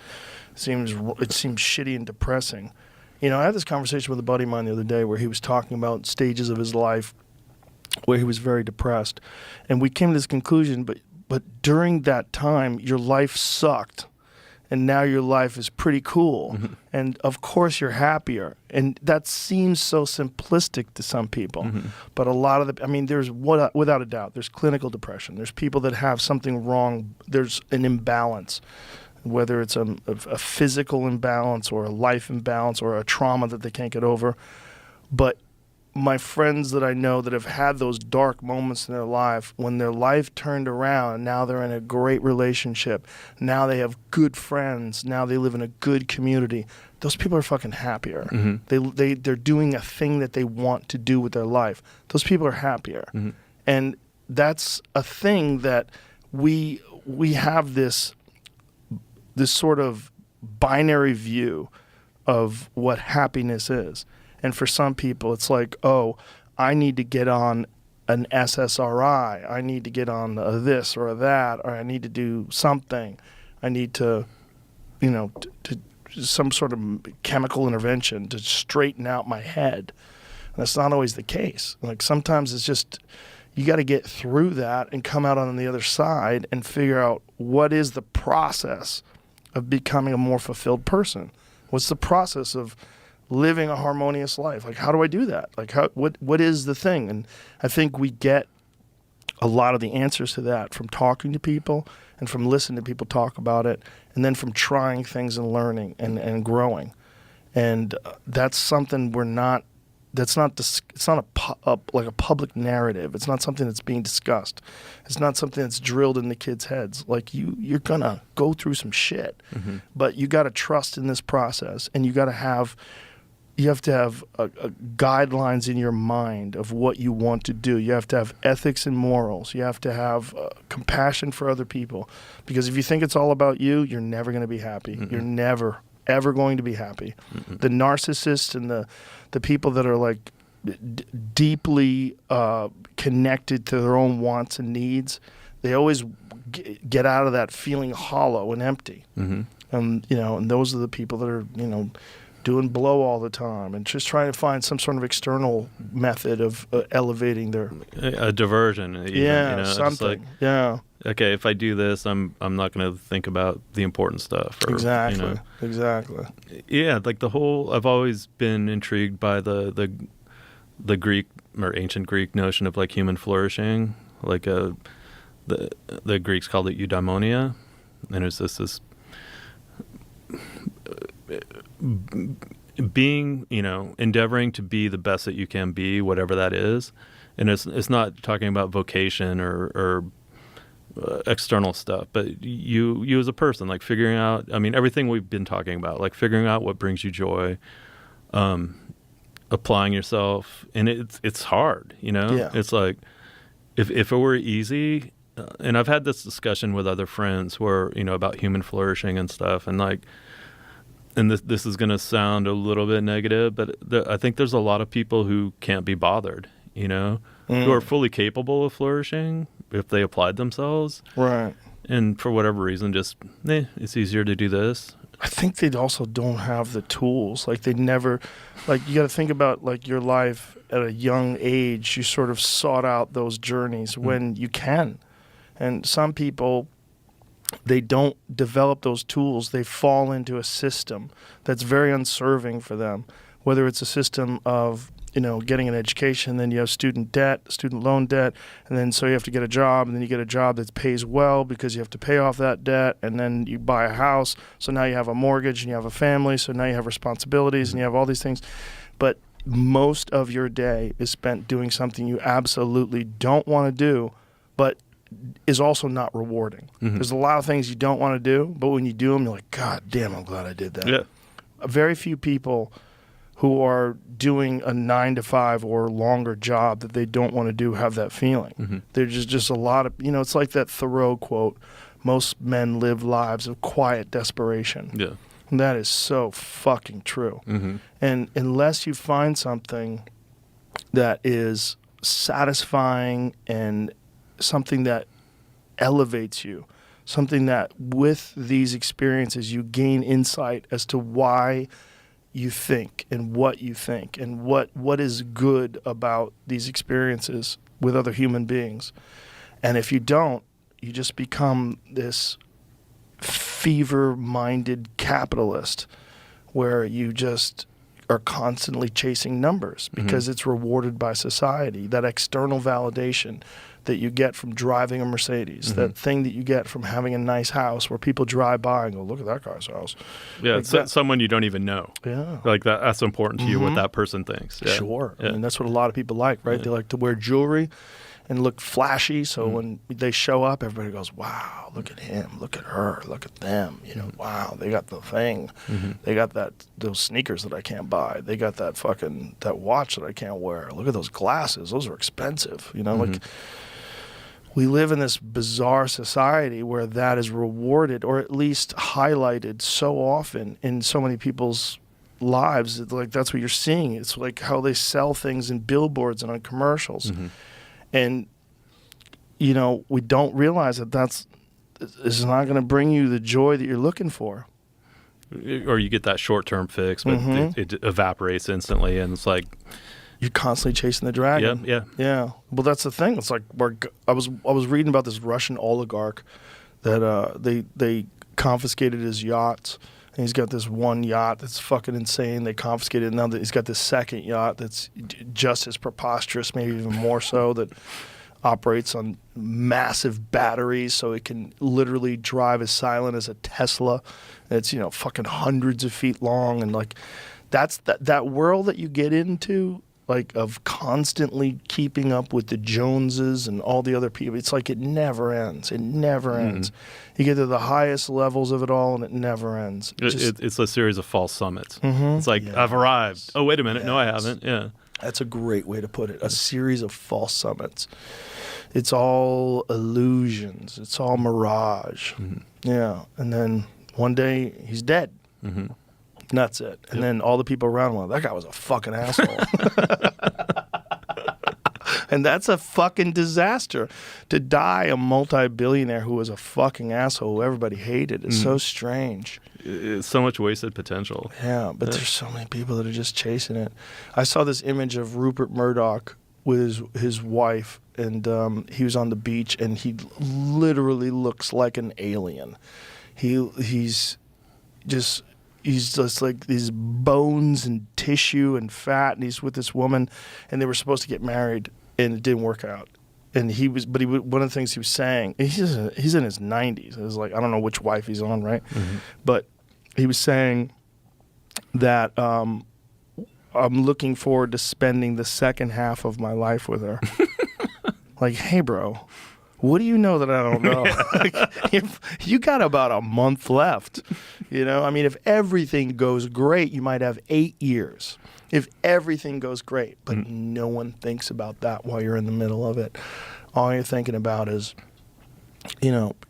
It seems shitty and depressing. You know, I had this conversation with a buddy of mine the other day where he was talking about stages of his life where he was very depressed. And we came to this conclusion, but during that time, your life sucked. And now your life is pretty cool. Mm-hmm. And of course you're happier. And that seems so simplistic to some people. Mm-hmm. But a lot of there's without a doubt, there's clinical depression. There's people that have something wrong. There's an imbalance, whether it's a physical imbalance or a life imbalance or a trauma that they can't get over. But my friends that I know that have had those dark moments in their life, when their life turned around, now they're in a great relationship, now they have good friends, now they live in a good community, those people are fucking happier. Mm-hmm. They're doing a thing that they want to do with their life. Those people are happier. Mm-hmm. And that's a thing that we have this sort of binary view of what happiness is. And for some people, it's like, oh, I need to get on an SSRI. I need to get on this or that, or I need to do something. I need to, to some sort of chemical intervention to straighten out my head. And that's not always the case. Like sometimes it's just, you got to get through that and come out on the other side and figure out what is the process of becoming a more fulfilled person. What's the process of living a harmonious life? Like, how do I do that? Like, what is the thing? And I think we get a lot of the answers to that from talking to people and from listening to people talk about it, and then from trying things and learning and growing. And that's something it's not like a public narrative. It's not something that's being discussed. It's not something that's drilled into kids' heads. Like you're gonna go through some shit, but you got to trust in this process, and you have to have guidelines in your mind of what you want to do. You have to have ethics and morals. You have to have compassion for other people, because if you think it's all about you, you're never going to be happy. You're never ever going to be happy. The narcissists and the people that are like deeply connected to their own wants and needs, they always get out of that feeling hollow and empty. And and those are the people that are doing blow all the time and just trying to find some sort of external method of elevating their a diversion. Even, something. Okay, if I do this, I'm not going to think about the important stuff. Or, Exactly. Yeah, like I've always been intrigued by the Greek or ancient Greek notion of like human flourishing. Like the Greeks called it eudaimonia, and it's this being, endeavoring to be the best that you can be, whatever that is. And it's not talking about vocation or external stuff, but you as a person, like figuring out, everything we've been talking about, like figuring out what brings you joy, applying yourself. And it's hard, Yeah. It's like, if it were easy, and I've had this discussion with other friends where, about human flourishing and stuff, and like, and this is going to sound a little bit negative, but I think there's a lot of people who can't be bothered, who are fully capable of flourishing if they applied themselves. Right. And for whatever reason, just, it's easier to do this. I think they also don't have the tools. Like they never, like you got to think about like your life at a young age. You sort of sought out those journeys when you can. And some people, they don't develop those tools. They fall into a system that's very unserving for them, whether it's a system of, getting an education, then you have student loan debt, and then so you have to get a job, and then you get a job that pays well because you have to pay off that debt, and then you buy a house, so now you have a mortgage, and you have a family, so now you have responsibilities, and you have all these things. But most of your day is spent doing something you absolutely don't want to do, but is also not rewarding. There's a lot of things you don't want to do, but when you do them, you're like, God damn, I'm glad I did that. Yeah. Very few people who are doing a 9-to-5 or longer job that they don't want to do have that feeling. There's just a lot of, it's like that Thoreau quote, most men live lives of quiet desperation. Yeah. And that is so fucking true. And unless you find something that is satisfying and something that elevates you, something that with these experiences you gain insight as to why you think and what is good about these experiences with other human beings. And if you don't, you just become this fever-minded capitalist where you just are constantly chasing numbers because it's rewarded by society. That external validation that you get from driving a Mercedes, that thing that you get from having a nice house where people drive by and go, look at that guy's house. Yeah, Like that. someone you don't even know. Yeah. Like that's important to you, what that person thinks. Yeah. Sure. Yeah. I mean, that's what a lot of people like, right? They like to wear jewelry and look flashy. So when they show up, everybody goes, wow, look at him, look at her, look at them. Wow, they got the thing. They got those sneakers that I can't buy. They got that watch that I can't wear. Look at those glasses. Those are expensive. Like we live in this bizarre society where that is rewarded or at least highlighted so often in so many people's lives. Like that's what you're seeing. It's like how they sell things in billboards and on commercials. And, we don't realize that is not going to bring you the joy that you're looking for. Or you get that short-term fix, but it evaporates instantly, and it's like you're constantly chasing the dragon. Yeah. Well, that's the thing. It's like I was reading about this Russian oligarch that they confiscated his yachts. And he's got this one yacht that's fucking insane. They confiscated it. Now that he's got this second yacht that's just as preposterous, maybe even more so, that operates on massive batteries, so it can literally drive as silent as a Tesla. It's fucking hundreds of feet long, and like that's that world that you get into, like of constantly keeping up with the Joneses and all the other people. It's like it never ends. It never ends. You get to the highest levels of it all, and it never ends. It's a series of false summits. It's like, I've arrived. Oh, wait a minute. No, I haven't. Yeah. That's a great way to put it. A series of false summits. It's all illusions. It's all mirage. Yeah. And then one day he's dead. And that's it. And then all the people around him, that guy was a fucking asshole. And that's a fucking disaster. To die a multi-billionaire who was a fucking asshole who everybody hated is so strange. It's so much wasted potential. Yeah, but there's so many people that are just chasing it. I saw this image of Rupert Murdoch with his wife, and he was on the beach, and he literally looks like an alien. He's just like these bones and tissue and fat, and he's with this woman, and they were supposed to get married, and it didn't work out. And one of the things he was saying, he's in his 90s. It was like, I don't know which wife he's on, right? But he was saying that I'm looking forward to spending the second half of my life with her. Like, hey, bro, what do you know that I don't know? Like, you got about a month left. I mean, if everything goes great, you might have 8 years. If everything goes great, but no one thinks about that while you're in the middle of it. All you're thinking about is,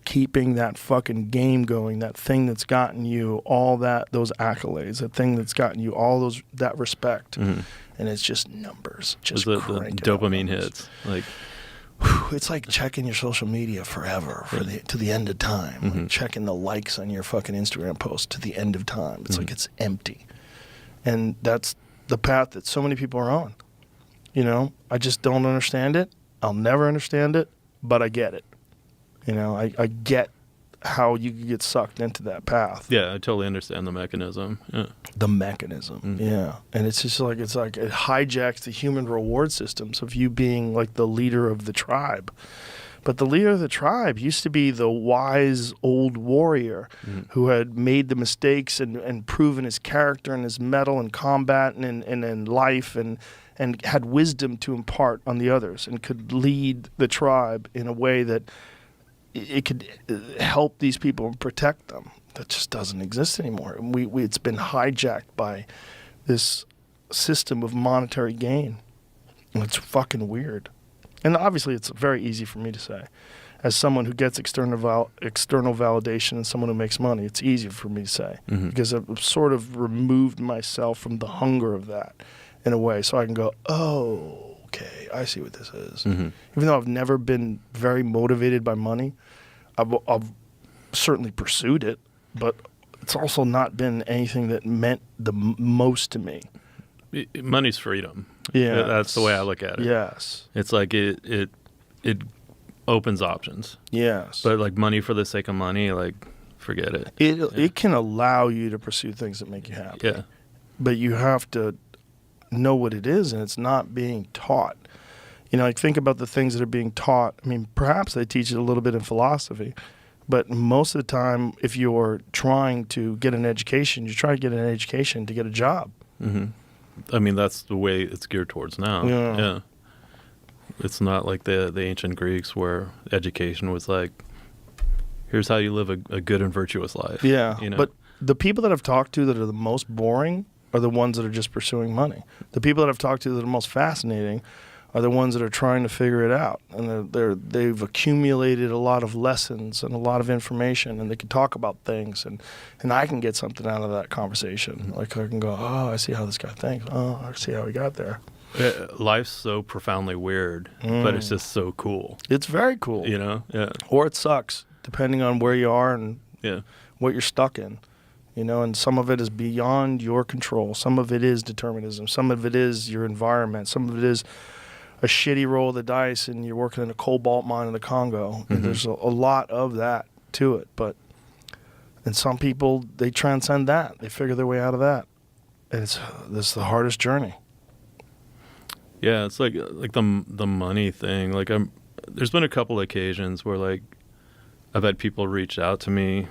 keeping that fucking game going, that thing that's gotten you all those accolades, that thing that's gotten you all that respect. And it's just numbers, just the numbers. dopamine hits. Like, it's like checking your social media forever to the end of time. Like checking the likes on your fucking Instagram post to the end of time. It's like it's empty. And that's the path that so many people are on. I just don't understand it. I'll never understand it, but I get it. I how you could get sucked into that path. Yeah, I totally understand the mechanism. Yeah. The mechanism, yeah. And it's just like, it hijacks the human reward systems of you being like the leader of the tribe. But the leader of the tribe used to be the wise old warrior who had made the mistakes and proven his character and his mettle in combat and in life and had wisdom to impart on the others and could lead the tribe in a way that it could help these people and protect them. That just doesn't exist anymore. It's been hijacked by this system of monetary gain. And it's fucking weird. And obviously it's very easy for me to say. As someone who gets external validation and someone who makes money, it's easy for me to say. Because I've sort of removed myself from the hunger of that in a way. So I can go, oh, okay, I see what this is. Even though I've never been very motivated by money, I've certainly pursued it. But it's also not been anything that meant the most to me. Money's freedom. Yeah, that's the way I look at it. Yes, it's like it opens options. Yes, but like money for the sake of money, like forget it. It can allow you to pursue things that make you happy. Yeah, but you have to know what it is, and it's not being taught. You know, like think about the things that are being taught. I mean, perhaps they teach it a little bit in philosophy. But most of the time, if you're trying to get an education, you try to get an education to get a job. I mean, that's the way it's geared towards now. Yeah. It's not like the ancient Greeks where education was like, here's how you live a good and virtuous life. Yeah. You know? But the people that I've talked to that are the most boring are the ones that are just pursuing money. The people that I've talked to that are most fascinating are the ones that are trying to figure it out. And they've accumulated a lot of lessons and a lot of information, and they can talk about things, and I can get something out of that conversation. Like I can go, oh, I see how this guy thinks. Oh, I see how he got there. Life's so profoundly weird, but it's just so cool. It's very cool. You know? Yeah. Or it sucks, depending on where you are and what you're stuck in. You know, and some of it is beyond your control. Some of it is determinism. Some of it is your environment. Some of it is a shitty roll of the dice and you're working in a cobalt mine in the Congo. And there's a lot of that to it. And some people, they transcend that. They figure their way out of that. And this is the hardest journey. Yeah, it's like the money thing. Like there's been a couple of occasions where like I've had people reach out to me,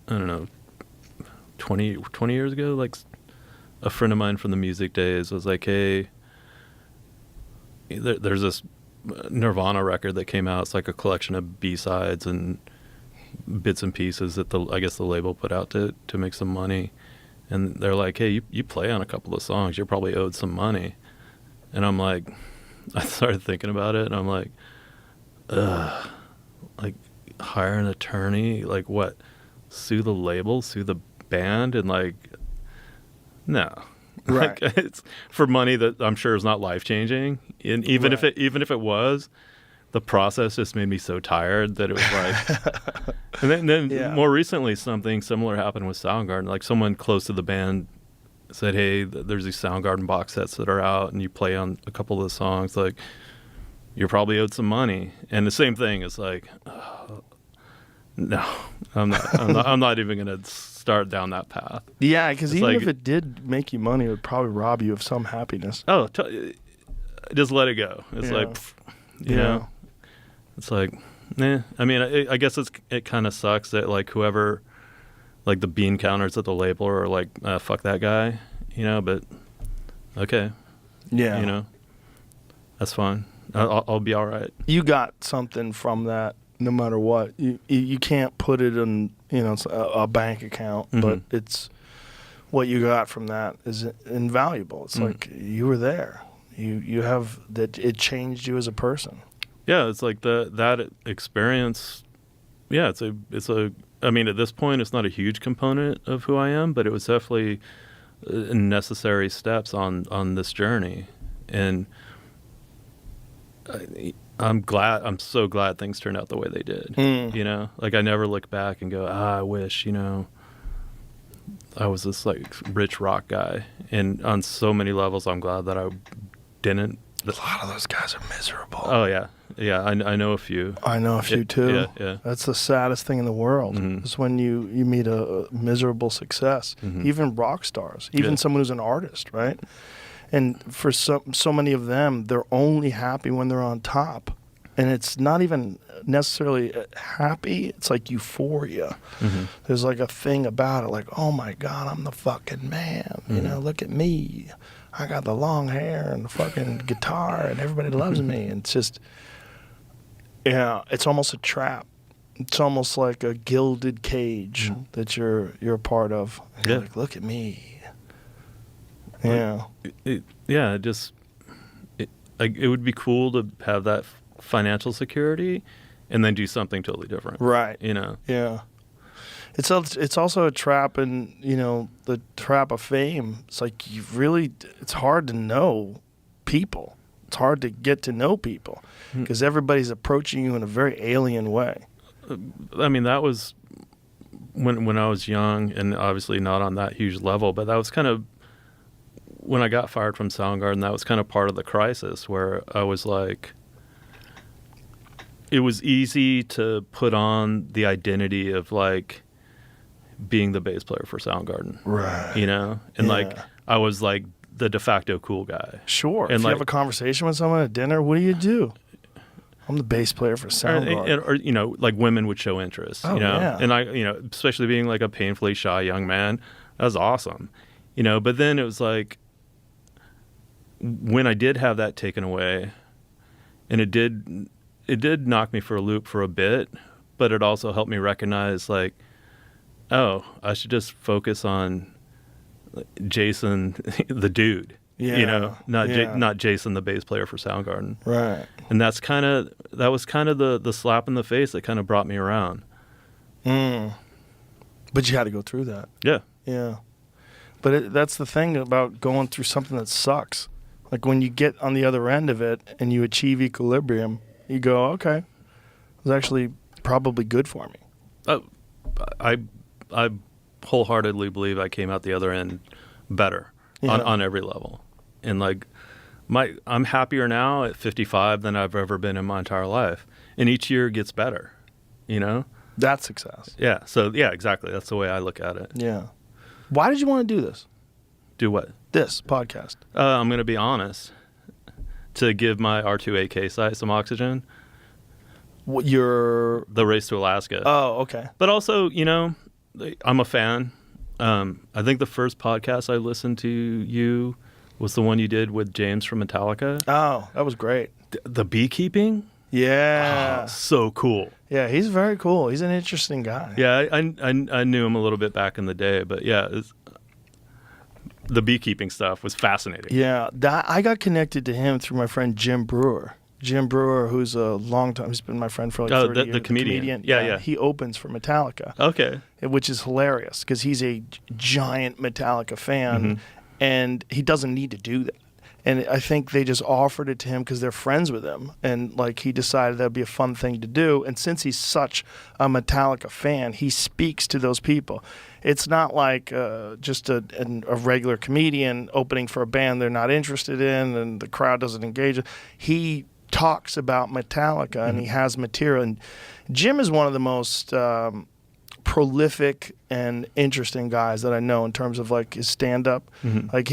I don't know, 20 years ago, like a friend of mine from the music days was like, hey, there's this Nirvana record that came out. It's like a collection of B-sides and bits and pieces that I guess the label put out to make some money. And they're like, hey, you play on a couple of songs. You're probably owed some money. And I'm like, I started thinking about it, and I'm like, like hire an attorney, like what? Sue the label, sue the band, and like, no. Right. Like, it's for money that I'm sure is not life changing. And even if it was, the process just made me so tired that it was like. and then more recently, something similar happened with Soundgarden. Like someone close to the band said, "Hey, there's these Soundgarden box sets that are out, and you play on a couple of the songs. Like, you're probably owed some money." And the same thing is like, no, I'm not even gonna start down that path. Yeah, because even if it did make you money, it would probably rob you of some happiness. Oh, just let it go. It's like, you know, it's like, I mean, I guess it kind of sucks that like whoever, like the bean counters at the label are like, fuck that guy, you know. But okay, you know, that's fine. I'll be all right. You got something from that. No matter what, you can't put it in, you know, a bank account, but it's what you got from that is invaluable. It's like you were there. You have that. It changed you as a person. Yeah, it's like that experience. Yeah, it's a. I mean, at this point, it's not a huge component of who I am, but it was definitely necessary steps on this journey, and I'm so glad things turned out the way they did. You know, like I never look back and go, I wish, you know, I was this like rich rock guy. And on so many levels, I'm glad that I didn't. A lot of those guys are miserable. Oh yeah, Yeah, I know a few. I know a few too. Yeah, yeah. That's the saddest thing in the world. Mhm. Is when you meet a miserable success. Mhm. Even rock stars, even Yeah. someone who's an artist, right? And for so many of them, they're only happy when they're on top. And it's not even necessarily happy. It's like euphoria. Mhm. There's like a thing about it, like, oh my God, I'm the fucking man. You know, look at me. I got the long hair and the fucking guitar and everybody loves me. And it's just, yeah, it's almost a trap. It's almost like a gilded cage that you're a part of. And you're like, look at me. Yeah. It would be cool to have that financial security and then do something totally different. Right. You know? Yeah. It's also a trap in, the trap of fame. It's like it's hard to know people. It's hard to get to know people because everybody's approaching you in a very alien way. I mean, that was when I was young and obviously not on that huge level, but that was kind of when I got fired from Soundgarden, that was kind of part of the crisis where I was like, it was easy to put on the identity of like being the bass player for Soundgarden. Right. And like I was like the de facto cool guy. Sure. And if like, you have a conversation with someone at dinner, what do? I'm the bass player for Soundgarden. Or like women would show interest, Yeah. And I, especially being like a painfully shy young man, that was awesome, but then it was like, when I did have that taken away, and it did knock me for a loop for a bit, but it also helped me recognize like, oh, I should just focus on Jason, the dude, not Jason, the bass player for Soundgarden. Right. And that was kind of the slap in the face that kind of brought me around. But you had to go through that. Yeah. Yeah. But that's the thing about going through something that sucks. Like when you get on the other end of it and you achieve equilibrium, you go, okay, it was actually probably good for me. I wholeheartedly believe I came out the other end better on every level. And like I'm happier now at 55 than I've ever been in my entire life. And each year gets better, That's success. Yeah. So yeah, exactly. That's the way I look at it. Yeah. Why did you want to do this? Do what? This podcast. I'm going to be honest. To give my R2AK site some oxygen. The Race to Alaska. Oh, okay. But also, I'm a fan. I think the first podcast I listened to was the one you did with James from Metallica. Oh, that was great. The beekeeping? Yeah. Oh, so cool. Yeah, he's very cool. He's an interesting guy. Yeah, I knew him a little bit back in the day, but yeah, the beekeeping stuff was fascinating. Yeah, I got connected to him through my friend Jim Brewer. Jim Brewer, who's a long time, he's been my friend for like 30 years. The comedian. Yeah. He opens for Metallica. Okay. Which is hilarious because he's a giant Metallica fan, and he doesn't need to do that. And I think they just offered it to him because they're friends with him. And like he decided that'd be a fun thing to do. And since he's such a Metallica fan, he speaks to those people. It's not like just a regular comedian opening for a band they're not interested in and the crowd doesn't engage. He talks about Metallica and he has material. And Jim is one of the most prolific and interesting guys that I know in terms of like his stand-up. Like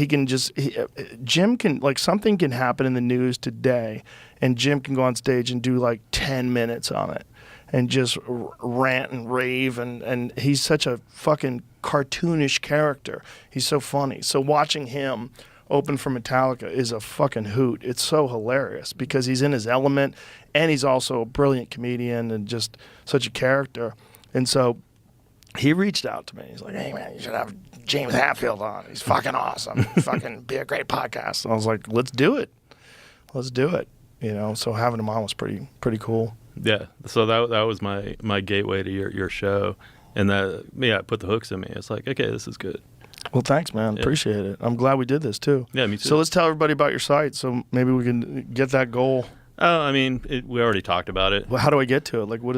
Jim can, like something can happen in the news today and Jim can go on stage and do like 10 minutes on it and just rant and rave and he's such a fucking cartoonish character. He's so funny. So watching him open for Metallica is a fucking hoot. It's so hilarious because he's in his element and he's also a brilliant comedian and just such a character. And so he reached out to me. He's like, hey, man, you should have James Hetfield on. He's fucking awesome. Fucking be a great podcast. And I was like, let's do it. Let's do it. So having him on was pretty cool. Yeah. So that was my gateway to your show. And it put the hooks in me. It's like, okay, this is good. Well, thanks, man. Yeah. Appreciate it. I'm glad we did this, too. Yeah, me too. So let's tell everybody about your site so maybe we can get that goal. Oh, I mean, we already talked about it. Well, how do I get to it? Like, what